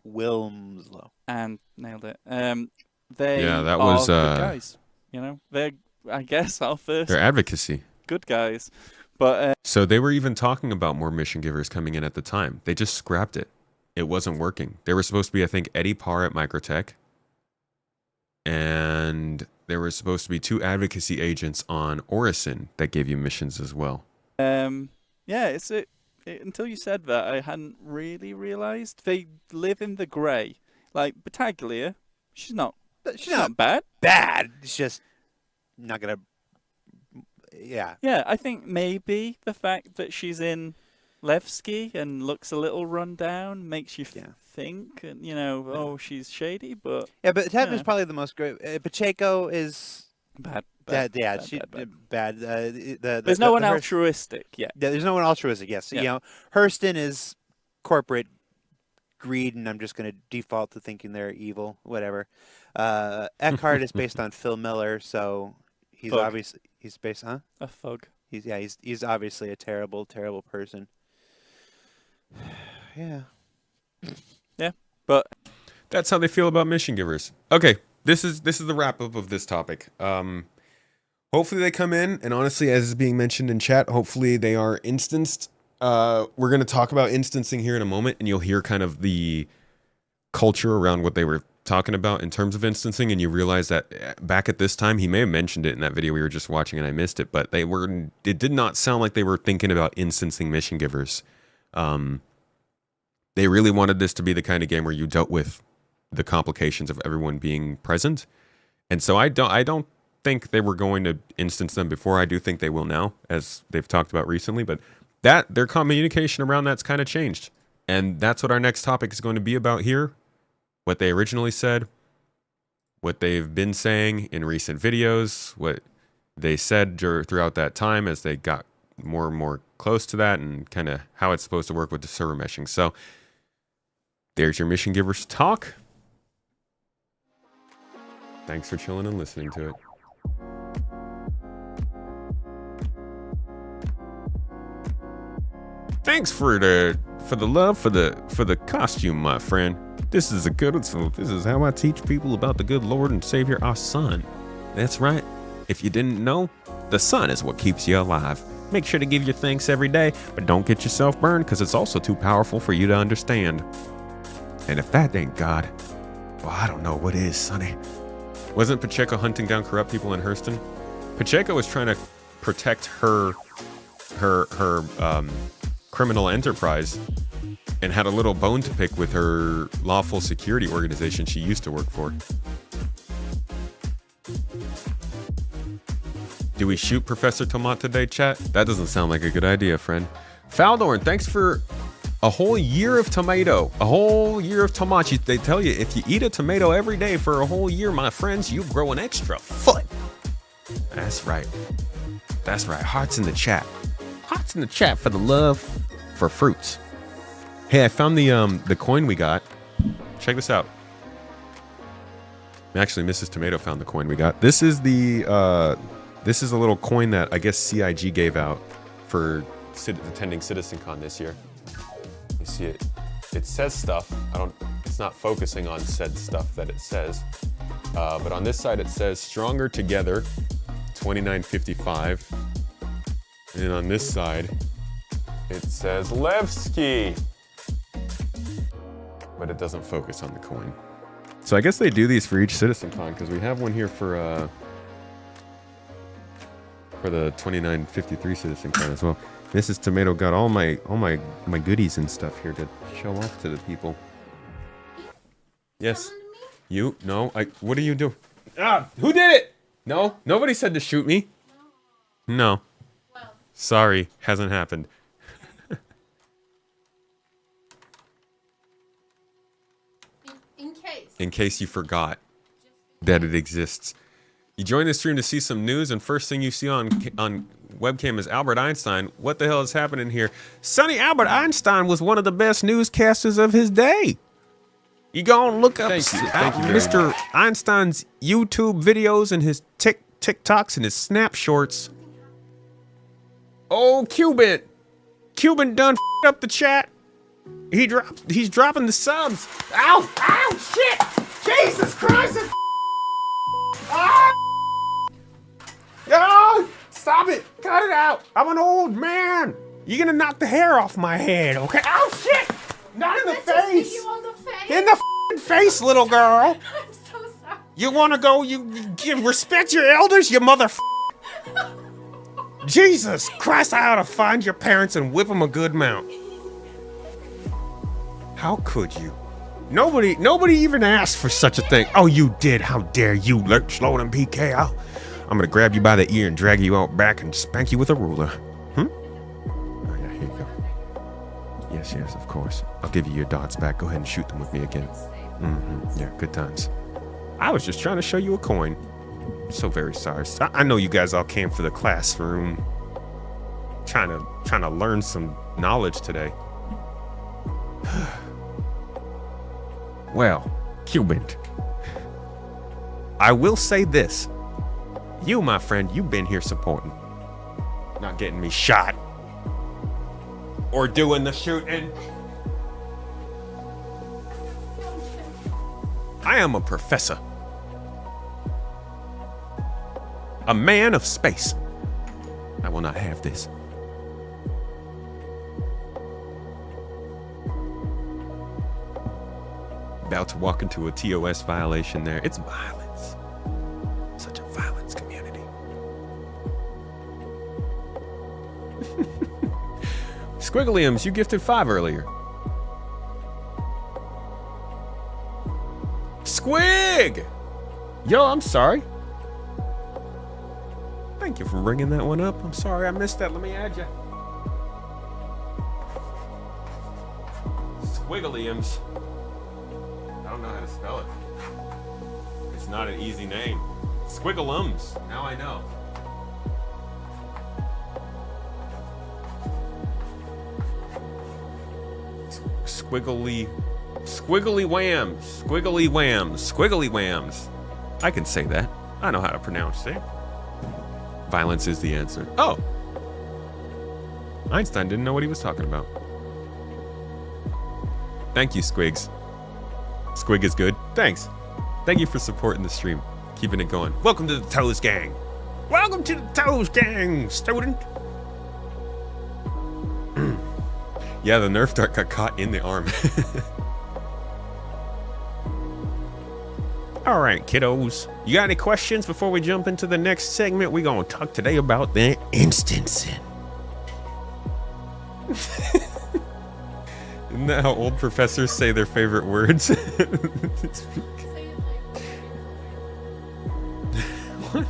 Wilmslow. And nailed it. They that was good guys. You know, they're, I guess, our first... Their advocacy. Good guys. But so they were even talking about more mission givers coming in at the time. They just scrapped it. It wasn't working. They were supposed to be, I think, Eddie Parr at Microtech. And there was supposed to be 2 advocacy agents on Orison that gave you missions as well. Yeah, until you said that, I hadn't really realized they live in the grey. Like Battaglia, she's not bad. Bad. It's just not gonna. Yeah. Yeah, I think maybe the fact that she's in Levski and looks a little run down makes you think, oh, she's shady, but Yeah, but Tab is probably the most great. Pacheco is bad. Bad. There's no one altruistic. Yeah, there's no one altruistic. Yes, Yeah. Hurston is corporate greed, and I'm just going to default to thinking they're evil. Whatever. Eckhart is based on Phil Miller, so he's Thug. obviously based, huh? A thug. He's obviously a terrible person. Yeah. Yeah, but that's how they feel about mission givers. Okay, this is the wrap up of this topic. Hopefully they come in, and honestly, as is being mentioned in chat, hopefully they are instanced. We're going to talk about instancing here in a moment, and you'll hear kind of the culture around what they were talking about in terms of instancing, and you realize that back at this time, he may have mentioned it in that video we were just watching and I missed it, but it did not sound like they were thinking about instancing mission givers. They really wanted this to be the kind of game where you dealt with the complications of everyone being present. And so I don't think they were going to instance them before. I do think they will now, as they've talked about recently, but their communication around that's kind of changed. And that's what our next topic is going to be about here. What they originally said, what they've been saying in recent videos, what they said throughout that time as they got more and more close to that, and kind of how it's supposed to work with the server meshing. So there's your mission givers talk. Thanks for chilling and listening to it. Thanks for the love for the costume, my friend. This is a good one. So this is how I teach people about the good Lord and Savior, our sun. That's right. If you didn't know, the sun is what keeps you alive. Make sure to give your thanks every day, but don't get yourself burned, because it's also too powerful for you to understand. And if that ain't God, well, I don't know what is, Sonny. Wasn't Pacheco hunting down corrupt people in Hurston? Pacheco was trying to protect her criminal enterprise, and had a little bone to pick with her lawful security organization she used to work for. Do we shoot Professor Tomat today, chat? That doesn't sound like a good idea, friend. Faldorn, thanks for a whole year of tomato. A whole year of tomato. They tell you, if you eat a tomato every day for a whole year, my friends, you grow an extra foot. That's right. That's right. Hearts in the chat. Hearts in the chat for the love for fruits. Hey, I found the coin we got. Check this out. Actually, Mrs. Tomato found the coin we got. This is a little coin that I guess CIG gave out for attending CitizenCon this year. You see it. It says stuff. It's not focusing on said stuff that it says. But on this side it says Stronger Together, 2955. And on this side it says Levski. But it doesn't focus on the coin. So I guess they do these for each CitizenCon, because we have one here for the 2953 CitizenCon as well. Mrs. Tomato got all my goodies and stuff here to show off to the people. Yes. You? No. What do you do? Who did it? No. Nobody said to shoot me. No. Sorry. Hasn't happened. In case you forgot that it exists. You join the stream to see some news, and first thing you see on webcam is Albert Einstein. What the hell is happening here? Sonny, Albert Einstein was one of the best newscasters of his day. You go and look up Mr. Einstein's YouTube videos and his TikToks and his Snap Shorts. Oh, Cuban done up the chat. He's dropping the subs. Ow! Ow! Shit! Jesus Christ! Ah! Oh, stop it! Cut it out! I'm an old man! You're gonna knock the hair off my head, okay? Oh shit! Not in the face! You on the face. In the f***ing face, little girl! I'm so sorry. You want to go? You respect your elders, you mother. Jesus Christ! I ought to find your parents and whip them a good mount. How could you? Nobody even asked for such a thing. Oh, you did. How dare you, Lurch, Slow, and PK? I'm gonna grab you by the ear and drag you out back and spank you with a ruler. Oh yeah, here you go. Yes, of course. I'll give you your dots back. Go ahead and shoot them with me again. Yeah, good times. I was just trying to show you a coin. So very sorry. I know you guys all came for the classroom. Trying to learn some knowledge today. Well, Cuban. I will say this. You, my friend, you've been here supporting. Not getting me shot. Or doing the shooting. I am a professor. A man of space. I will not have this. About to walk into a TOS violation there. It's violence. Such a violence community. Squiggliums, you gifted 5 earlier. Squig! Yo, I'm sorry. Thank you for bringing that one up. I'm sorry I missed that. Let me add you. Squiggliums. I don't know how to spell it. It's not an easy name. Squigglums. Now I know. Squiggly whams. Squiggly whams. Squiggly whams. I can say that. I know how to pronounce it. Violence is the answer. Oh! Einstein didn't know what he was talking about. Thank you, Squigs. Squig is good. Thanks. Thank you for supporting the stream. Keeping it going. Welcome to the Toes Gang. Welcome to the Toes Gang, student. Yeah, the Nerf dart got caught in the arm. All right, kiddos. You got any questions before we jump into the next segment? We're going to talk today about the instancing. Isn't that how old professors say their favorite words? What?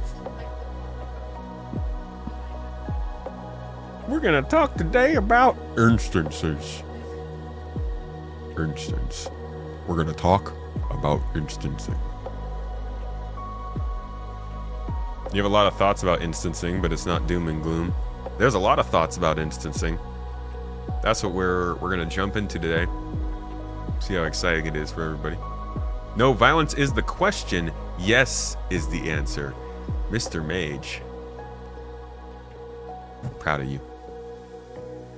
We're going to talk today about instances. Instance. We're going to talk about instancing. You have a lot of thoughts about instancing, but it's not doom and gloom. There's a lot of thoughts about instancing. That's what we're gonna jump into today. See how exciting it is for everybody. No, violence is the question. Yes is the answer. Mr. Mage. I'm proud of you.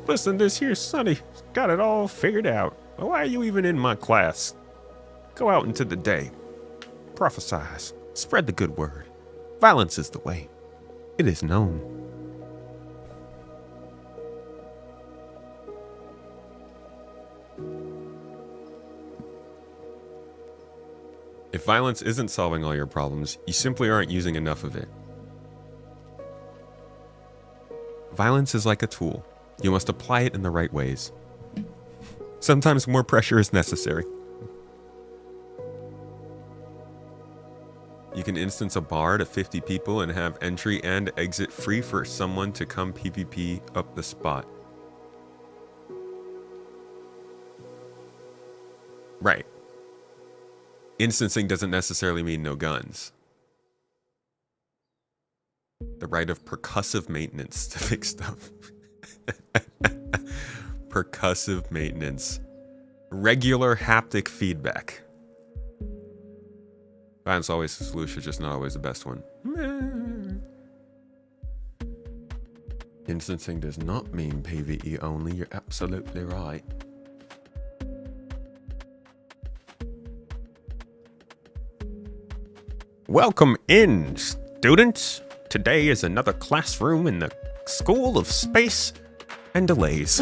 Listen, this here Sonny got it all figured out. Why are you even in my class? Go out into the day. Prophesize. Spread the good word. Violence is the way. It is known. If violence isn't solving all your problems, you simply aren't using enough of it. Violence is like a tool. You must apply it in the right ways. Sometimes more pressure is necessary. You can instance a bar to 50 people and have entry and exit free for someone to come PvP up the spot. Right. Instancing doesn't necessarily mean no guns. The right of percussive maintenance to fix stuff. Percussive maintenance. Regular haptic feedback. Violence always the solution, just not always the best one. Instancing does not mean PvE only, you're absolutely right. Welcome in, students. Today is another classroom in the School of Space and Delays.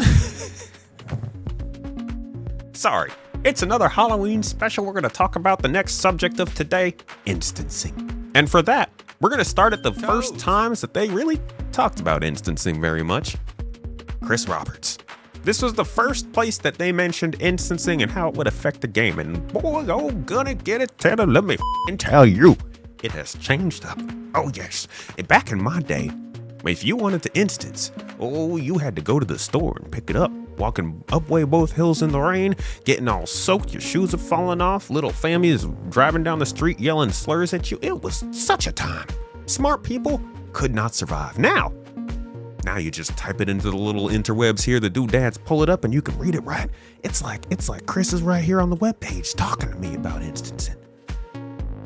Sorry, It's another Halloween special. We're going to talk about the next subject of today, instancing. And for that, we're going to start at the first times that they really talked about instancing very much. Chris Roberts. This was the first place that they mentioned instancing and how it would affect the game. And boy, oh, gonna get it, Taylor, let me tell you, it has changed up. Oh yes, and back in my day, if you wanted to instance, oh, you had to go to the store and pick it up. Walking up way both hills in the rain, getting all soaked, your shoes are falling off, little families driving down the street yelling slurs at you. It was such a time. Smart people could not survive. Now you just type it into the little interwebs here, the doodads pull it up and you can read it right. It's like Chris is right here on the webpage talking to me about instancing.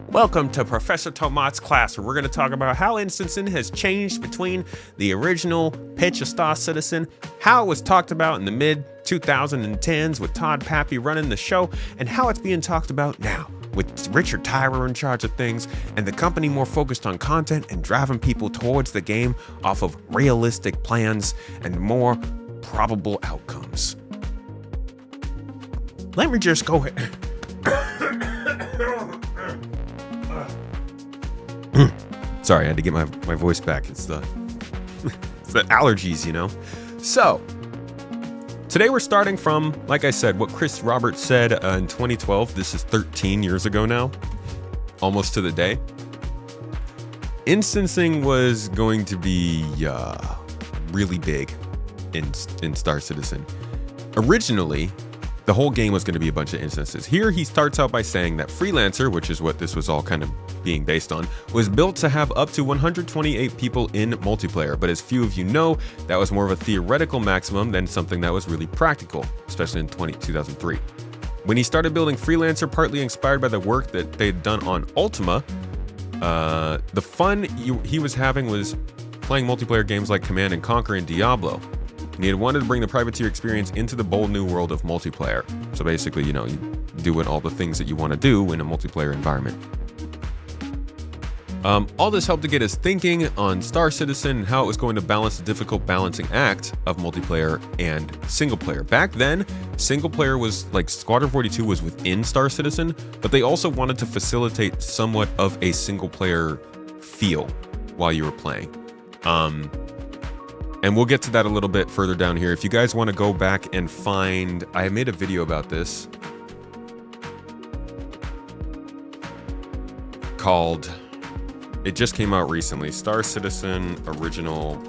Welcome to Professor Tomat's class, where we're going to talk about how instancing has changed between the original pitch of Star Citizen, how it was talked about in the mid-2010s with Todd Pappy running the show, and how it's being talked about now with Richard Tyrer in charge of things, and the company more focused on content and driving people towards the game off of realistic plans and more probable outcomes. Let me just go ahead. Sorry, I had to get my voice back. It's the allergies, you know? So, today we're starting from, like I said, what Chris Roberts said in 2012. This is 13 years ago now, almost to the day. Instancing was going to be really big in Star Citizen. Originally, the whole game was going to be a bunch of instances. Here he starts out by saying that Freelancer, which is what this was all kind of being based on, was built to have up to 128 people in multiplayer, but as few of you know, that was more of a theoretical maximum than something that was really practical, especially in 2003. When he started building Freelancer, partly inspired by the work that they'd done on Ultima, the fun he was having was playing multiplayer games like Command & Conquer and Diablo. And he had wanted to bring the privateer experience into the bold new world of multiplayer. So basically, you know, you doing all the things that you want to do in a multiplayer environment. All this helped to get us thinking on Star Citizen and how it was going to balance the difficult balancing act of multiplayer and single player. Back then, single player was like Squadron 42 was within Star Citizen, but they also wanted to facilitate somewhat of a single player feel while you were playing. And we'll get to that a little bit further down here. If you guys want to go back and find, I made a video about this called, it just came out recently, Star Citizen Original.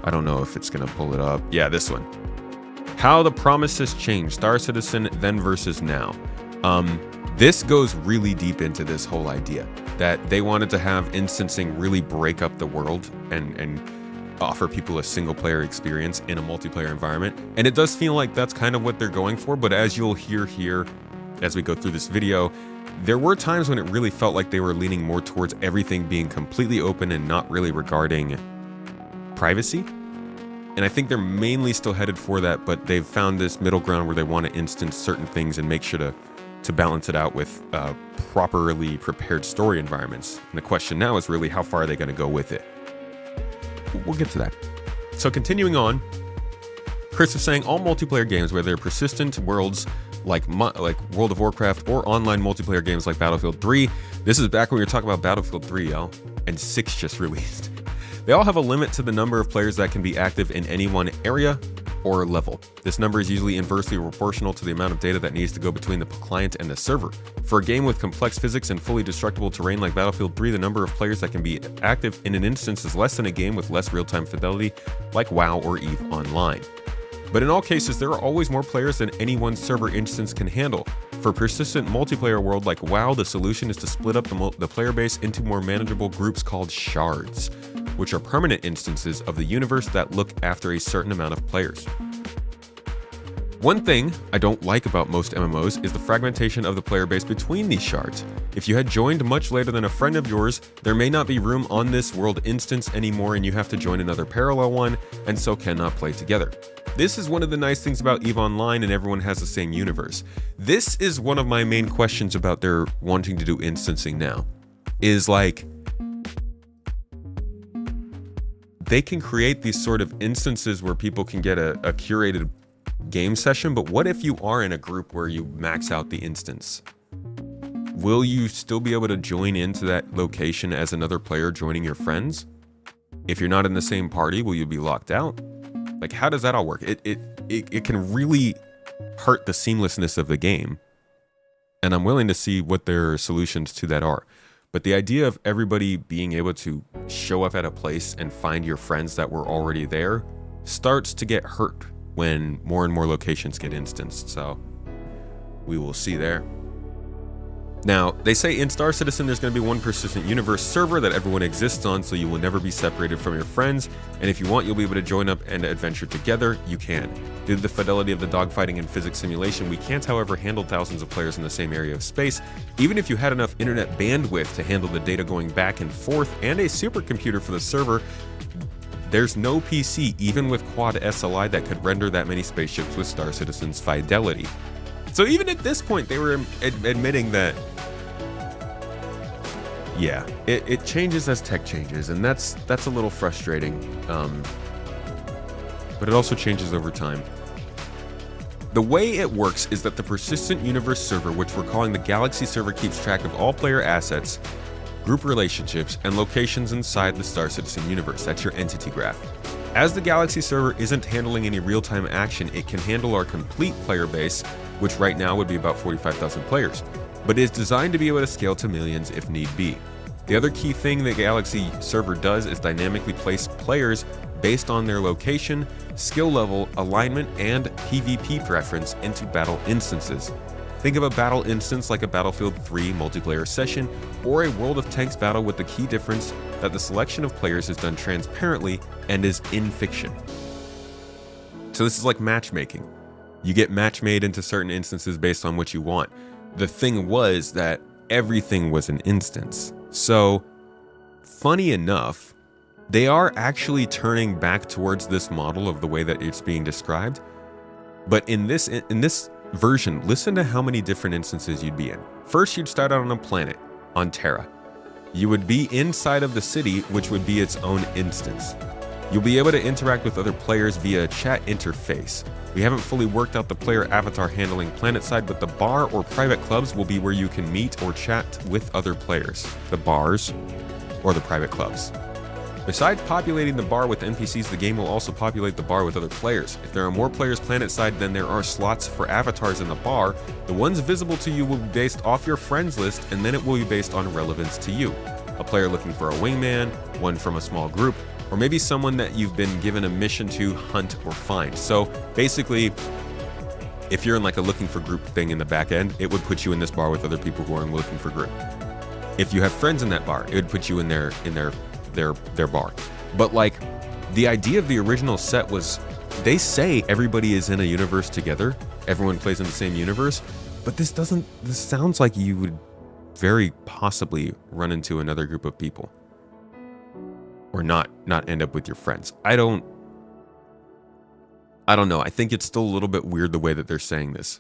I don't know if it's going to pull it up. Yeah, this one. How the Promises Changed, Star Citizen then versus now. This goes really deep into this whole idea that they wanted to have instancing really break up the world and offer people a single player experience in a multiplayer environment. And it does feel like that's kind of what they're going for, but as you'll hear here as we go through this video, there were times when it really felt like they were leaning more towards everything being completely open and not really regarding privacy. And I think they're mainly still headed for that, but they've found this middle ground where they want to instance certain things and make sure to balance it out with properly prepared story environments. And the question now is really how far are they going to go with it? We'll get to that. So continuing on, Chris is saying all multiplayer games, whether they're persistent worlds like World of Warcraft or online multiplayer games like Battlefield 3, this is back when we were talking about Battlefield 3, y'all, and 6 just released. They all have a limit to the number of players that can be active in any one area or level. This number is usually inversely proportional to the amount of data that needs to go between the client and the server. For a game with complex physics and fully destructible terrain like Battlefield 3, the number of players that can be active in an instance is less than a game with less real-time fidelity like WoW or EVE Online. But in all cases, there are always more players than any one server instance can handle. For a persistent multiplayer world like WoW, the solution is to split up the player base into more manageable groups called shards, which are permanent instances of the universe that look after a certain amount of players. One thing I don't like about most MMOs is the fragmentation of the player base between these shards. If you had joined much later than a friend of yours, there may not be room on this world instance anymore and you have to join another parallel one and so cannot play together. This is one of the nice things about EVE Online and everyone has the same universe. This is one of my main questions about their wanting to do instancing now, is like, they can create these sort of instances where people can get a curated game session, but what if you are in a group where you max out the instance? Will you still be able to join into that location as another player joining your friends? If you're not in the same party, will you be locked out? Like, how does that all work? It can really hurt the seamlessness of the game. And I'm willing to see what their solutions to that are. But the idea of everybody being able to show up at a place and find your friends that were already there starts to get hurt when more and more locations get instanced. So we will see there. Now, they say in Star Citizen there's going to be one persistent universe server that everyone exists on, so you will never be separated from your friends, and if you want, you'll be able to join up and adventure together. You can. Due to the fidelity of the dogfighting and physics simulation, we can't, however, handle thousands of players in the same area of space. Even if you had enough internet bandwidth to handle the data going back and forth and a supercomputer for the server, there's no PC, even with quad SLI, that could render that many spaceships with Star Citizen's fidelity. So even at this point, they were admitting that, yeah, it changes as tech changes, and that's a little frustrating. But it also changes over time. The way it works is that the persistent universe server, which we're calling the Galaxy server, keeps track of all player assets, group relationships, and locations inside the Star Citizen universe. That's your entity graph. As the Galaxy server isn't handling any real-time action, it can handle our complete player base, which right now would be about 45,000 players, but is designed to be able to scale to millions if need be. The other key thing the Galaxy server does is dynamically place players based on their location, skill level, alignment, and PvP preference into battle instances. Think of a battle instance like a Battlefield 3 multiplayer session or a World of Tanks battle, with the key difference that the selection of players is done transparently and is in fiction. So this is like matchmaking. You get match made into certain instances based on what you want. The thing was that everything was an instance. So, funny enough, they are actually turning back towards this model of the way that it's being described. But in this version, listen to how many different instances you'd be in. First, you'd start out on a planet, on Terra. You would be inside of the city, which would be its own instance. You'll be able to interact with other players via a chat interface. We haven't fully worked out the player avatar handling planetside, but the bar or private clubs will be where you can meet or chat with other players. The bars or the private clubs. Besides populating the bar with NPCs, the game will also populate the bar with other players. If there are more players planetside than there are slots for avatars in the bar, the ones visible to you will be based off your friends list, and then it will be based on relevance to you. A player looking for a wingman, one from a small group, or maybe someone that you've been given a mission to hunt or find. So basically, if you're in like a looking for group thing in the back end, it would put you in this bar with other people who are looking for group. If you have friends in that bar, it would put you in their bar. But like, the idea of the original set was, they say everybody is in a universe together, everyone plays in the same universe, but this sounds like you would very possibly run into another group of people. Or not end up with your friends. I don't know. I think it's still a little bit weird the way that they're saying this.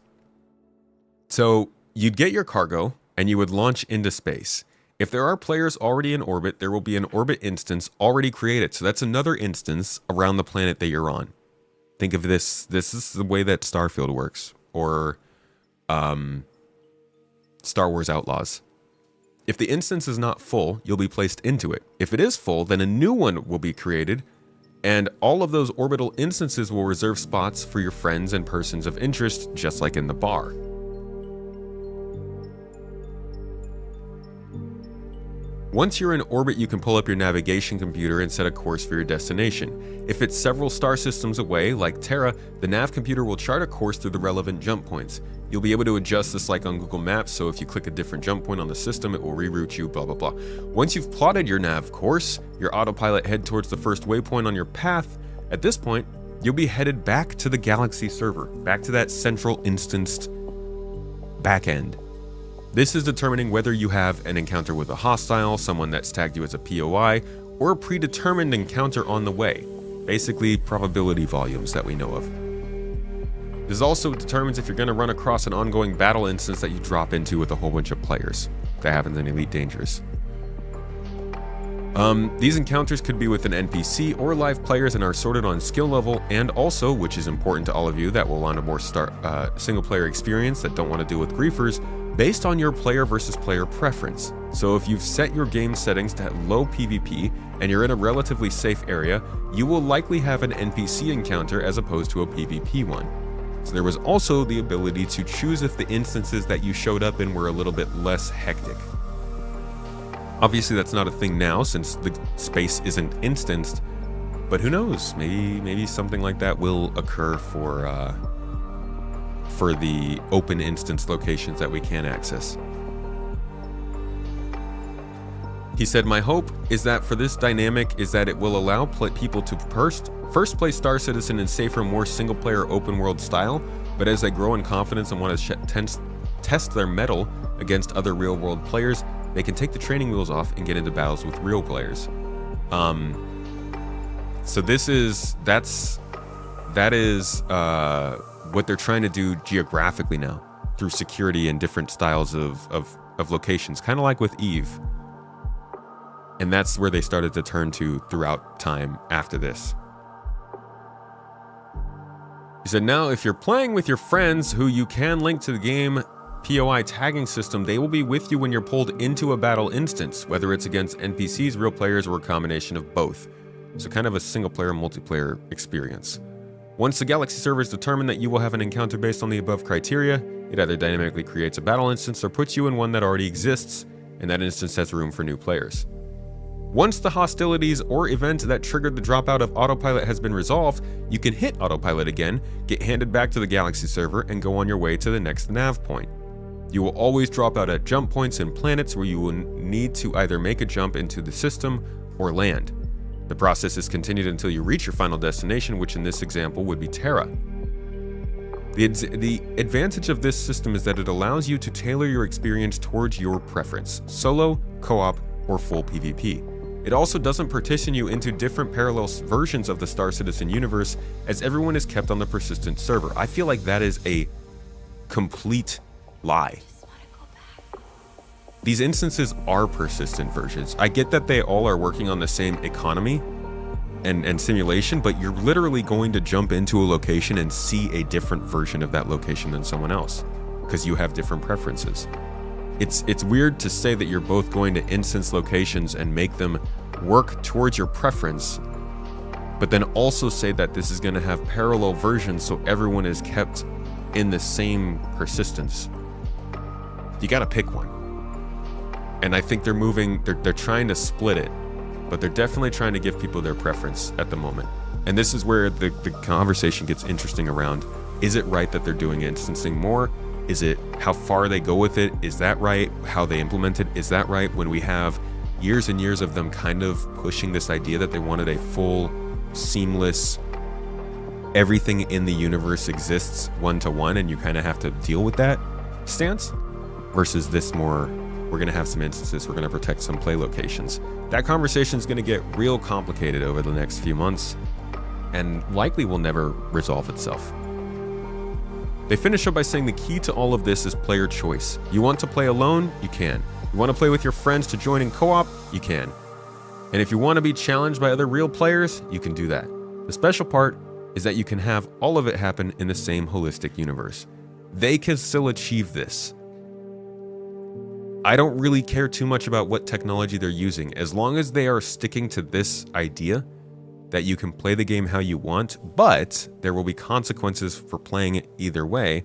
So you'd get your cargo and you would launch into space. If there are players already in orbit, there will be an orbit instance already created. So that's another instance around the planet that you're on. Think of this. This is the way that Starfield works, or Star Wars Outlaws. If the instance is not full, you'll be placed into it. If it is full, then a new one will be created, and all of those orbital instances will reserve spots for your friends and persons of interest, just like in the bar. Once you're in orbit, you can pull up your navigation computer and set a course for your destination. If it's several star systems away, like Terra, the nav computer will chart a course through the relevant jump points. You'll be able to adjust this like on Google Maps, so if you click a different jump point on the system, it will reroute you, blah blah blah. Once you've plotted your nav course, your autopilot head towards the first waypoint on your path. At this point, you'll be headed back to the Galaxy server, back to that central instanced backend. This is determining whether you have an encounter with a hostile, someone that's tagged you as a POI, or a predetermined encounter on the way. Basically, probability volumes that we know of. This also determines if you're going to run across an ongoing battle instance that you drop into with a whole bunch of players. That happens in Elite Dangerous. These encounters could be with an NPC or live players and are sorted on skill level, and also, which is important to all of you that will want a more single player experience that don't want to deal with griefers, based on your player versus player preference. So if you've set your game settings to low PvP and you're in a relatively safe area, you will likely have an NPC encounter as opposed to a PvP one. So there was also the ability to choose if the instances that you showed up in were a little bit less hectic. Obviously that's not a thing now since the space isn't instanced, but who knows, maybe something like that will occur for the open instance locations that we can access. He said, my hope is that for this dynamic is that it will allow people to first play Star Citizen in safer, more single-player open-world style, but as they grow in confidence and want to test their mettle against other real-world players, they can take the training wheels off and get into battles with real players. So that is what they're trying to do geographically now through security and different styles of locations, kind of like with Eve. And that's where they started to turn to throughout time after this. He said, now if you're playing with your friends who you can link to the game POI tagging system, they will be with you when you're pulled into a battle instance, whether it's against NPCs, real players, or a combination of both. So kind of a single player, multiplayer experience. Once the Galaxy servers determine that you will have an encounter based on the above criteria, it either dynamically creates a battle instance or puts you in one that already exists, and that instance has room for new players. Once the hostilities or event that triggered the dropout of autopilot has been resolved, you can hit autopilot again, get handed back to the Galaxy server, and go on your way to the next nav point. You will always drop out at jump points and planets where you will need to either make a jump into the system or land. The process is continued until you reach your final destination, which in this example would be Terra. The advantage of this system is that it allows you to tailor your experience towards your preference, solo, co-op, or full PvP. It also doesn't partition you into different parallel versions of the Star Citizen universe, as everyone is kept on the persistent server. I feel like that is a complete lie. These instances are persistent versions. I get that they all are working on the same economy and simulation, but you're literally going to jump into a location and see a different version of that location than someone else, because you have different preferences. It's weird to say that you're both going to instance locations and make them work towards your preference, but then also say that this is going to have parallel versions so everyone is kept in the same persistence. You got to pick one. And I think they're trying to split it, but they're definitely trying to give people their preference at the moment. And this is where the conversation gets interesting around, is it right that they're doing instancing more? Is it how far they go with it? Is that right? How they implement it? Is that right? When we have years and years of them kind of pushing this idea that they wanted a full, seamless, everything in the universe exists one-to-one and you kind of have to deal with that stance, versus this more, we're going to have some instances, we're going to protect some play locations. That conversation is going to get real complicated over the next few months and likely will never resolve itself. They finish up by saying the key to all of this is player choice. You want to play alone? You can. You want to play with your friends to join in co-op? You can. And if you want to be challenged by other real players, you can do that. The special part is that you can have all of it happen in the same holistic universe. They can still achieve this. I don't really care too much about what technology they're using, as long as they are sticking to this idea that you can play the game how you want, but there will be consequences for playing it either way.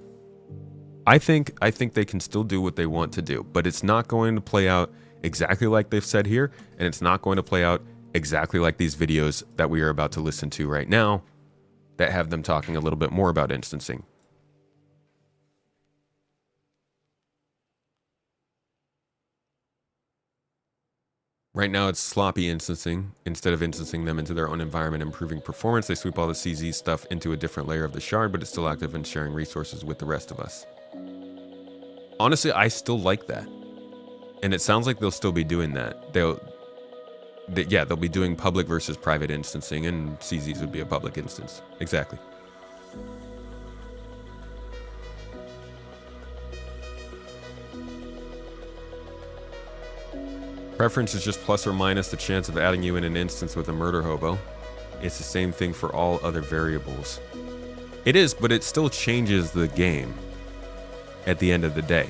I think they can still do what they want to do, but it's not going to play out exactly like they've said here, and it's not going to play out exactly like these videos that we are about to listen to right now that have them talking a little bit more about instancing. Right now it's sloppy instancing. Instead of instancing them into their own environment, improving performance, they sweep all the CZ stuff into a different layer of the shard, but it's still active and sharing resources with the rest of us. Honestly, I still like that. And it sounds like they'll still be doing that. They'll be doing public versus private instancing, and CZs would be a public instance. Exactly. Preference is just plus or minus the chance of adding you in an instance with a murder hobo. It's the same thing for all other variables. It is, but it still changes the game at the end of the day.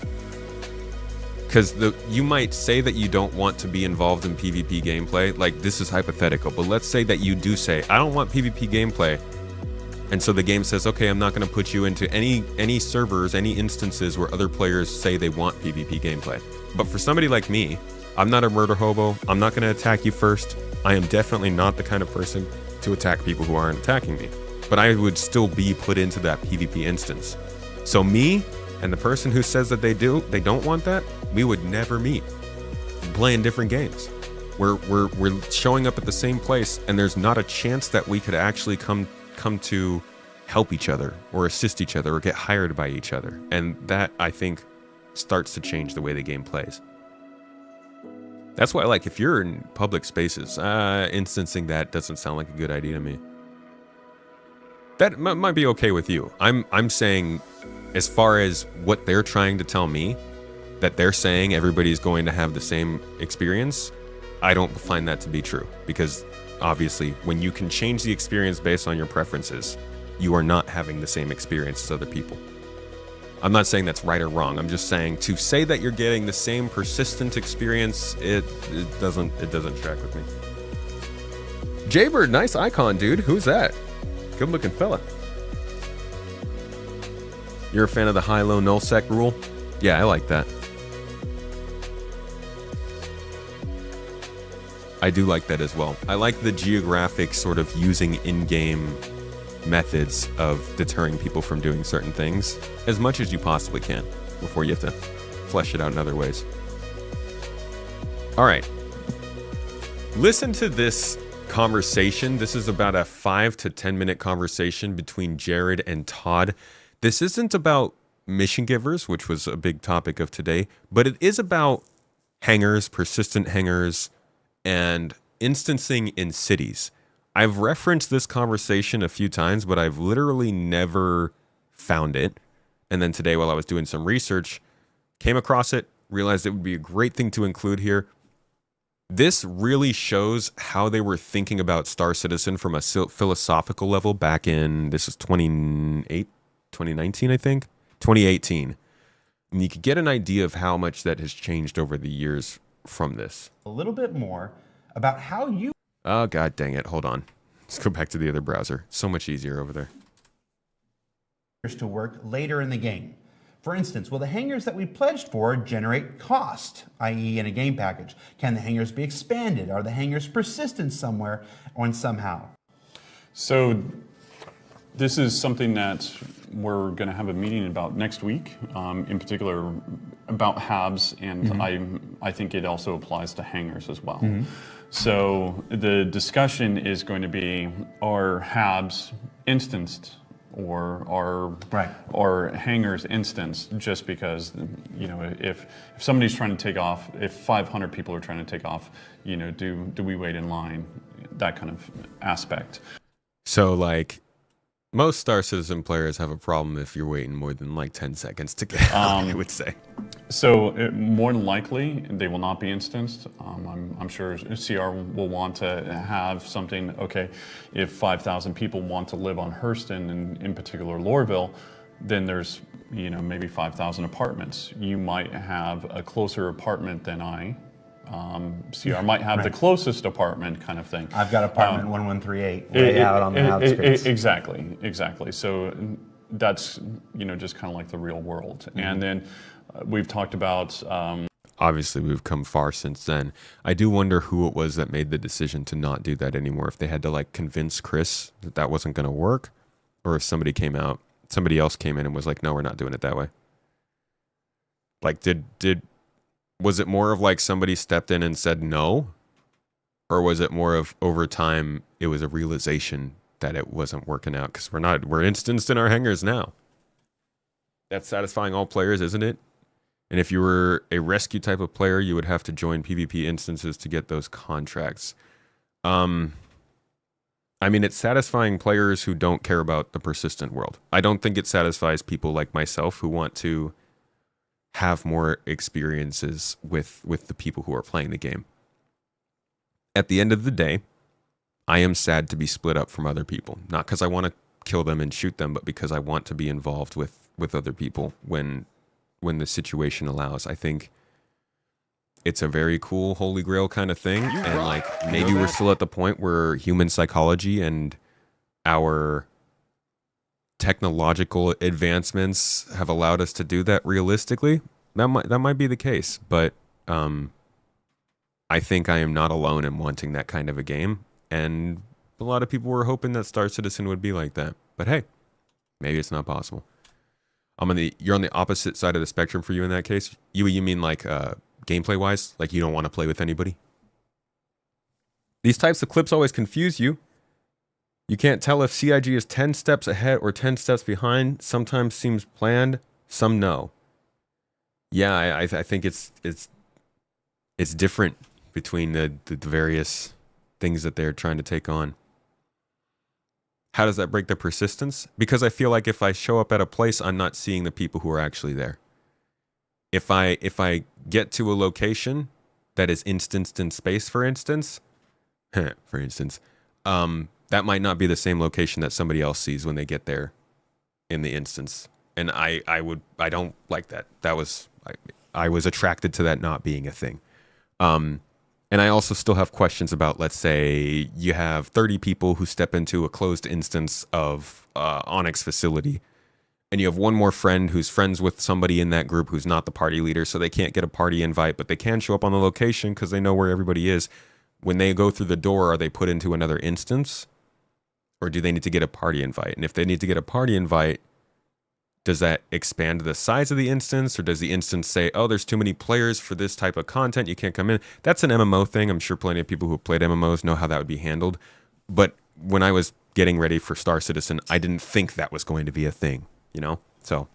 Because you might say that you don't want to be involved in PvP gameplay. Like, this is hypothetical, but let's say that you do say, I don't want PvP gameplay. And so the game says, okay, I'm not going to put you into any servers, any instances where other players say they want PvP gameplay. But for somebody like me, I'm not a murder hobo. I'm not going to attack you first. I am definitely not the kind of person to attack people who aren't attacking me. But I would still be put into that PvP instance. So me and the person who says that they don't want that, we would never meet. Playing different games. We're showing up at the same place, and there's not a chance that we could actually come to help each other or assist each other or get hired by each other. And that, I think, starts to change the way the game plays. That's why, like, if you're in public spaces, instancing that doesn't sound like a good idea to me. That might be okay with you. I'm saying, as far as what they're trying to tell me, that they're saying everybody's going to have the same experience, I don't find that to be true. Because obviously, when you can change the experience based on your preferences, you are not having the same experience as other people. I'm not saying that's right or wrong. I'm just saying to say that you're getting the same persistent experience, it doesn't track with me. Jaybird, nice icon, dude. Who's that? Good looking fella. You're a fan of the high-low nullsec rule? Yeah, I like that. I do like that as well. I like the geographic sort of using in-game methods of deterring people from doing certain things as much as you possibly can before you have to flesh it out in other ways. All right. Listen to this conversation. This is about a 5 to 10 minute conversation between Jared and Todd. This isn't about mission givers, which was a big topic of today, but it is about hangers, persistent hangers, and instancing in cities. I've referenced this conversation a few times, but I've literally never found it. And then today, while I was doing some research, came across it, realized it would be a great thing to include here. This really shows how they were thinking about Star Citizen from a philosophical level back in, this is 2019, I think? 2018. And you could get an idea of how much that has changed over the years from this. A little bit more about how you... Oh, god dang it. Hold on. Let's go back to the other browser. So much easier over there. ...to work later in the game. For instance, will the hangars that we pledged for generate cost, i.e. in a game package? Can the hangars be expanded? Are the hangars persistent somewhere or somehow? So this is something that we're going to have a meeting about next week, in particular about HABs, and I think it also applies to hangars as well. So the discussion is going to be, are HABs instanced or hangars instanced, just because, you know, if somebody's trying to take off, if 500 people are trying to take off, you know, do we wait in line, that kind of aspect. So like most Star Citizen players have a problem if you're waiting more than like 10 seconds to get out, I would say. So more than likely, they will not be instanced. I'm sure CR will want to have something, okay, if 5,000 people want to live on Hurston, and in particular Lorville, then there's, you know, maybe 5,000 apartments. You might have a closer apartment than I. CR might have the closest apartment, kind of thing. I've got apartment 1138 way out on the outskirts. Exactly. So that's, you know, just kind of like the real world. And then we've talked about... Obviously, we've come far since then. I do wonder who it was that made the decision to not do that anymore. If they had to like convince Chris that that wasn't going to work, or if somebody else came in and was like, no, we're not doing it that way. Like, was it more of like somebody stepped in and said no? Or was it more of over time, it was a realization that it wasn't working out? Because we're instanced in our hangars now. That's satisfying all players, isn't it? And if you were a rescue type of player, you would have to join PvP instances to get those contracts. I mean, it's satisfying players who don't care about the persistent world. I don't think it satisfies people like myself who want to have more experiences with the people who are playing the game. At the end of the day, I am sad to be split up from other people. Not because I want to kill them and shoot them, but because I want to be involved with other people when the situation allows. I think it's a very cool holy grail kind of thing. And like maybe we're still at the point where human psychology and our technological advancements have allowed us to do that realistically. That might be the case, but I think I am not alone in wanting that kind of a game. And a lot of people were hoping that Star Citizen would be like that. But hey, maybe it's not possible. You're on the opposite side of the spectrum for you in that case. You mean like gameplay wise, like you don't want to play with anybody? These types of clips always confuse you. You can't tell if CIG is 10 steps ahead or 10 steps behind. Sometimes seems planned, some no. Yeah, I think it's different between the various things that they're trying to take on. How does that break the persistence? Because I feel like if I show up at a place, I'm not seeing the people who are actually there. If I get to a location that is instanced in space, for instance, that might not be the same location that somebody else sees when they get there in the instance. And I don't like that. I was attracted to that not being a thing. And I also still have questions about, let's say you have 30 people who step into a closed instance of Onyx facility, and you have one more friend who's friends with somebody in that group who's not the party leader, so they can't get a party invite, but they can show up on the location because they know where everybody is. When they go through the door, are they put into another instance? Or do they need to get a party invite? And if they need to get a party invite, does that expand the size of the instance? Or does the instance say, oh, there's too many players for this type of content, you can't come in? That's an MMO thing. I'm sure plenty of people who have played MMOs know how that would be handled. But when I was getting ready for Star Citizen, I didn't think that was going to be a thing, you know? So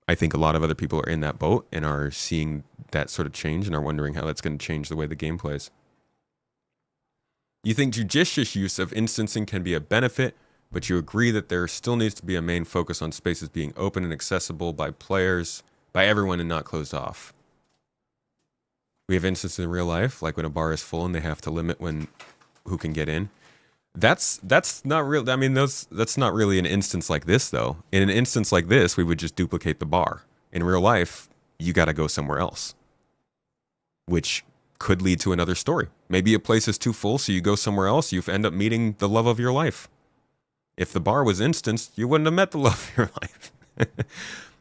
I think a lot of other people are in that boat and are seeing that sort of change and are wondering how that's going to change the way the game plays. You think judicious use of instancing can be a benefit, but you agree that there still needs to be a main focus on spaces being open and accessible by players, by everyone, and not closed off. We have instances in real life, like when a bar is full and they have to limit who can get in. That's not real. I mean, that's not really an instance like this, though. In an instance like this, we would just duplicate the bar. In real life, you got to go somewhere else, which could lead to another story. Maybe a place is too full, so you go somewhere else. You end up meeting the love of your life. If the bar was instanced, you wouldn't have met the love of your life.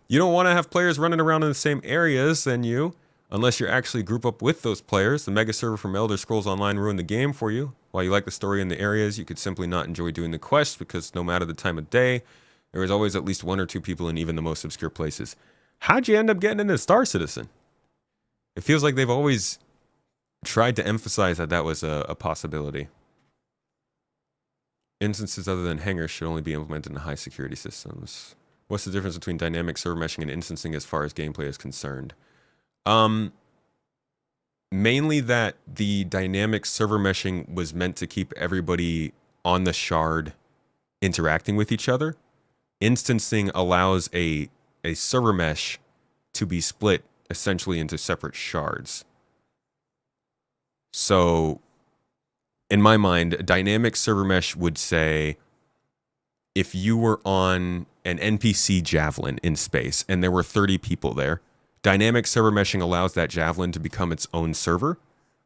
You don't want to have players running around in the same areas than you, unless you actually group up with those players. The mega server from Elder Scrolls Online ruined the game for you. While you like the story in the areas, you could simply not enjoy doing the quests because no matter the time of day, there was always at least one or two people in even the most obscure places. How'd you end up getting into Star Citizen? It feels like they've always tried to emphasize that was a possibility. Instances other than hangars should only be implemented in high security systems. What's the difference between dynamic server meshing and instancing as far as gameplay is concerned? Mainly that the dynamic server meshing was meant to keep everybody on the shard interacting with each other. Instancing allows a server mesh to be split essentially into separate shards. So in my mind, a dynamic server mesh would say, if you were on an NPC javelin in space and there were 30 people there, dynamic server meshing allows that javelin to become its own server,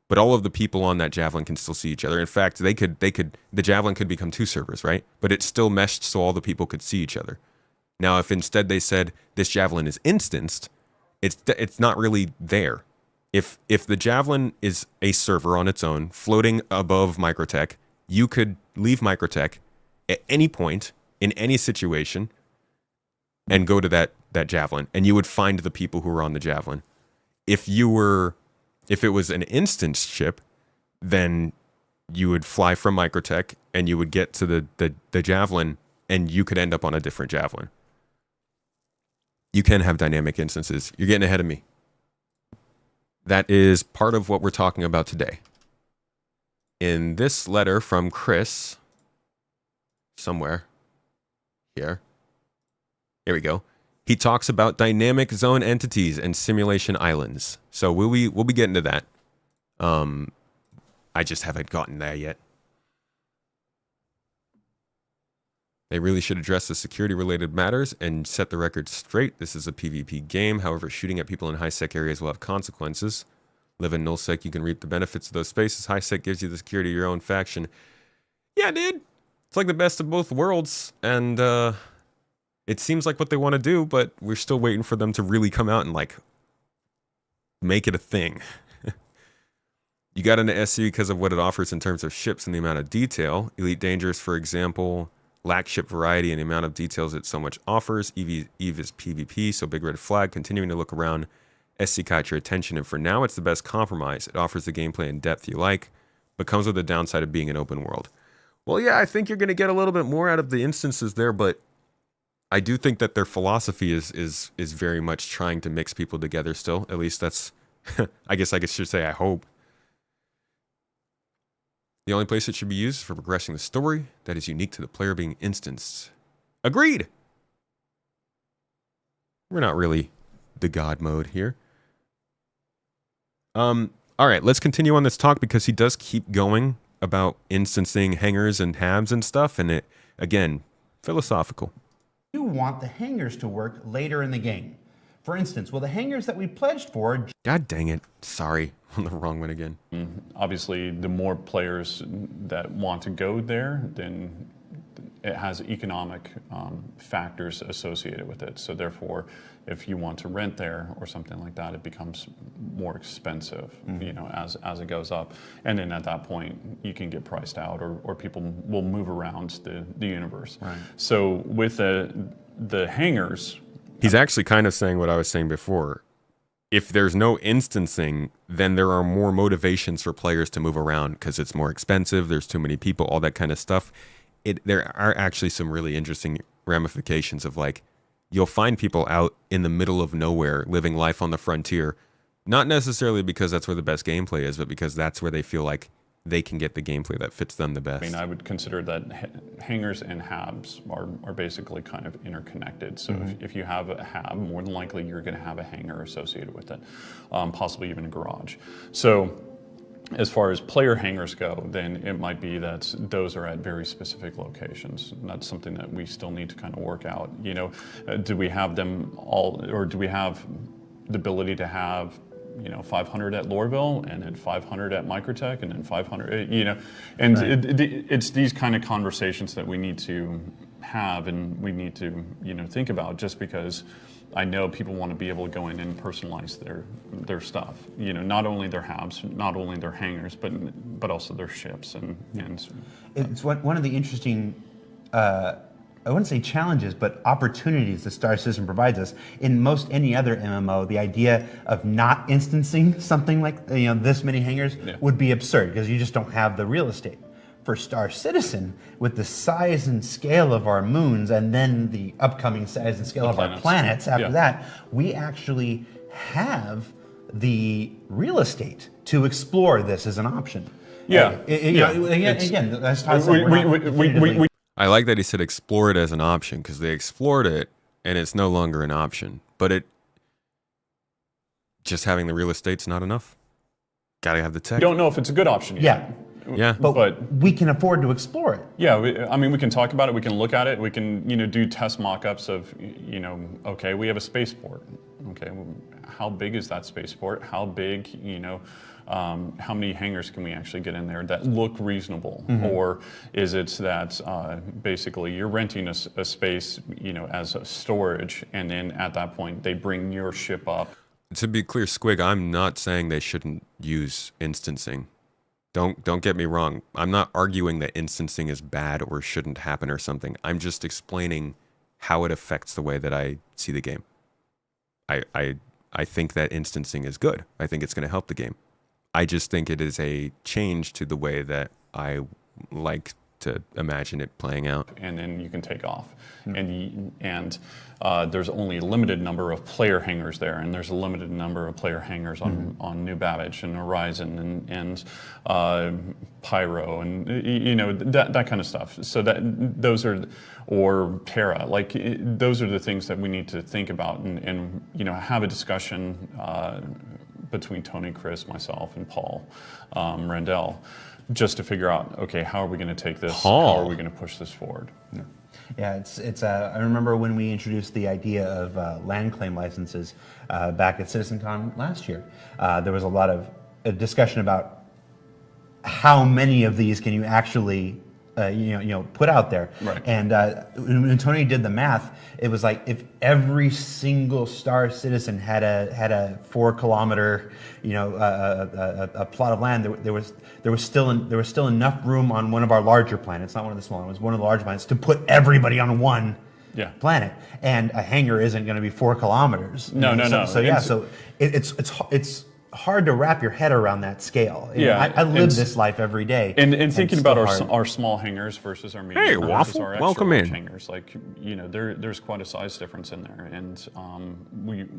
but all of the people on that javelin can still see each other. In fact, the javelin could become two servers, right? But it's still meshed so all the people could see each other. Now, if instead they said this javelin is instanced, it's not really there. If the javelin is a server on its own, floating above Microtech, you could leave Microtech at any point in any situation and go to that javelin, and you would find the people who were on the javelin. If it was an instance ship, then you would fly from Microtech and you would get to the javelin, and you could end up on a different javelin. You can have dynamic instances. You're getting ahead of me. That is part of what we're talking about today. In this letter from Chris, somewhere here we go. He talks about dynamic zone entities and simulation islands. So we'll be getting to that. I just haven't gotten there yet. They really should address the security-related matters and set the record straight. This is a PvP game. However, shooting at people in high-sec areas will have consequences. Live in null-sec, you can reap the benefits of those spaces. High-sec gives you the security of your own faction. Yeah, dude. It's like the best of both worlds. And it seems like what they want to do, but we're still waiting for them to really come out and, like, make it a thing. You got into SC because of what it offers in terms of ships and the amount of detail. Elite Dangerous, for example, lack ship variety and the amount of details it so much offers. Eve is PvP, so big red flag. Continuing to look around, SC caught your attention, and for now it's the best compromise. It offers the gameplay and depth you like, but comes with the downside of being an open world. Well, yeah, I think you're going to get a little bit more out of the instances there, but I do think that their philosophy is very much trying to mix people together still. At least that's, I guess I should say I hope. The only place it should be used is for progressing the story that is unique to the player being instanced. Agreed! We're not really the God mode here. Alright, let's continue on this talk because he does keep going about instancing hangers and habs and stuff, and it, again, philosophical. You want the hangers to work later in the game. For instance, will the hangers that we pledged for... God dang it. Sorry. On the wrong one again. Obviously, the more players that want to go there, then it has economic factors associated with it. So therefore, if you want to rent there or something like that, it becomes more expensive, you know, as it goes up. And then at that point, you can get priced out, or people will move around the universe. Right. So with the hangers... He's actually kind of saying what I was saying before. If there's no instancing, then there are more motivations for players to move around because it's more expensive, there's too many people, all that kind of stuff. There are actually some really interesting ramifications of, like, you'll find people out in the middle of nowhere living life on the frontier, not necessarily because that's where the best gameplay is, but because that's where they feel like they can get the gameplay that fits them the best. I mean, I would consider that hangers and habs are basically kind of interconnected. So if you have a hab, more than likely you're going to have a hanger associated with it, possibly even a garage. So as far as player hangers go, then it might be that those are at very specific locations. And that's something that we still need to kind of work out. You know, do we have them all, or do we have the ability to have, you know, 500 at Loreville and then 500 at Microtech and then 500, you know, and it's these kind of conversations that we need to have and we need to, you know, think about, just because I know people want to be able to go in and personalize their stuff, you know, not only their habs, not only their hangars, but also their ships and it's one of the interesting I wouldn't say challenges, but opportunities the Star Citizen provides us. In most any other MMO, the idea of not instancing something like, you know, this many hangars would be absurd because you just don't have the real estate. For Star Citizen, with the size and scale of our moons and then the upcoming size and scale of our planets after that, we actually have the real estate to explore this as an option. Again, that's I like that he said explore it as an option, because they explored it and it's no longer an option. But just having the real estate's not enough. Gotta have the tech. We don't know if it's a good option yet. Yeah, but we can afford to explore it. Yeah, I mean, we can talk about it. We can look at it. We can, you know, do test mock-ups of, you know, okay, we have a spaceport. Okay, how big is that spaceport? How big, you know, how many hangars can we actually get in there that look reasonable? Or is it that basically you're renting a space, you know, as a storage, and then at that point they bring your ship up? To be clear, Squig, I'm not saying they shouldn't use instancing. Don't get me wrong. I'm not arguing that instancing is bad or shouldn't happen or something. I'm just explaining how it affects the way that I see the game. I think that instancing is good. I think it's going to help the game. I just think it is a change to the way that I like to imagine it playing out. And then you can take off. And there's only a limited number of player hangars there, and there's a limited number of player hangars on New Babbage and Horizon and Pyro and, you know, that kind of stuff. So those are, or Terra, like those are the things that we need to think about and you know, have a discussion between Tony, Chris, myself, and Paul Randell, just to figure out, okay, how are we going to take this? How are we going to push this forward? Yeah, it's. I remember when we introduced the idea of land claim licenses back at CitizenCon last year. There was a lot of discussion about how many of these can you actually put out there. Right. And when Tony did the math, it was like if every single Star Citizen had a 4 kilometer, a plot of land, there was still enough room on one of our larger planets, not one of the smaller ones, one of the larger planets, to put everybody on one planet. And a hangar isn't going to be 4 kilometers. No. So it's hard to wrap your head around that scale. I live this life every day. And thinking about our small hangars versus our medium versus our extra welcome large in. hangars, like there's quite a size difference in there, and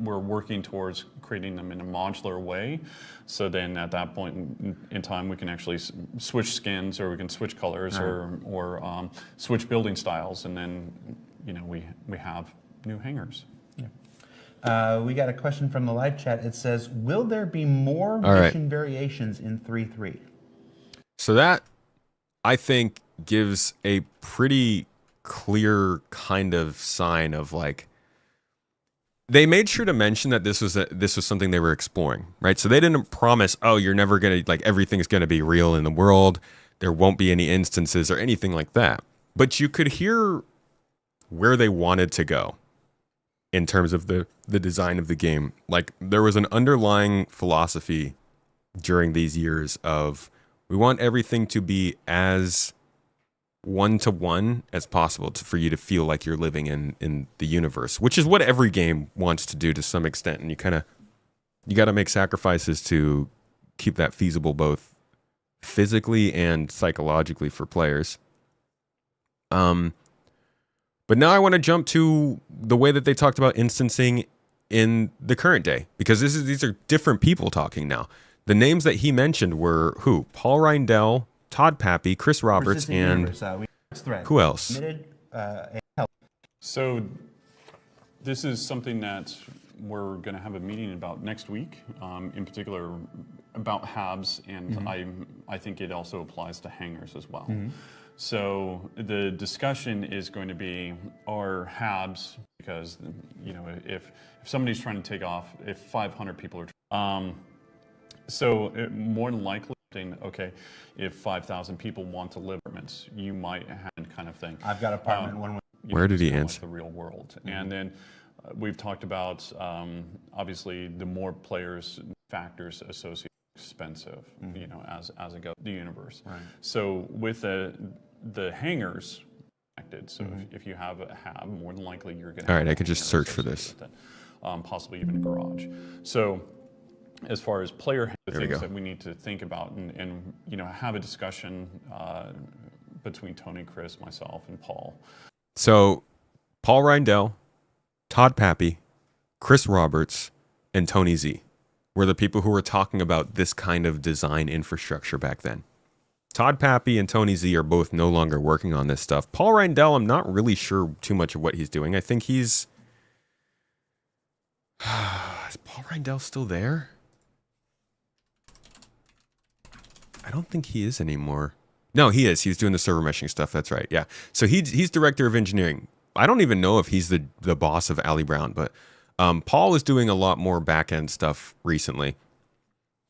we're working towards creating them in a modular way. So then at that point in time, we can actually switch skins, or we can switch colors, or switch building styles, and then we have new hangars. We got a question from the live chat. It says, will there be more mission variations in 3.3? So that, I think, gives a pretty clear kind of sign of like, they made sure to mention that this was something they were exploring, right? So they didn't promise, oh, you're never going to, like, everything's going to be real in the world. There won't be any instances or anything like that. But you could hear where they wanted to go in terms of the design of the game. Like, there was an underlying philosophy during these years of, we want everything to be as one-to-one as possible for you to feel like you're living in the universe, which is what every game wants to do to some extent. And you got to make sacrifices to keep that feasible both physically and psychologically for players. But now I want to jump to the way that they talked about instancing in the current day, because these are different people talking now. The names that he mentioned were who? Paul Reindell, Todd Pappy, Chris Roberts, and who else? So this is something that we're going to have a meeting about next week, in particular about HABs, and I think it also applies to hangars as well. So the discussion is going to be, are HABs, because if somebody's trying to take off, if 500 people are, more than likely, okay, if 5,000 people want to live in apartments, you might have kind of thing. I've got an apartment one. Where did he answer? Like the real world, and then we've talked about obviously the more players factors associated. Expensive, as it goes the universe. Right. So with the hangars connected, so if you have a HAB, more than likely you're going to. All right, I could just search for this. Possibly even a garage. So as far as player things that we need to think about and have a discussion between Tony, Chris, myself, and Paul. So Paul Reindell, Todd Pappy, Chris Roberts, and Tony Z were the people who were talking about this kind of design infrastructure back then. Todd Pappy and Tony Z are both no longer working on this stuff. Paul Reindell, I'm not really sure too much of what he's doing. I think he's... Is Paul Reindell still there? I don't think he is anymore. No, he is. He's doing the server meshing stuff. That's right. Yeah. So he's director of engineering. I don't even know if he's the boss of Ali Brown, but Paul is doing a lot more back-end stuff recently.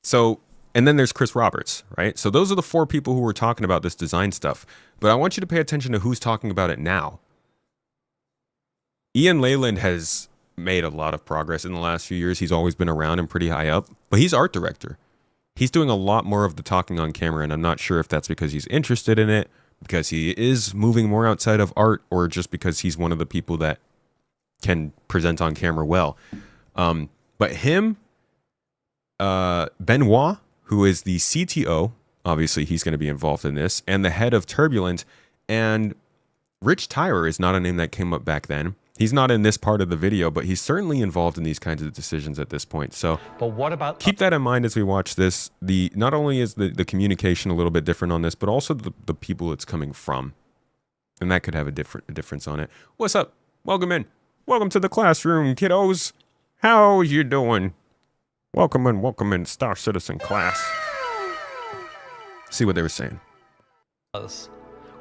So, and then there's Chris Roberts, right? So those are the 4 people who were talking about this design stuff. But I want you to pay attention to who's talking about it now. Ian Leyland has made a lot of progress in the last few years. He's always been around and pretty high up, but he's art director. He's doing a lot more of the talking on camera, and I'm not sure if that's because he's interested in it, because he is moving more outside of art, or just because he's one of the people that can present on camera well. But him, Benoit, who is the CTO, obviously he's going to be involved in this, and the head of Turbulent, and Rich Tyrer is not a name that came up back then. He's not in this part of the video, but he's certainly involved in these kinds of decisions at this point. So but what about keep that in mind as we watch this. Not only is the communication a little bit different on this, but also the people it's coming from. And that could have a difference on it. What's up? Welcome in. Welcome to the classroom, kiddos. How you doing? Welcome in, Star Citizen class. See what they were saying.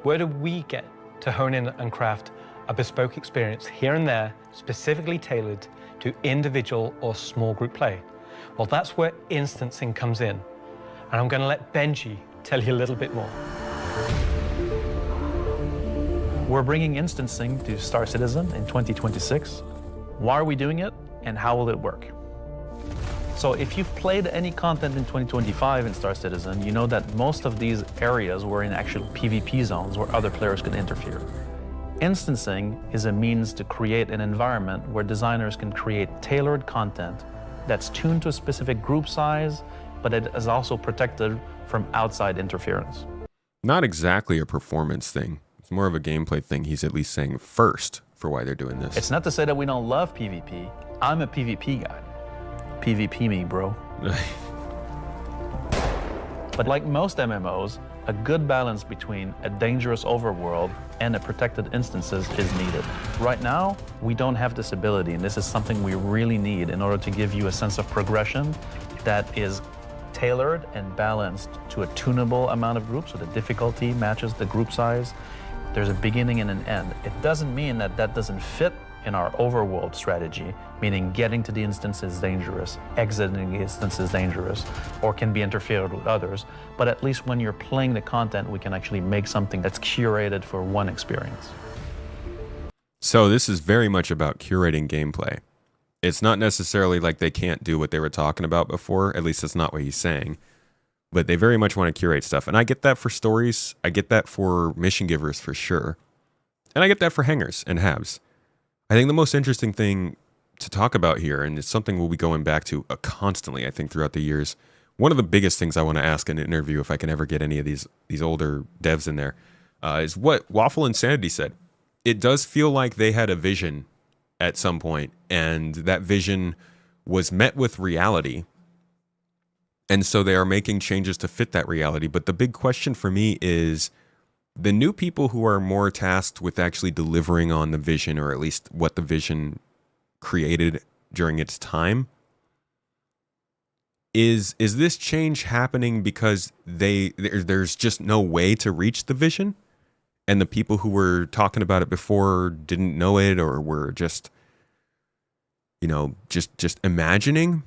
Where do we get to hone in and craft a bespoke experience here and there, specifically tailored to individual or small group play? Well, that's where instancing comes in. And I'm going to let Benji tell you a little bit more. We're bringing instancing to Star Citizen in 2026. Why are we doing it, and how will it work? So if you've played any content in 2025 in Star Citizen, you know that most of these areas were in actual PvP zones where other players could interfere. Instancing is a means to create an environment where designers can create tailored content that's tuned to a specific group size, but it is also protected from outside interference. Not exactly a performance thing. It's more of a gameplay thing. He's at least saying first for why they're doing this. It's not to say that we don't love PvP. I'm a PvP guy. PvP me, bro. But like most MMOs, a good balance between a dangerous overworld and a protected instances is needed. Right now, we don't have this ability, and this is something we really need in order to give you a sense of progression that is tailored and balanced to a tunable amount of groups, so the difficulty matches the group size. There's a beginning and an end. It doesn't mean that that doesn't fit in our overworld strategy, meaning getting to the instance is dangerous, exiting the instance is dangerous, or can be interfered with others. But at least when you're playing the content, we can actually make something that's curated for one experience. So this is very much about curating gameplay. It's not necessarily like they can't do what they were talking about before, at least that's not what he's saying. But they very much want to curate stuff. And I get that for stories, I get that for mission givers for sure. And I get that for hangers and halves. I think the most interesting thing to talk about here, and it's something we'll be going back to constantly, I think, throughout the years. One of the biggest things I want to ask in an interview, if I can ever get any of these older devs in there, is what Waffle Insanity said. It does feel like they had a vision at some point, and that vision was met with reality. And so they are making changes to fit that reality. But the big question for me is, the new people who are more tasked with actually delivering on the vision, or at least what the vision created during its time, is this change happening because there's just no way to reach the vision, and the people who were talking about it before didn't know it, or were just, you know, just imagining?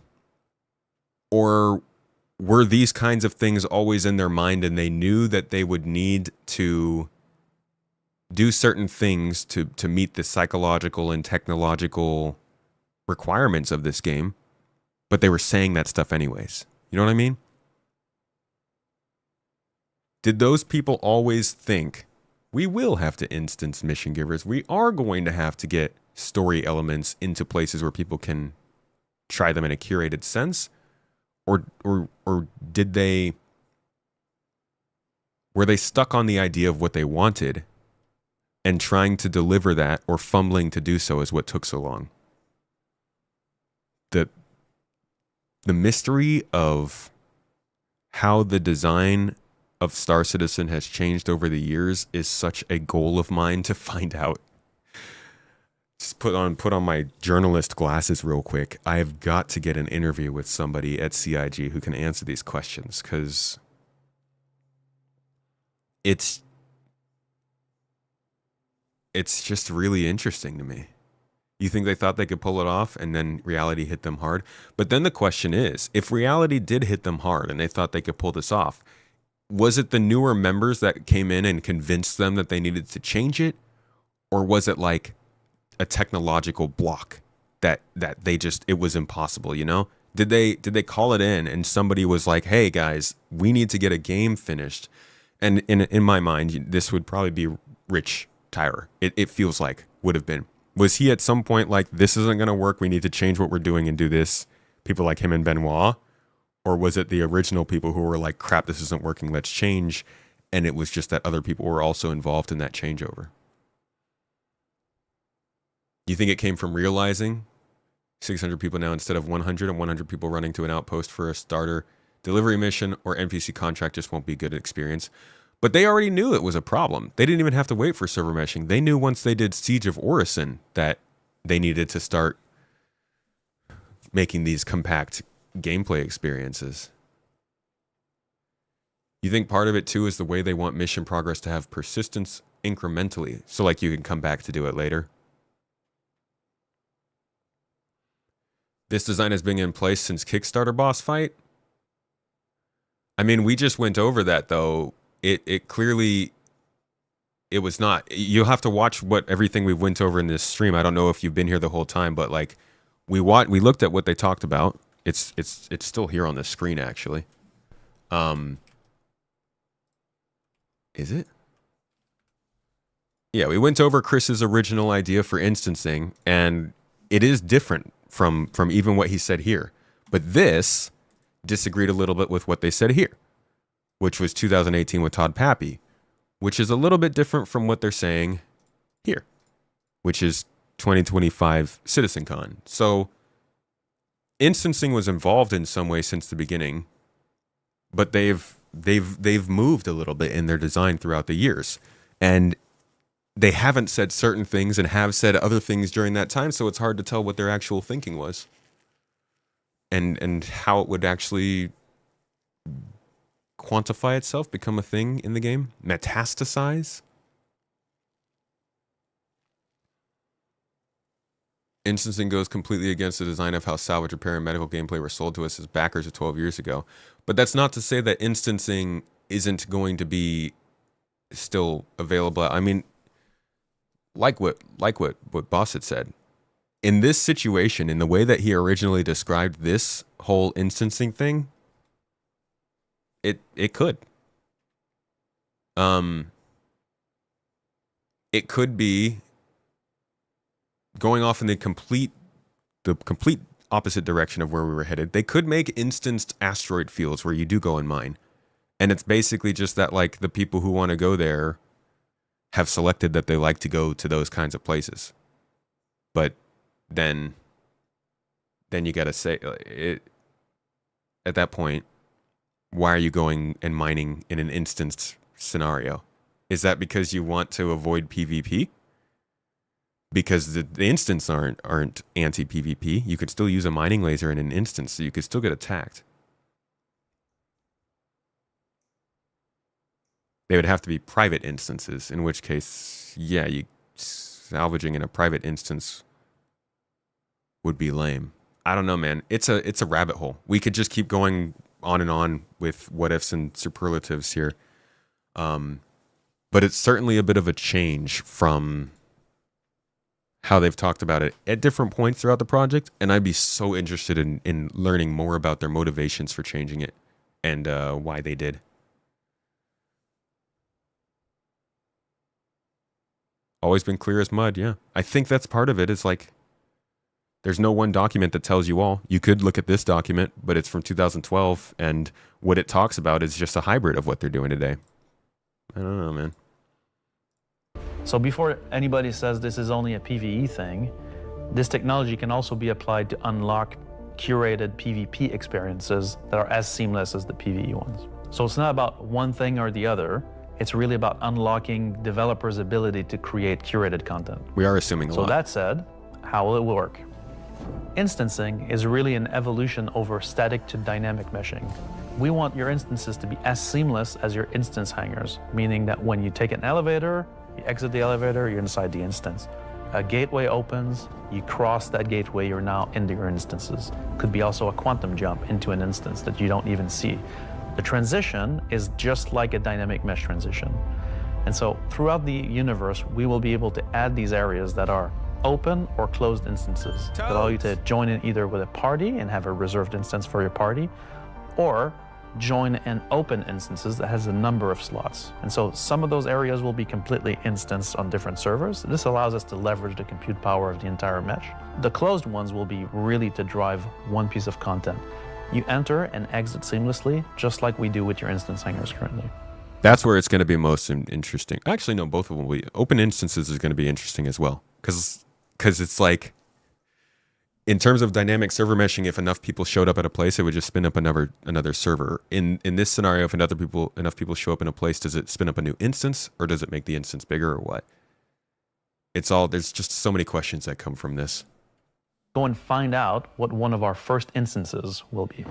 Or were these kinds of things always in their mind, and they knew that they would need to do certain things to meet the psychological and technological requirements of this game, but they were saying that stuff anyways? You know what I mean? Did those people always think, we will have to instance mission givers, we are going to have to get story elements into places where people can try them in a curated sense? Or did were they stuck on the idea of what they wanted, and trying to deliver that, or fumbling to do so, is what took so long? The mystery of how the design of Star Citizen has changed over the years is such a goal of mine to find out. Just put on my journalist glasses real quick. I've got to get an interview with somebody at CIG who can answer these questions, because it's just really interesting to me. You think they thought they could pull it off, and then reality hit them hard? But then the question is, if reality did hit them hard and they thought they could pull this off, was it the newer members that came in and convinced them that they needed to change it? Or was it like a technological block that they just, it was impossible, you know? Did they call it in, and somebody was like, hey guys, we need to get a game finished? And in my mind, this would probably be Rich Tyler. It feels like would have been. Was he at some point like, this isn't going to work, we need to change what we're doing and do this? People like him and Benoit? Or was it the original people who were like, crap, this isn't working, let's change? And it was just that other people were also involved in that changeover. You think it came from realizing 600 people now instead of 100, and 100 people running to an outpost for a starter delivery mission or NPC contract just won't be a good experience? But they already knew it was a problem. They didn't even have to wait for server meshing. They knew once they did Siege of Orison that they needed to start making these compact gameplay experiences. You think part of it too is the way they want mission progress to have persistence incrementally, so like you can come back to do it later. This design has been in place since Kickstarter boss fight. I mean, we just went over that though. It clearly, it was not. You'll have to watch what everything we went over in this stream. I don't know if you've been here the whole time, but like we looked at what they talked about. It's still here on the screen actually. Is it? Yeah, we went over Chris's original idea for instancing, and it is different from even what he said here. But this disagreed a little bit with what they said here, which was 2018 with Todd Pappy, which is a little bit different from what they're saying here, which is 2025 CitizenCon. So instancing was involved in some way since the beginning, but they've moved a little bit in their design throughout the years, and they haven't said certain things and have said other things during that time, so it's hard to tell what their actual thinking was and how it would actually quantify itself, become a thing in the game, metastasize. Instancing goes completely against the design of how salvage, repair, and medical gameplay were sold to us as backers of 12 years ago. But that's not to say that instancing isn't going to be still available. I mean, like what Boss had said, in this situation, in the way that he originally described this whole instancing thing, it could. It could be going off in the complete opposite direction of where we were headed. They could make instanced asteroid fields where you do go and mine. And it's basically just that, like, the people who want to go there have selected that they like to go to those kinds of places. But then you got to say it at that point, why are you going and mining in an instanced scenario? Is that because you want to avoid PvP? Because the instants aren't anti-PvP. You could still use a mining laser in an instance, so you could still get attacked. They would have to be private instances, in which case, yeah, salvaging in a private instance would be lame. I don't know, man. It's a rabbit hole. We could just keep going on and on with what ifs and superlatives here. But it's certainly a bit of a change from how they've talked about it at different points throughout the project, and I'd be so interested in learning more about their motivations for changing it and why they did. Always been clear as mud, yeah. I think that's part of it. It's like there's no one document that tells you all. You could look at this document, but it's from 2012, and what it talks about is just a hybrid of what they're doing today. I don't know, man. So before anybody says this is only a PvE thing, this technology can also be applied to unlock curated PvP experiences that are as seamless as the PvE ones. So it's not about one thing or the other. It's really about unlocking developers' ability to create curated content. We are assuming a lot. So that said, how will it work? Instancing is really an evolution over static to dynamic meshing. We want your instances to be as seamless as your instance hangars, meaning that when you take an elevator, you exit the elevator, you're inside the instance. A gateway opens, you cross that gateway, you're now into your instances. Could be also a quantum jump into an instance that you don't even see. The transition is just like a dynamic mesh transition. And so throughout the universe, we will be able to add these areas that are open or closed instances that allow you to join in either with a party and have a reserved instance for your party, or join in open instances that has a number of slots. And so some of those areas will be completely instanced on different servers. This allows us to leverage the compute power of the entire mesh. The closed ones will be really to drive one piece of content. You enter and exit seamlessly, just like we do with your instance hangars currently. That's where it's going to be most interesting. Actually, no, both of them will be. Open instances is going to be interesting as well. Because it's like, in terms of dynamic server meshing, if enough people showed up at a place, it would just spin up another server. In this scenario, if enough people show up in a place, does it spin up a new instance, or does it make the instance bigger, or what? There's just so many questions that come from this. Go and find out what one of our first instances will be.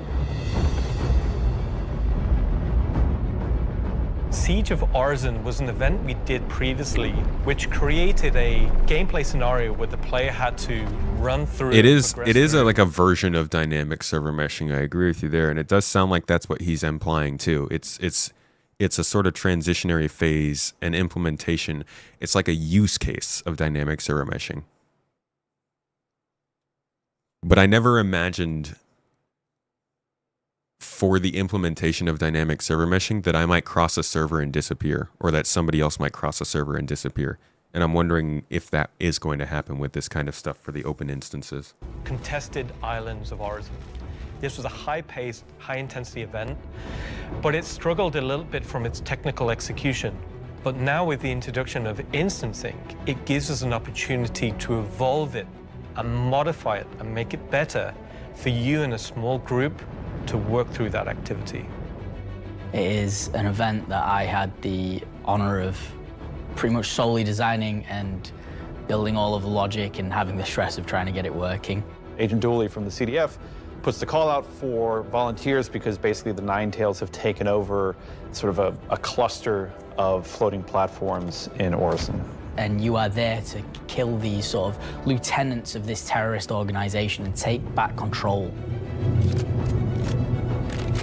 Siege of Arisen was an event we did previously, which created a gameplay scenario where the player had to run through. It is like a version of dynamic server meshing. I agree with you there, and it does sound like that's what he's implying too. It's a sort of transitionary phase and implementation. It's like a use case of dynamic server meshing. But I never imagined for the implementation of dynamic server meshing that I might cross a server and disappear, or that somebody else might cross a server and disappear. And I'm wondering if that is going to happen with this kind of stuff for the open instances. Contested Islands of Arisen. This was a high-paced, high-intensity event, but it struggled a little bit from its technical execution. But now with the introduction of instancing, it gives us an opportunity to evolve it and modify it and make it better for you in a small group to work through that activity. It is an event that I had the honor of pretty much solely designing and building all of the logic and having the stress of trying to get it working. Agent Dooley from the CDF puts the call out for volunteers because basically the Nine Tails have taken over sort of a cluster of floating platforms in Orison. And you are there to kill these sort of lieutenants of this terrorist organization and take back control.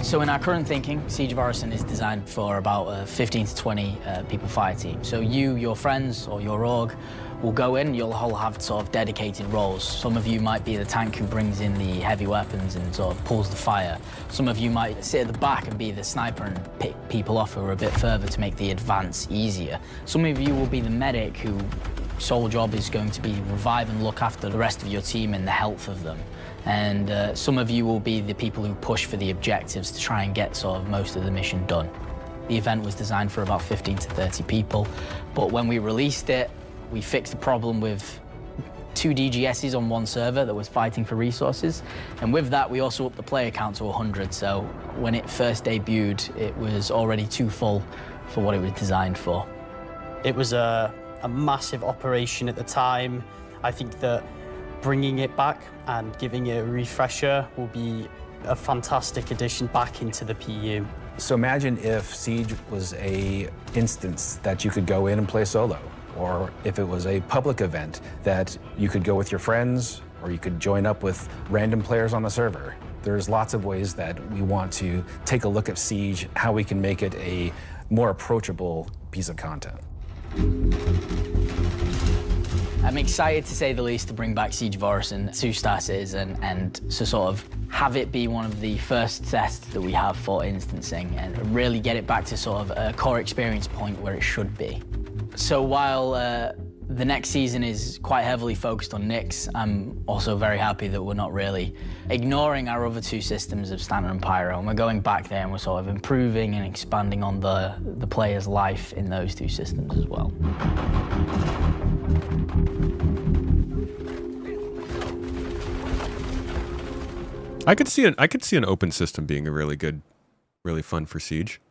So in our current thinking, Siege of Orison is designed for about a 15 to 20 people fire team. So you, your friends, or your org will go in, you'll all have sort of dedicated roles. Some of you might be the tank who brings in the heavy weapons and sort of pulls the fire. Some of you might sit at the back and be the sniper and pick people off who are a bit further to make the advance easier. Some of you will be the medic who sole job is going to be revive and look after the rest of your team and the health of them. And some of you will be the people who push for the objectives to try and get sort of most of the mission done. The event was designed for about 15 to 30 people, but when we released it, we fixed the problem with 2 DGSs on one server that was fighting for resources. And with that, we also upped the player count to 100. So when it first debuted, it was already too full for what it was designed for. It was a massive operation at the time. I think that bringing it back and giving it a refresher will be a fantastic addition back into the PU. So imagine if Siege was a instance that you could go in and play solo, or if it was a public event that you could go with your friends, or you could join up with random players on the server. There's lots of ways that we want to take a look at Siege, how we can make it a more approachable piece of content. I'm excited, to say the least, to bring back Siege of Orison to Star Citizen and to sort of have it be one of the first tests that we have for instancing and really get it back to sort of a core experience point where it should be. So while the next season is quite heavily focused on Nyx, I'm also very happy that we're not really ignoring our other 2 systems of Standard and Pyro, and we're going back there and we're sort of improving and expanding on the player's life in those 2 systems as well. I could see an open system being a really good, really fun for Siege.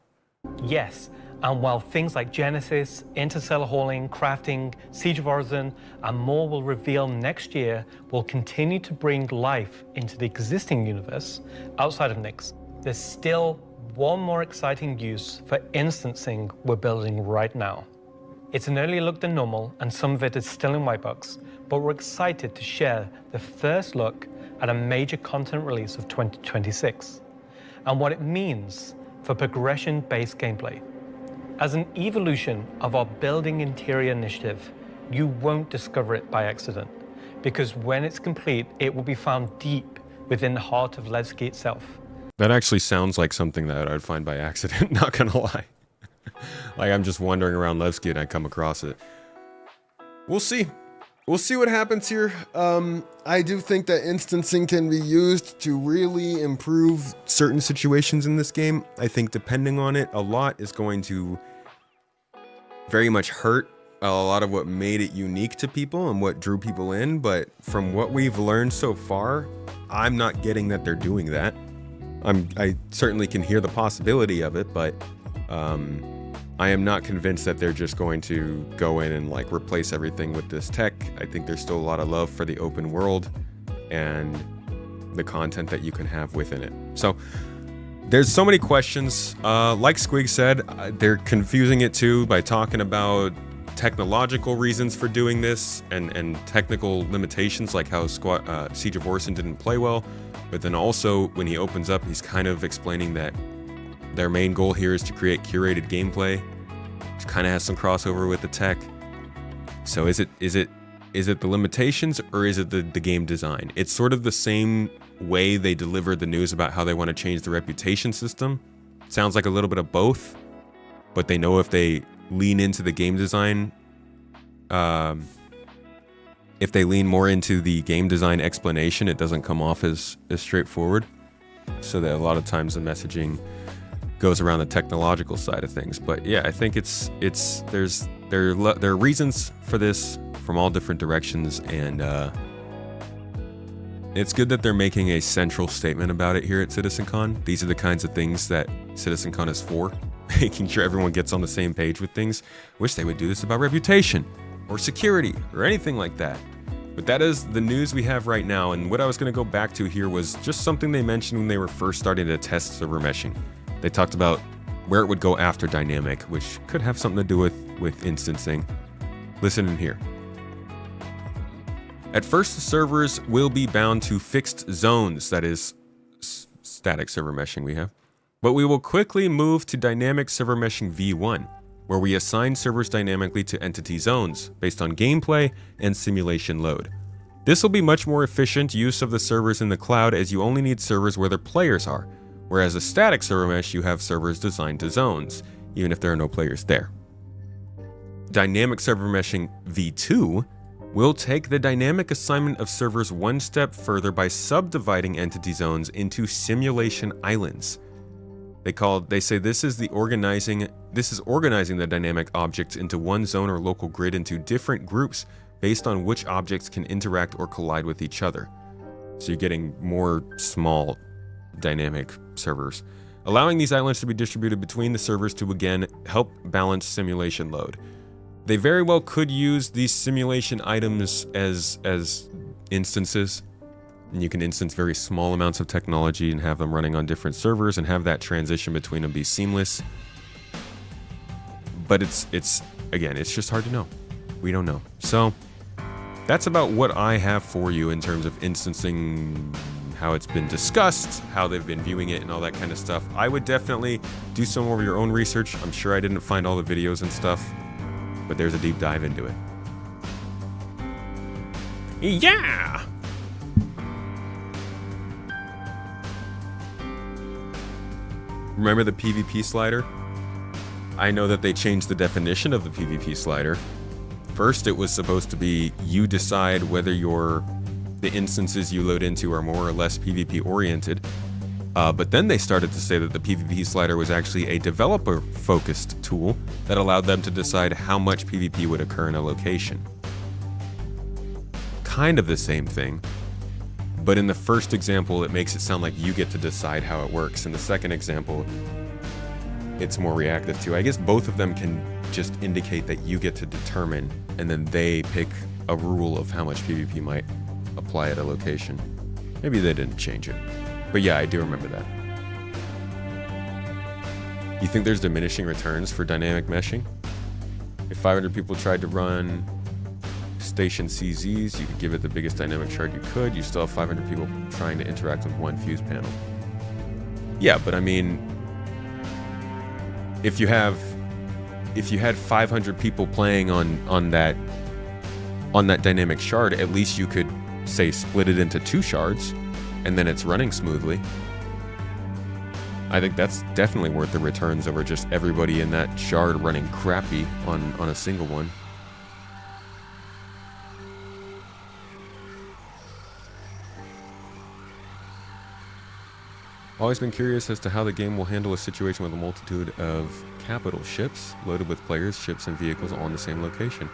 Yes, and while things like Genesis, interstellar hauling, crafting, Siege of Orison, and more will reveal next year, we'll continue to bring life into the existing universe outside of Nyx. There's still one more exciting use for instancing we're building right now. It's an earlier look than normal, and some of it is still in white box, but we're excited to share the first look at a major content release of 2026, and what it means for progression-based gameplay. As an evolution of our Building Interior initiative, you won't discover it by accident, because when it's complete, it will be found deep within the heart of Levski itself. That actually sounds like something that I'd find by accident, not gonna lie. Like I'm just wandering around Levski and I come across it. We'll see. We'll see what happens here. I do think that instancing can be used to really improve certain situations in this game. I think depending on it, a lot is going to very much hurt a lot of what made it unique to people and what drew people in. But from what we've learned so far, I'm not getting that they're doing that. I certainly can hear the possibility of it, but I am not convinced that they're just going to go in and like replace everything with this tech. I think there's still a lot of love for the open world, and the content that you can have within it. So there's so many questions. Like Squig said, they're confusing it too by talking about technological reasons for doing this and technical limitations, like how Siege of Orison didn't play well. But then also when he opens up, he's kind of explaining that their main goal here is to create curated gameplay, which kind of has some crossover with the tech. So is it the limitations, or is it the game design? It's sort of the same way they delivered the news about how they want to change the reputation system. Sounds like a little bit of both, but they know if they lean into the game design, if they lean more into the game design explanation, it doesn't come off as straightforward. So that a lot of times the messaging goes around the technological side of things. But yeah, I think there are reasons for this from all different directions, and it's good that they're making a central statement about it here at CitizenCon. These are the kinds of things that CitizenCon is for, making sure everyone gets on the same page with things. Wish they would do this about reputation or security or anything like that. But that is the news we have right now, and what I was going to go back to here was just something they mentioned when they were first starting to test server meshing. They talked about where it would go after dynamic, which could have something to do with instancing. Listen in here. At first, the servers will be bound to fixed zones, that is, static server meshing we have. But we will quickly move to dynamic server meshing V1, where we assign servers dynamically to entity zones based on gameplay and simulation load. This will be much more efficient use of the servers in the cloud, as you only need servers where their players are, whereas a static server mesh, you have servers designed to zones, even if there are no players there. Dynamic server meshing V2 will take the dynamic assignment of servers one step further by subdividing entity zones into simulation islands. They say this is organizing the dynamic objects into one zone or local grid into different groups based on which objects can interact or collide with each other. So you're getting more small dynamic servers, allowing these islands to be distributed between the servers to again help balance simulation load. They very well could use these simulation items as instances, and you can instance very small amounts of technology and have them running on different servers and have that transition between them be seamless. But it's just hard to know. We don't know. So that's about what I have for you in terms of instancing, how it's been discussed, how they've been viewing it, and all that kind of stuff. I would definitely do some more of your own research. I'm sure I didn't find all the videos and stuff, but there's a deep dive into it. Yeah! Remember the PvP slider? I know that they changed the definition of the PvP slider. First, it was supposed to be you decide whether the instances you load into are more or less PvP oriented. But then they started to say that the PvP slider was actually a developer-focused tool that allowed them to decide how much PvP would occur in a location. Kind of the same thing, but in the first example, it makes it sound like you get to decide how it works. In the second example, it's more reactive too. I guess both of them can just indicate that you get to determine, and then they pick a rule of how much PvP might apply at a location. Maybe they didn't change it. But yeah, I do remember that. You think there's diminishing returns for dynamic meshing? If 500 people tried to run station CZs, you could give it the biggest dynamic shard you could. You still have 500 people trying to interact with one fuse panel. Yeah, but I mean, if you had 500 people playing on that dynamic shard, at least you could say split it into 2 shards, and then it's running smoothly. I think that's definitely worth the returns over just everybody in that shard running crappy on a single one. Always been curious as to how the game will handle a situation with a multitude of capital ships loaded with players, ships, and vehicles all in the same location.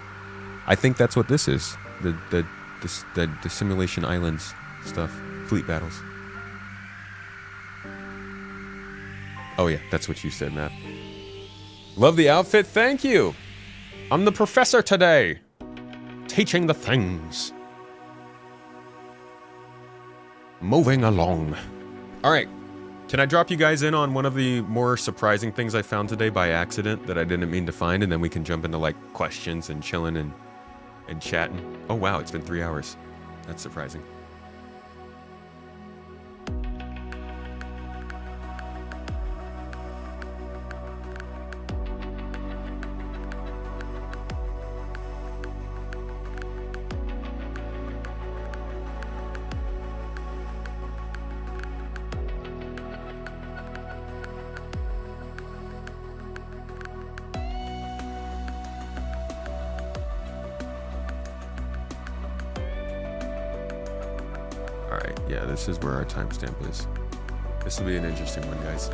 I think that's what this is. The simulation islands stuff. Fleet battles. Oh yeah, that's what you said, Matt. Love the outfit, thank you! I'm the professor today! Teaching the things. moving along. All right. Can I drop you guys in on one of the more surprising things I found today by accident that I didn't mean to find, and then we can jump into like questions and chilling and chatting? Oh wow, it's been 3 hours. That's surprising. Yeah, this is where our timestamp is. This will be an interesting one, guys.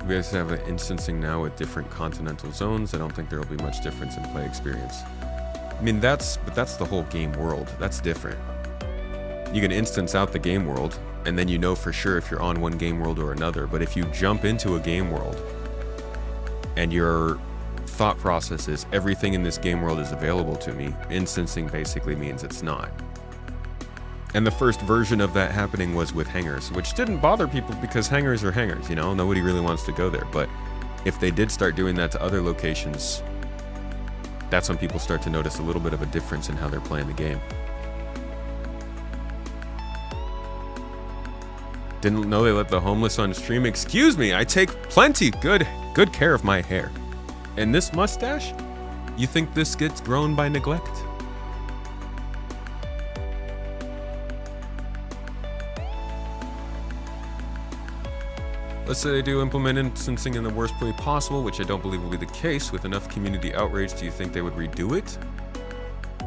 We guys have an instancing now with different continental zones. I don't think there will be much difference in play experience. I mean, that's the whole game world. That's different. You can instance out the game world, and then you know for sure if you're on one game world or another. But if you jump into a game world and you're thought process is everything in this game world is available to me, instancing basically means it's not. And the first version of that happening was with hangars, which didn't bother people because hangars are hangars, you know, nobody really wants to go there. But if they did start doing that to other locations, that's when people start to notice a little bit of a difference in how they're playing the game. Didn't know they let the homeless on stream. Excuse me, I take plenty good care of my hair. And this mustache? You think this gets grown by neglect? Let's say they do implement instancing in the worst way possible, which I don't believe will be the case. With enough community outrage, do you think they would redo it?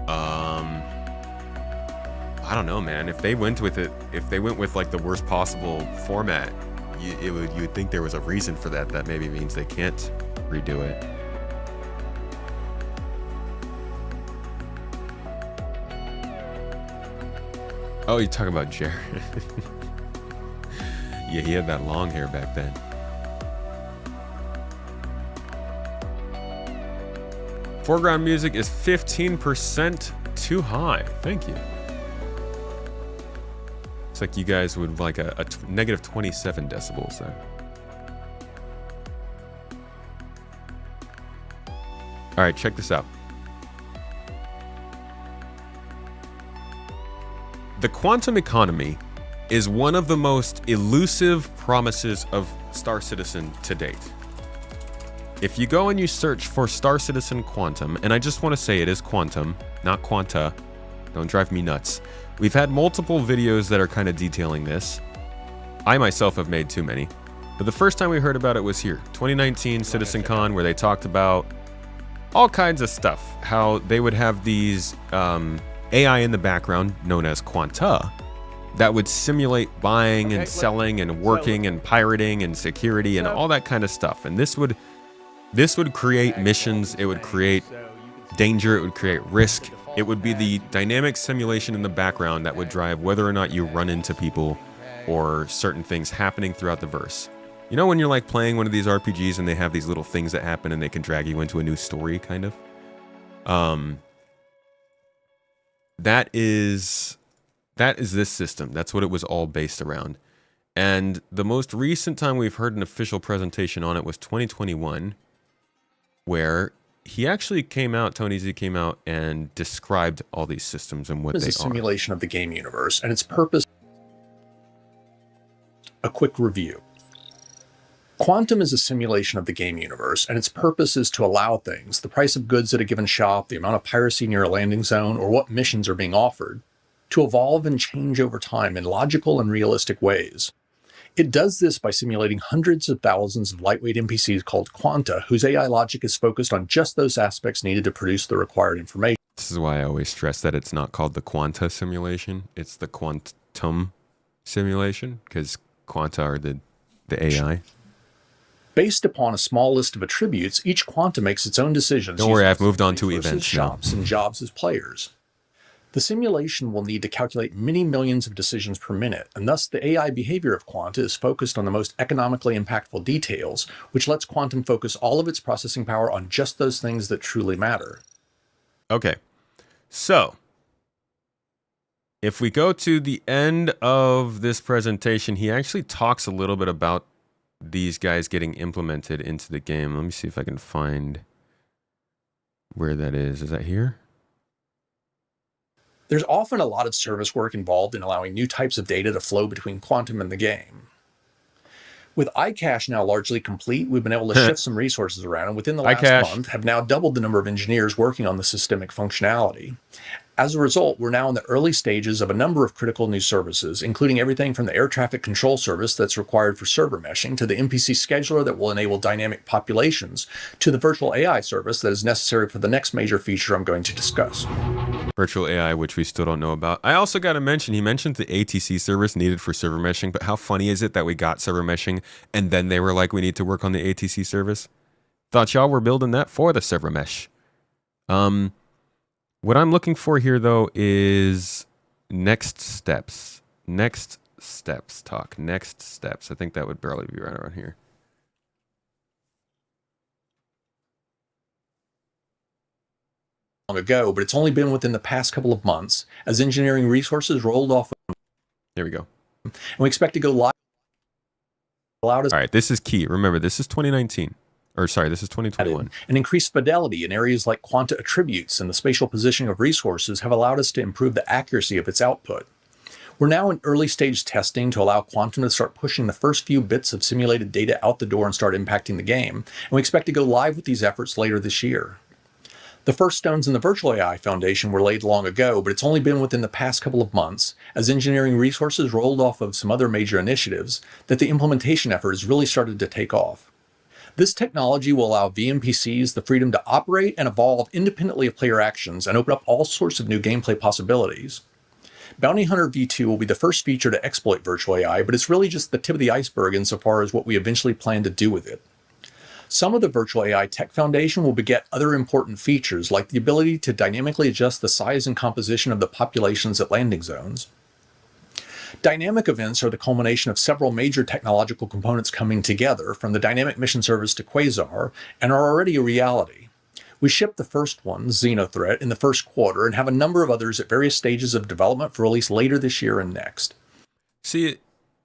I don't know, man. If they went with like the worst possible format, you would think there was a reason for that. That maybe means they can't redo it. Oh, you're talking about Jared. Yeah, he had that long hair back then. Foreground music is 15% too high. Thank you. It's like you guys would like a negative 27 decibels then. All right, check this out. The quantum economy is one of the most elusive promises of Star Citizen to date. If you go and you search for Star Citizen Quantum, and I just want to say it is Quantum, not Quanta, don't drive me nuts. We've had multiple videos that are kind of detailing this. I myself have made too many. But the first time we heard about it was here, 2019 CitizenCon, where they talked about all kinds of stuff. How they would have these AI in the background, known as Quanta, that would simulate buying and selling and working and pirating and security and all that kind of stuff. And this would create missions, it would create danger, it would create risk. It would be the dynamic simulation in the background that would drive whether or not you run into people or certain things happening throughout the verse. You know when you're like playing one of these RPGs and they have these little things that happen and they can drag you into a new story, kind of? That is this system. That's what it was all based around. And the most recent time we've heard an official presentation on it was 2021, where he actually came out, Tony Z came out and described all these systems and what they are. It's a simulation of the game universe, and its purpose. A quick review. Quantum is a simulation of the game universe, and its purpose is to allow things, the price of goods at a given shop, the amount of piracy near a landing zone, or what missions are being offered, to evolve and change over time in logical and realistic ways. It does this by simulating hundreds of thousands of lightweight NPCs called Quanta, whose AI logic is focused on just those aspects needed to produce the required information. This is why I always stress that it's not called the Quanta simulation, it's the Quantum simulation, because Quanta are the AI. Based upon a small list of attributes, each Quanta makes its own decisions. Don't worry, I've moved on to events now. Shops and jobs as players. The simulation will need to calculate many millions of decisions per minute, and thus the AI behavior of Quanta is focused on the most economically impactful details, which lets Quantum focus all of its processing power on just those things that truly matter. Okay, So, if we go to the end of this presentation, he actually talks a little bit about these guys getting implemented into the game. Let me see if I can find where that is. Is that here? There's often a lot of service work involved in allowing new types of data to flow between Quantum and the game. With iCache now largely complete, we've been able to shift some resources around, and within the last month have now doubled the number of engineers working on the systemic functionality. As a result, we're now in the early stages of a number of critical new services, including everything from the air traffic control service that's required for server meshing, to the NPC scheduler that will enable dynamic populations, to the virtual AI service that is necessary for the next major feature I'm going to discuss. Virtual AI, which we still don't know about. I also got to mention, he mentioned the ATC service needed for server meshing, but how funny is it that we got server meshing and then they were like, we need to work on the ATC service? Thought y'all were building that for the server mesh. What I'm looking for here, though, is next steps. Next steps talk. Next steps. I think that would barely be right around here. Long ago, but it's only been within the past couple of months as engineering resources rolled off. There we go. And we expect to go live. All right, this is key. Remember, this is 2019. Or sorry, this is 2021. And increased fidelity in areas like quanta attributes and the spatial positioning of resources have allowed us to improve the accuracy of its output. We're now in early stage testing to allow Quantum to start pushing the first few bits of simulated data out the door and start impacting the game. And we expect to go live with these efforts later this year. The first stones in the Virtual AI Foundation were laid long ago, but it's only been within the past couple of months, as engineering resources rolled off of some other major initiatives, that the implementation effort has really started to take off. This technology will allow vNPCs the freedom to operate and evolve independently of player actions and open up all sorts of new gameplay possibilities. Bounty Hunter V2 will be the first feature to exploit Virtual AI, but it's really just the tip of the iceberg insofar as what we eventually plan to do with it. Some of the Virtual AI Tech Foundation will beget other important features, like the ability to dynamically adjust the size and composition of the populations at landing zones. Dynamic events are the culmination of several major technological components coming together, from the Dynamic Mission Service to Quasar, and are already a reality. We shipped the first one, Xenothreat, in the first quarter and have a number of others at various stages of development for release later this year and next. See,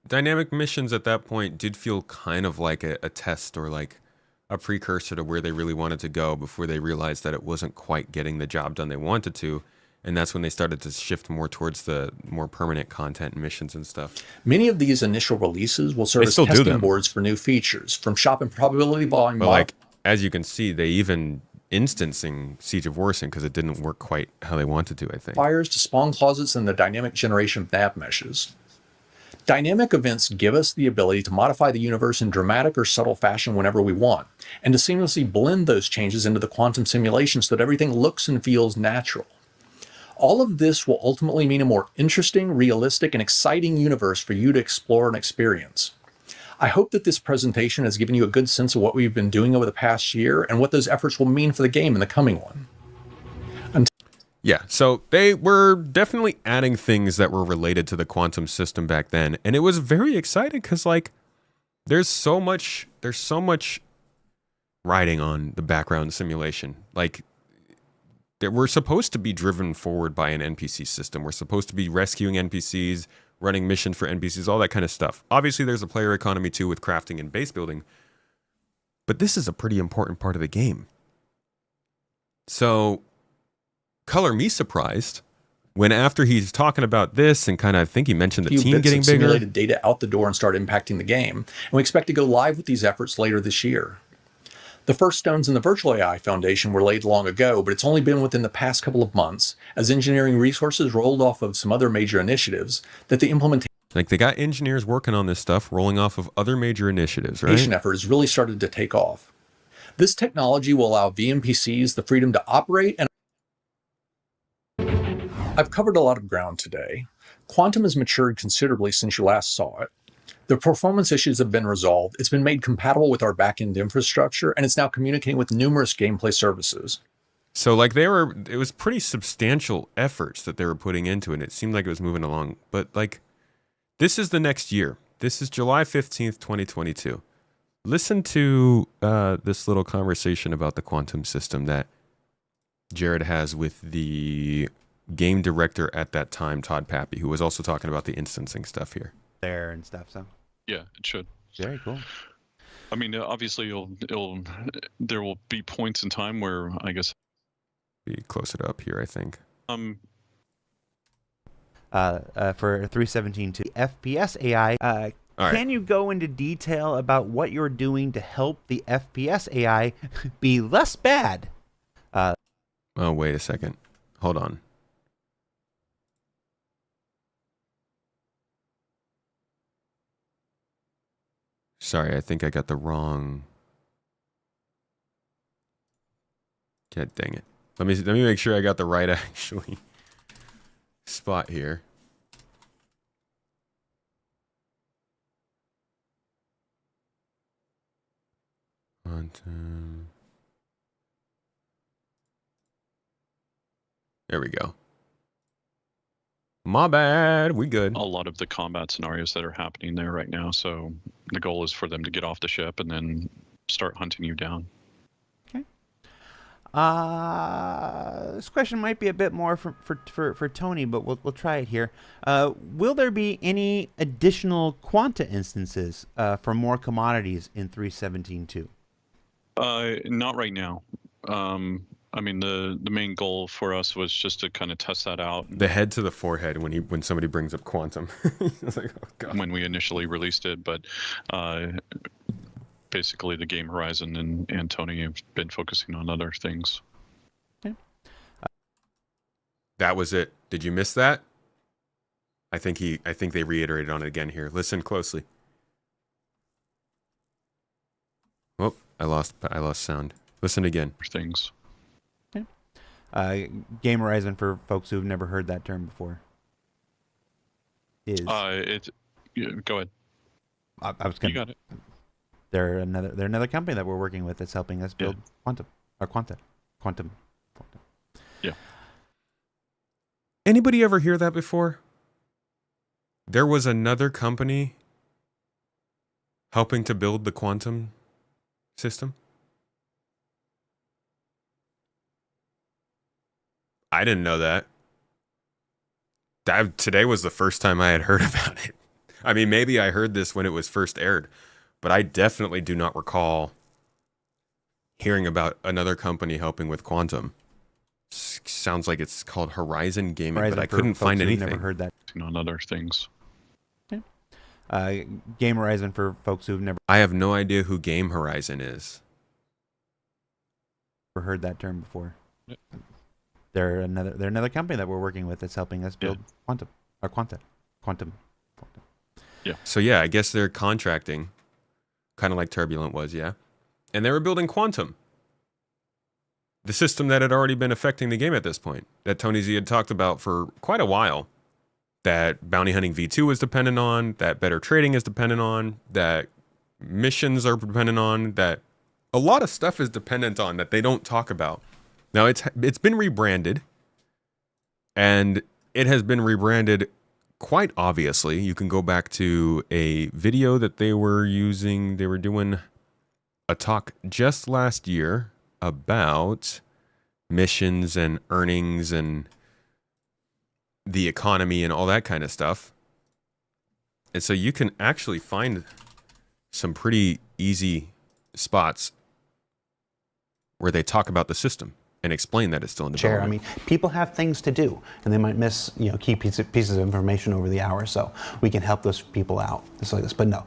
dynamic missions at that point did feel kind of like a test or like a precursor to where they really wanted to go before they realized that it wasn't quite getting the job done they wanted to. And that's when they started to shift more towards the more permanent content and missions and stuff. Many of these initial releases will serve as testing boards for new features, from shop and probability volume. But like, as you can see, they even instancing Siege of Warson because it didn't work quite how they wanted to, I think. Fires to spawn closets and the dynamic generation of nav meshes. Dynamic events give us the ability to modify the universe in dramatic or subtle fashion whenever we want, and to seamlessly blend those changes into the quantum simulation so that everything looks and feels natural. All of this will ultimately mean a more interesting, realistic, and exciting universe for you to explore and experience. I hope that this presentation has given you a good sense of what we've been doing over the past year and what those efforts will mean for the game in the coming one. Yeah, so they were definitely adding things that were related to the quantum system back then, and it was very exciting because, like, there's so much riding on the background simulation. Like, we're supposed to be driven forward by an NPC system. We're supposed to be rescuing NPCs, running missions for NPCs, all that kind of stuff. Obviously, there's a player economy too with crafting and base building, but this is a pretty important part of the game. So, color me surprised when after he's talking about this and kind of, I think he mentioned the team getting bigger. Simulated data out the door and start impacting the game, and we expect to go live with these efforts later this year. The first stones in the Virtual AI Foundation were laid long ago, but it's only been within the past couple of months, as engineering resources rolled off of some other major initiatives, that the implementation Like, they got engineers working on this stuff, rolling off of other major initiatives, right? Effort has really started to take off. This technology will allow vNPCs the freedom to operate and I've covered a lot of ground today. Quantum has matured considerably since you last saw it. The performance issues have been resolved, it's been made compatible with our backend infrastructure, and it's now communicating with numerous gameplay services. So, like, it was pretty substantial efforts that they were putting into it. It seemed like it was moving along. But, like, this is the next year. This is July 15th, 2022. Listen to this little conversation about the quantum system that Jared has with the game director at that time, Todd Pappy, who was also talking about the instancing stuff here. There and stuff. So yeah, it should. very cool. I mean, obviously, there will be points in time where I guess be closer up here, I think. For 317.2 FPS AI, right. can you go into detail about what you're doing to help the FPS AI be less bad? Oh, wait a second. Hold on. Sorry, I think I got the wrong. God dang it. Let me make sure I got the right actually spot here. There we go. My bad. We good. a lot of the combat scenarios that are happening there right now. So the goal is for them to get off the ship and then start hunting you down. This question might be a bit more for Tony, but we'll try it here. Will there be any additional Quanta instances for more commodities in 3.17.2? Not right now. I mean, the main goal for us was just to kind of test that out. The head to the forehead when somebody brings up quantum. It's like, oh God. When we initially released it, but basically the game horizon and Tony have been focusing on other things. That was it. Did you miss that? I think they reiterated on it again here. Listen closely. Oh, I lost sound. Listen again. Things. Game horizon for folks who've never heard that term before. Is go ahead. I was gonna, you got it. They're another company that we're working with that's helping us build quantum. Yeah. Anybody ever hear that before? There was another company helping to build the quantum system? I didn't know that. Today was the first time I had heard about it. I mean, maybe I heard this when it was first aired, but I definitely do not recall hearing about another company helping with quantum. Sounds like it's called Horizon Gaming, but I couldn't find anything. Never heard that. On other things. Game Horizon for folks who've never. I have no idea who Game Horizon is. Never heard that term before. They're another company that we're working with that's helping us build quantum. Yeah. So yeah, I guess they're contracting, kind of like Turbulent was, yeah. And they were building quantum, the system that had already been affecting the game at this point, that Tony Z had talked about for quite a while, that Bounty Hunting V2 is dependent on, that Better Trading is dependent on, that missions are dependent on, that a lot of stuff is dependent on that they don't talk about. Now, it's been rebranded, and it has been rebranded quite obviously. You can go back to a video that they were using. They were doing a talk just last year about missions and earnings and the economy and all that kind of stuff. And so you can actually find some pretty easy spots where they talk about the system and explain that it's still in development. I mean, people have things to do, and they might miss, key pieces of information over the hour. So we can help those people out. It's like this, but no,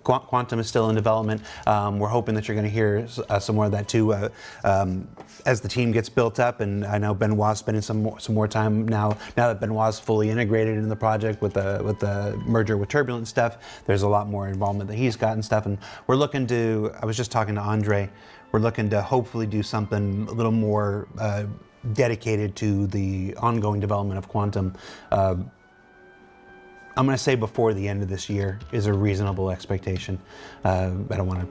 quantum is still in development. We're hoping that you're going to hear some more of that too as the team gets built up. And I know Benoit's spending some more time now that Benoit's fully integrated in the project with the merger with Turbulent stuff. There's a lot more involvement that he's got and stuff. And we're looking to. I was just talking to Andre. We're looking to hopefully do something a little more dedicated to the ongoing development of quantum. I'm going to say before the end of this year is a reasonable expectation. I don't want to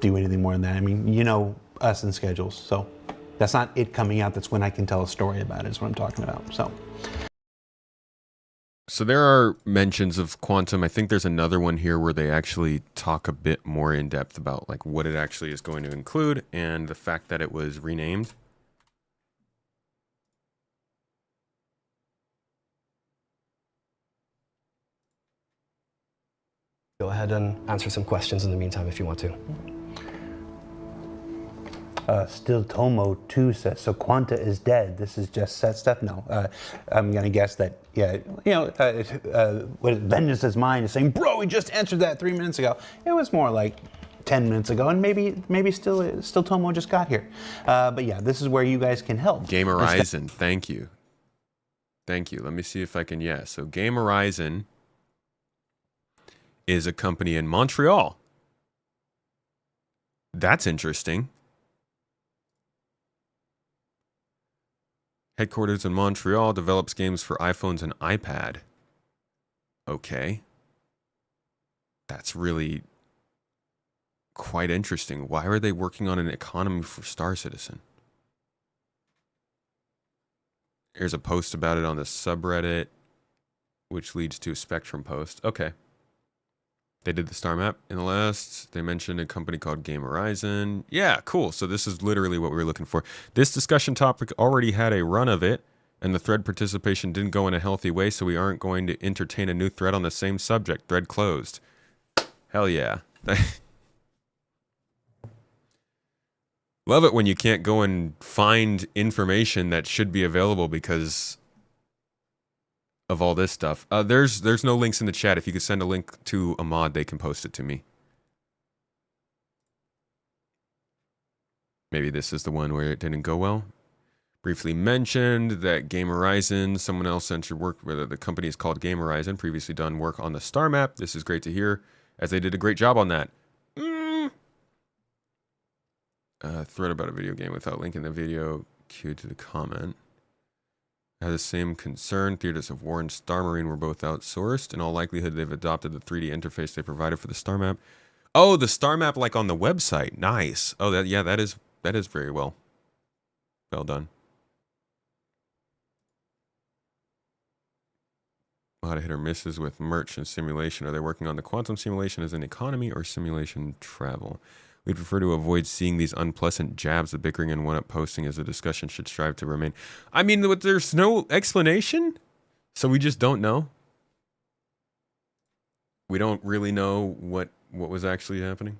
do anything more than that. I mean, us and schedules. So that's not it coming out. That's when I can tell a story about it is what I'm talking about. So there are mentions of quantum. I think there's another one here where they actually talk a bit more in depth about like what it actually is going to include and the fact that it was renamed. Go ahead and answer some questions in the meantime if you want to. Still Tomo 2 says, so Quanta is dead. This is just set stuff? No. I'm going to guess that, yeah, you know, what Vengeance is Mine is saying, bro, we just answered that 3 minutes ago. It was more like 10 minutes ago, and maybe still Tomo just got here. But yeah, this is where you guys can help. Game Horizon, thank you. Thank you. Let me see if I can, yeah. So Game Horizon is a company in Montreal. That's interesting. Headquarters in Montreal, develops games for iPhones and iPad. Okay. That's really quite interesting. Why are they working on an economy for Star Citizen? Here's a post about it on the subreddit, which leads to a Spectrum post. Okay. They did the star map in the last. They mentioned a company called Game Horizon. Yeah, cool. So this is literally what we were looking for. This discussion topic already had a run of it, and the thread participation didn't go in a healthy way, so we aren't going to entertain a new thread on the same subject. Thread closed. Hell yeah. Love it when you can't go and find information that should be available because of all this stuff. There's no links in the chat. If you could send a link to a mod, they can post it to me. Maybe this is the one where it didn't go well. Briefly mentioned that Game Horizon, someone else sent your work, whether the company is called Game Horizon, previously done work on the star map. This is great to hear, as they did a great job on that. Thread about a video game without linking the video queued to the comment. I have the same concern. Theaters of War and Star Marine were both outsourced. In all likelihood, they've adopted the 3D interface they provided for the star map. Oh, the star map like on the website. Nice. Oh, that is very well done. A lot of hit or misses with merch and simulation. Are they working on the quantum simulation as an economy or simulation travel? We'd prefer to avoid seeing these unpleasant jabs. The bickering and one-up posting as a discussion should strive to remain. I mean, there's no explanation, so we just don't know. We don't really know what was actually happening.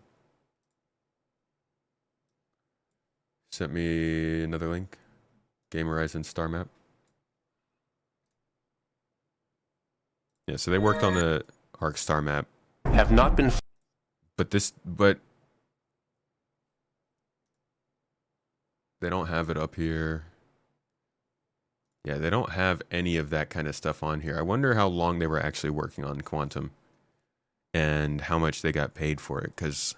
Sent me another link. Game Horizon star map. Yeah, so they worked on the Arc star map. Have not been... But they don't have it up here. Yeah, they don't have any of that kind of stuff on here. I wonder how long they were actually working on Quantum and how much they got paid for it, because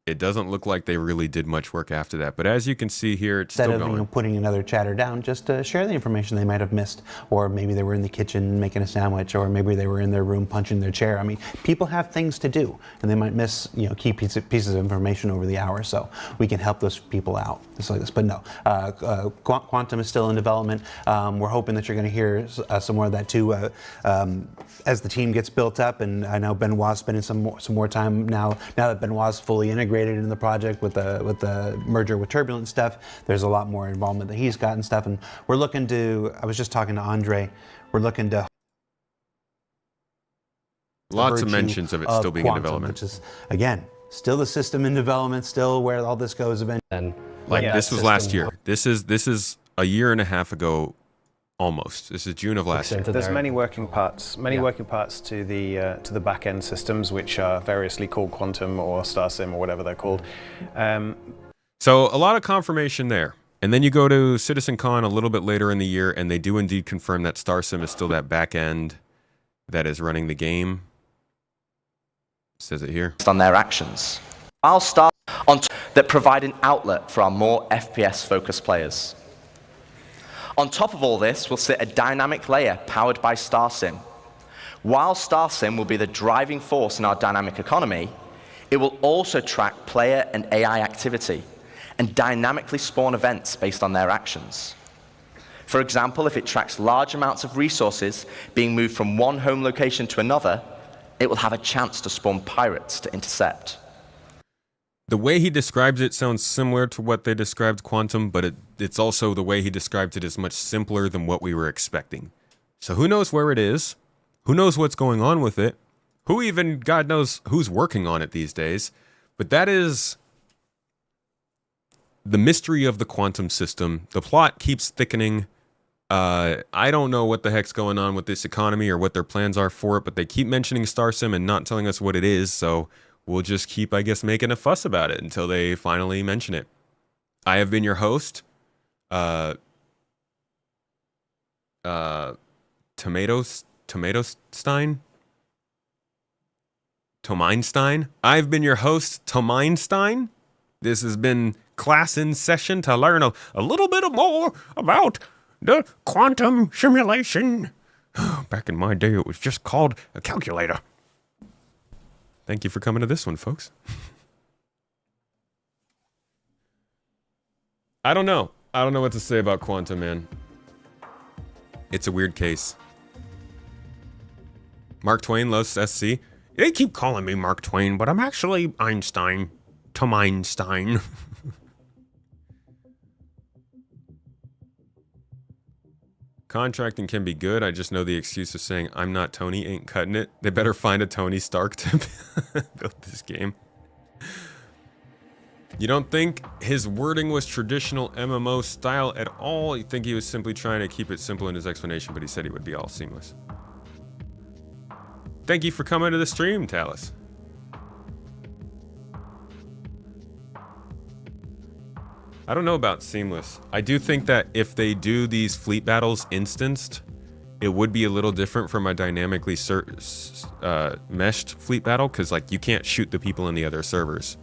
it doesn't look like they really did much work after that. But as you can see here, it's still going. Putting another chatter down just to share the information they might have missed, or maybe they were in the kitchen making a sandwich, or maybe they were in their room punching their chair. I mean, people have things to do, and they might miss, key pieces of information over the hour. So we can help those people out, just like this. But no, Quantum is still in development. We're hoping that you're going to hear some more of that too as the team gets built up. And I know Benoit's spending some more time now that Benoit's fully integrated in the project with the merger with Turbulent stuff. There's a lot more involvement that he's got and stuff, and we're looking to, I was just talking to Andre, we're looking to lots of mentions of it still being Quantum, in development, which is again still the system in development, still where all this goes eventually. This was last year. This is a year and a half ago. Almost. This is June of last year. There's many working parts to the back end systems, which are variously called Quantum or StarSim or whatever they're called. So a lot of confirmation there. And then you go to CitizenCon a little bit later in the year, and they do indeed confirm that StarSim is still that back end that is running the game. It says it here. On their actions. I'll start on that provide an outlet for our more FPS-focused players. On top of all this will sit a dynamic layer powered by StarSim. While StarSim will be the driving force in our dynamic economy, it will also track player and AI activity and dynamically spawn events based on their actions. For example, if it tracks large amounts of resources being moved from one home location to another, it will have a chance to spawn pirates to intercept. The way he describes it sounds similar to what they described Quantum, but it's also the way he described it is much simpler than what we were expecting. So who knows where it is? Who knows what's going on with it? Who even, God knows who's working on it these days. But that is the mystery of the quantum system. The plot keeps thickening. I don't know what the heck's going on with this economy or what their plans are for it, but they keep mentioning StarSim and not telling us what it is, so we'll just keep, I guess, making a fuss about it until they finally mention it. I have been your host, Tomeinstein? I've been your host, Tomeinstein. This has been class in session to learn a little bit more about the quantum simulation. Back in my day, it was just called a calculator. Thank you for coming to this one, folks. I don't know. I don't know what to say about quantum, man. It's a weird case. Mark Twain loves SC. They keep calling me Mark Twain, but I'm actually Einstein. Tom Einstein. Contracting can be good. I just know the excuse of saying I'm not Tony ain't cutting it. They better find a Tony Stark to build this game. You don't think his wording was traditional MMO style at all? You think he was simply trying to keep it simple in his explanation, but he said he would be all seamless. Thank you for coming to the stream, Talus. I don't know about seamless. I do think that if they do these fleet battles instanced, it would be a little different from a dynamically meshed fleet battle, because like you can't shoot the people in the other servers.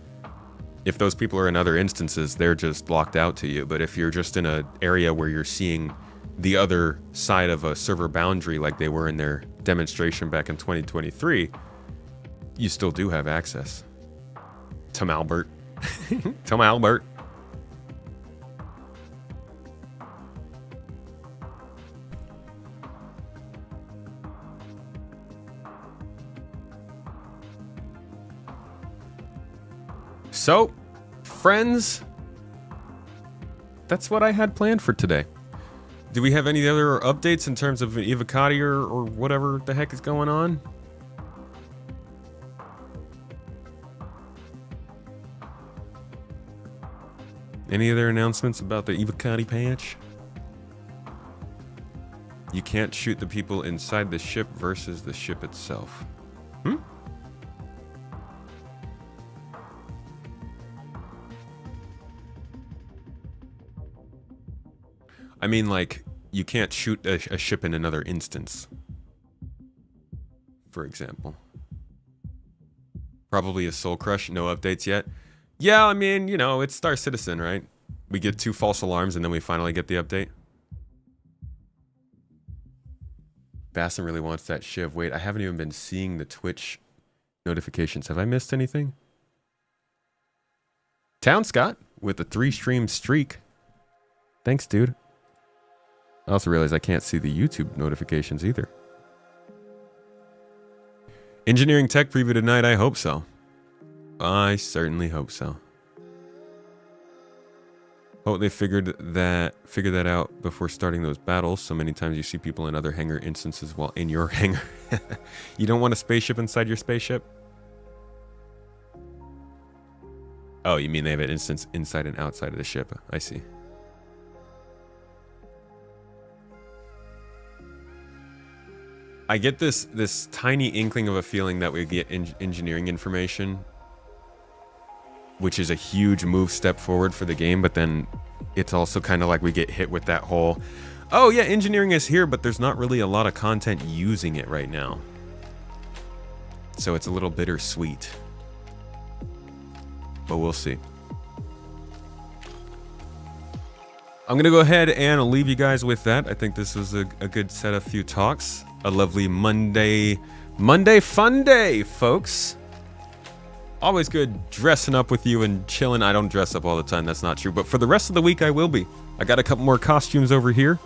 If those people are in other instances, they're just blocked out to you. But if you're just in an area where you're seeing the other side of a server boundary like they were in their demonstration back in 2023, you still do have access. Tom Albert. Tom Albert. So, friends, that's what I had planned for today. Do we have any other updates in terms of Evocati or whatever the heck is going on? Any other announcements about the Evocati patch? You can't shoot the people inside the ship versus the ship itself. I mean, like, you can't shoot a ship in another instance, for example. Probably a Soul Crush, no updates yet. Yeah, I mean, you know, it's Star Citizen, right? We get 2 false alarms and then we finally get the update. Basson really wants that Shiv. Wait, I haven't even been seeing the Twitch notifications. Have I missed anything? Town Scott with a 3-stream streak. Thanks, dude. I also realize I can't see the YouTube notifications either. Engineering Tech preview tonight, I hope so. I certainly hope so. Hope they figured that out before starting those battles. So many times you see people in other hangar instances while in your hangar. You don't want a spaceship inside your spaceship? Oh, you mean they have an instance inside and outside of the ship. I see. I get this tiny inkling of a feeling that we get engineering information, which is a huge step forward for the game, but then it's also kind of like we get hit with that whole, oh yeah, engineering is here, but there's not really a lot of content using it right now. So it's a little bittersweet. But we'll see. I'm going to go ahead and leave you guys with that. I think this was a good set of few talks. A lovely Monday fun day, folks. Always good dressing up with you and chilling. I don't dress up all the time, that's not true. But for the rest of the week, I will be. I got a couple more costumes over here.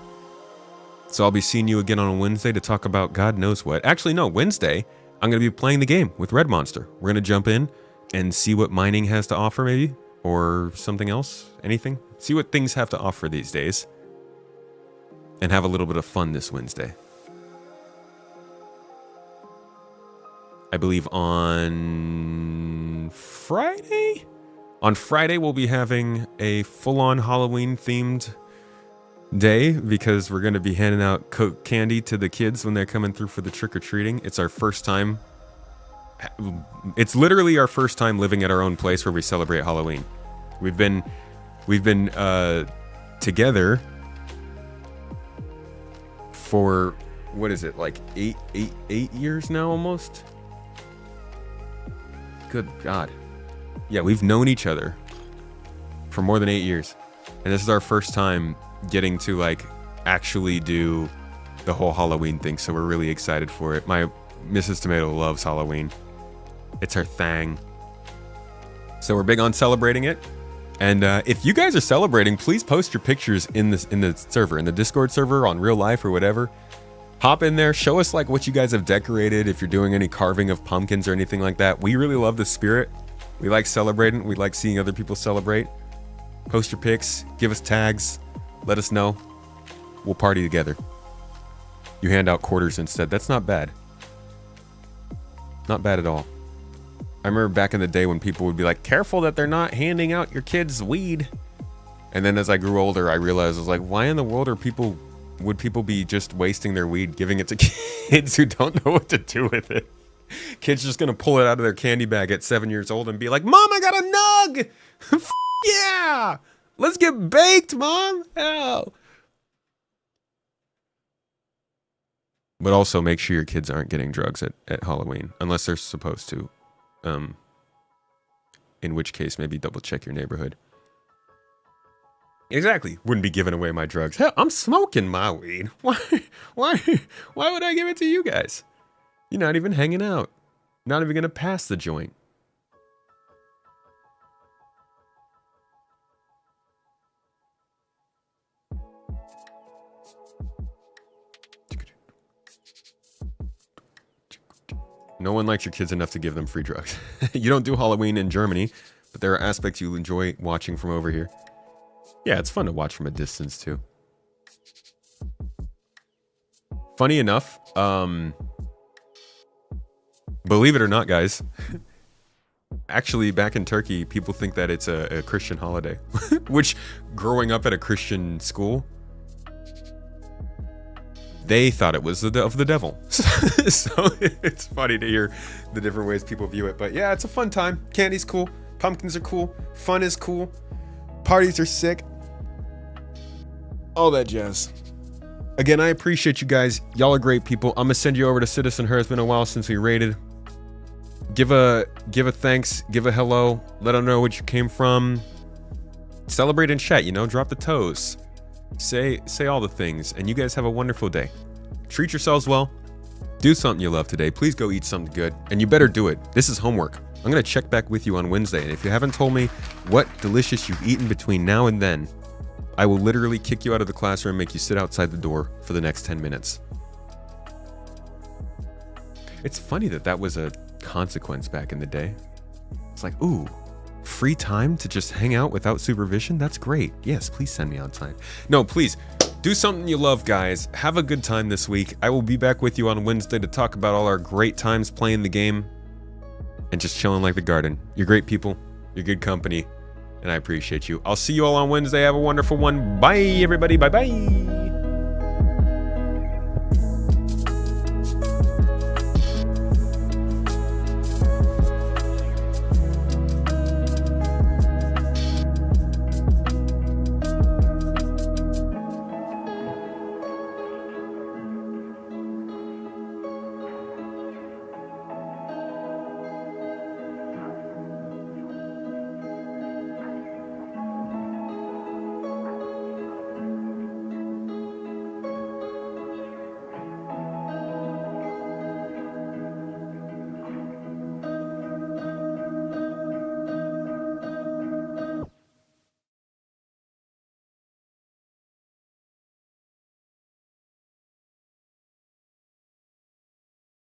So I'll be seeing you again on a Wednesday to talk about God knows what. Actually, no, Wednesday, I'm going to be playing the game with Red Monster. We're going to jump in and see what mining has to offer, maybe. Or something else. Anything. See what things have to offer these days. And have a little bit of fun this Wednesday. I believe on Friday? On Friday, we'll be having a full-on Halloween-themed day because we're going to be handing out candy to the kids when they're coming through for the trick-or-treating. It's our first time. It's literally our first time living at our own place where we celebrate Halloween. We've been together for, what is it, like eight years now almost? Good God. Yeah, we've known each other for more than 8 years. And this is our first time getting to like actually do the whole Halloween thing, so we're really excited for it. My Mrs. Tomato loves Halloween. It's her thing. So we're big on celebrating it. And if you guys are celebrating, please post your pictures in the server, in the Discord server, on real life or whatever. Hop in there, show us like what you guys have decorated, if you're doing any carving of pumpkins or anything like that. We really love the spirit. We like celebrating. We like seeing other people celebrate. Post your pics, give us tags, let us know. We'll party together. You hand out quarters instead. That's not bad. Not bad at all. I remember back in the day when people would be like, careful that they're not handing out your kids weed. And then as I grew older, I realized, I was like, why in the world would people be just wasting their weed, giving it to kids who don't know what to do with it? Kids just gonna pull it out of their candy bag at 7 years old and be like, Mom, I got a nug! Yeah! Let's get baked, Mom! Hell! But also make sure your kids aren't getting drugs at Halloween, unless they're supposed to. In which case, maybe double check your neighborhood. Exactly. Wouldn't be giving away my drugs. Hell, I'm smoking my weed. Why would I give it to you guys? You're not even hanging out. Not even gonna pass the joint. No one likes your kids enough to give them free drugs. You don't do Halloween in Germany, but there are aspects you enjoy watching from over here. Yeah, it's fun to watch from a distance too. Funny enough, believe it or not, guys, actually back in Turkey, people think that it's a Christian holiday, which growing up at a Christian school, they thought it was of the devil. So it's funny to hear the different ways people view it. But yeah, it's a fun time. Candy's cool. Pumpkins are cool. Fun is cool. Parties are sick. All that jazz. Again, I appreciate you guys. Y'all are great people. I'm gonna send you over to Citizen Her. It's been a while since we raided. Give a thanks. Give a hello. Let them know where you came from. Celebrate in chat. You know, drop the toes. Say all the things, and you guys have a wonderful day. Treat yourselves well. Do something you love today. Please go eat something good, and you better do it. This is homework. I'm gonna check back with you on Wednesday, and if you haven't told me what delicious you've eaten between now and then, I will literally kick you out of the classroom and make you sit outside the door for the next 10 minutes. It's funny that was a consequence back in the day. It's like, ooh, free time to just hang out without supervision? That's great. Yes, please send me outside. No, please, do something you love, guys. Have a good time this week. I will be back with you on Wednesday to talk about all our great times playing the game and just chilling like the garden. You're great people. You're good company. And I appreciate you. I'll see you all on Wednesday. Have a wonderful one. Bye, everybody. Bye-bye.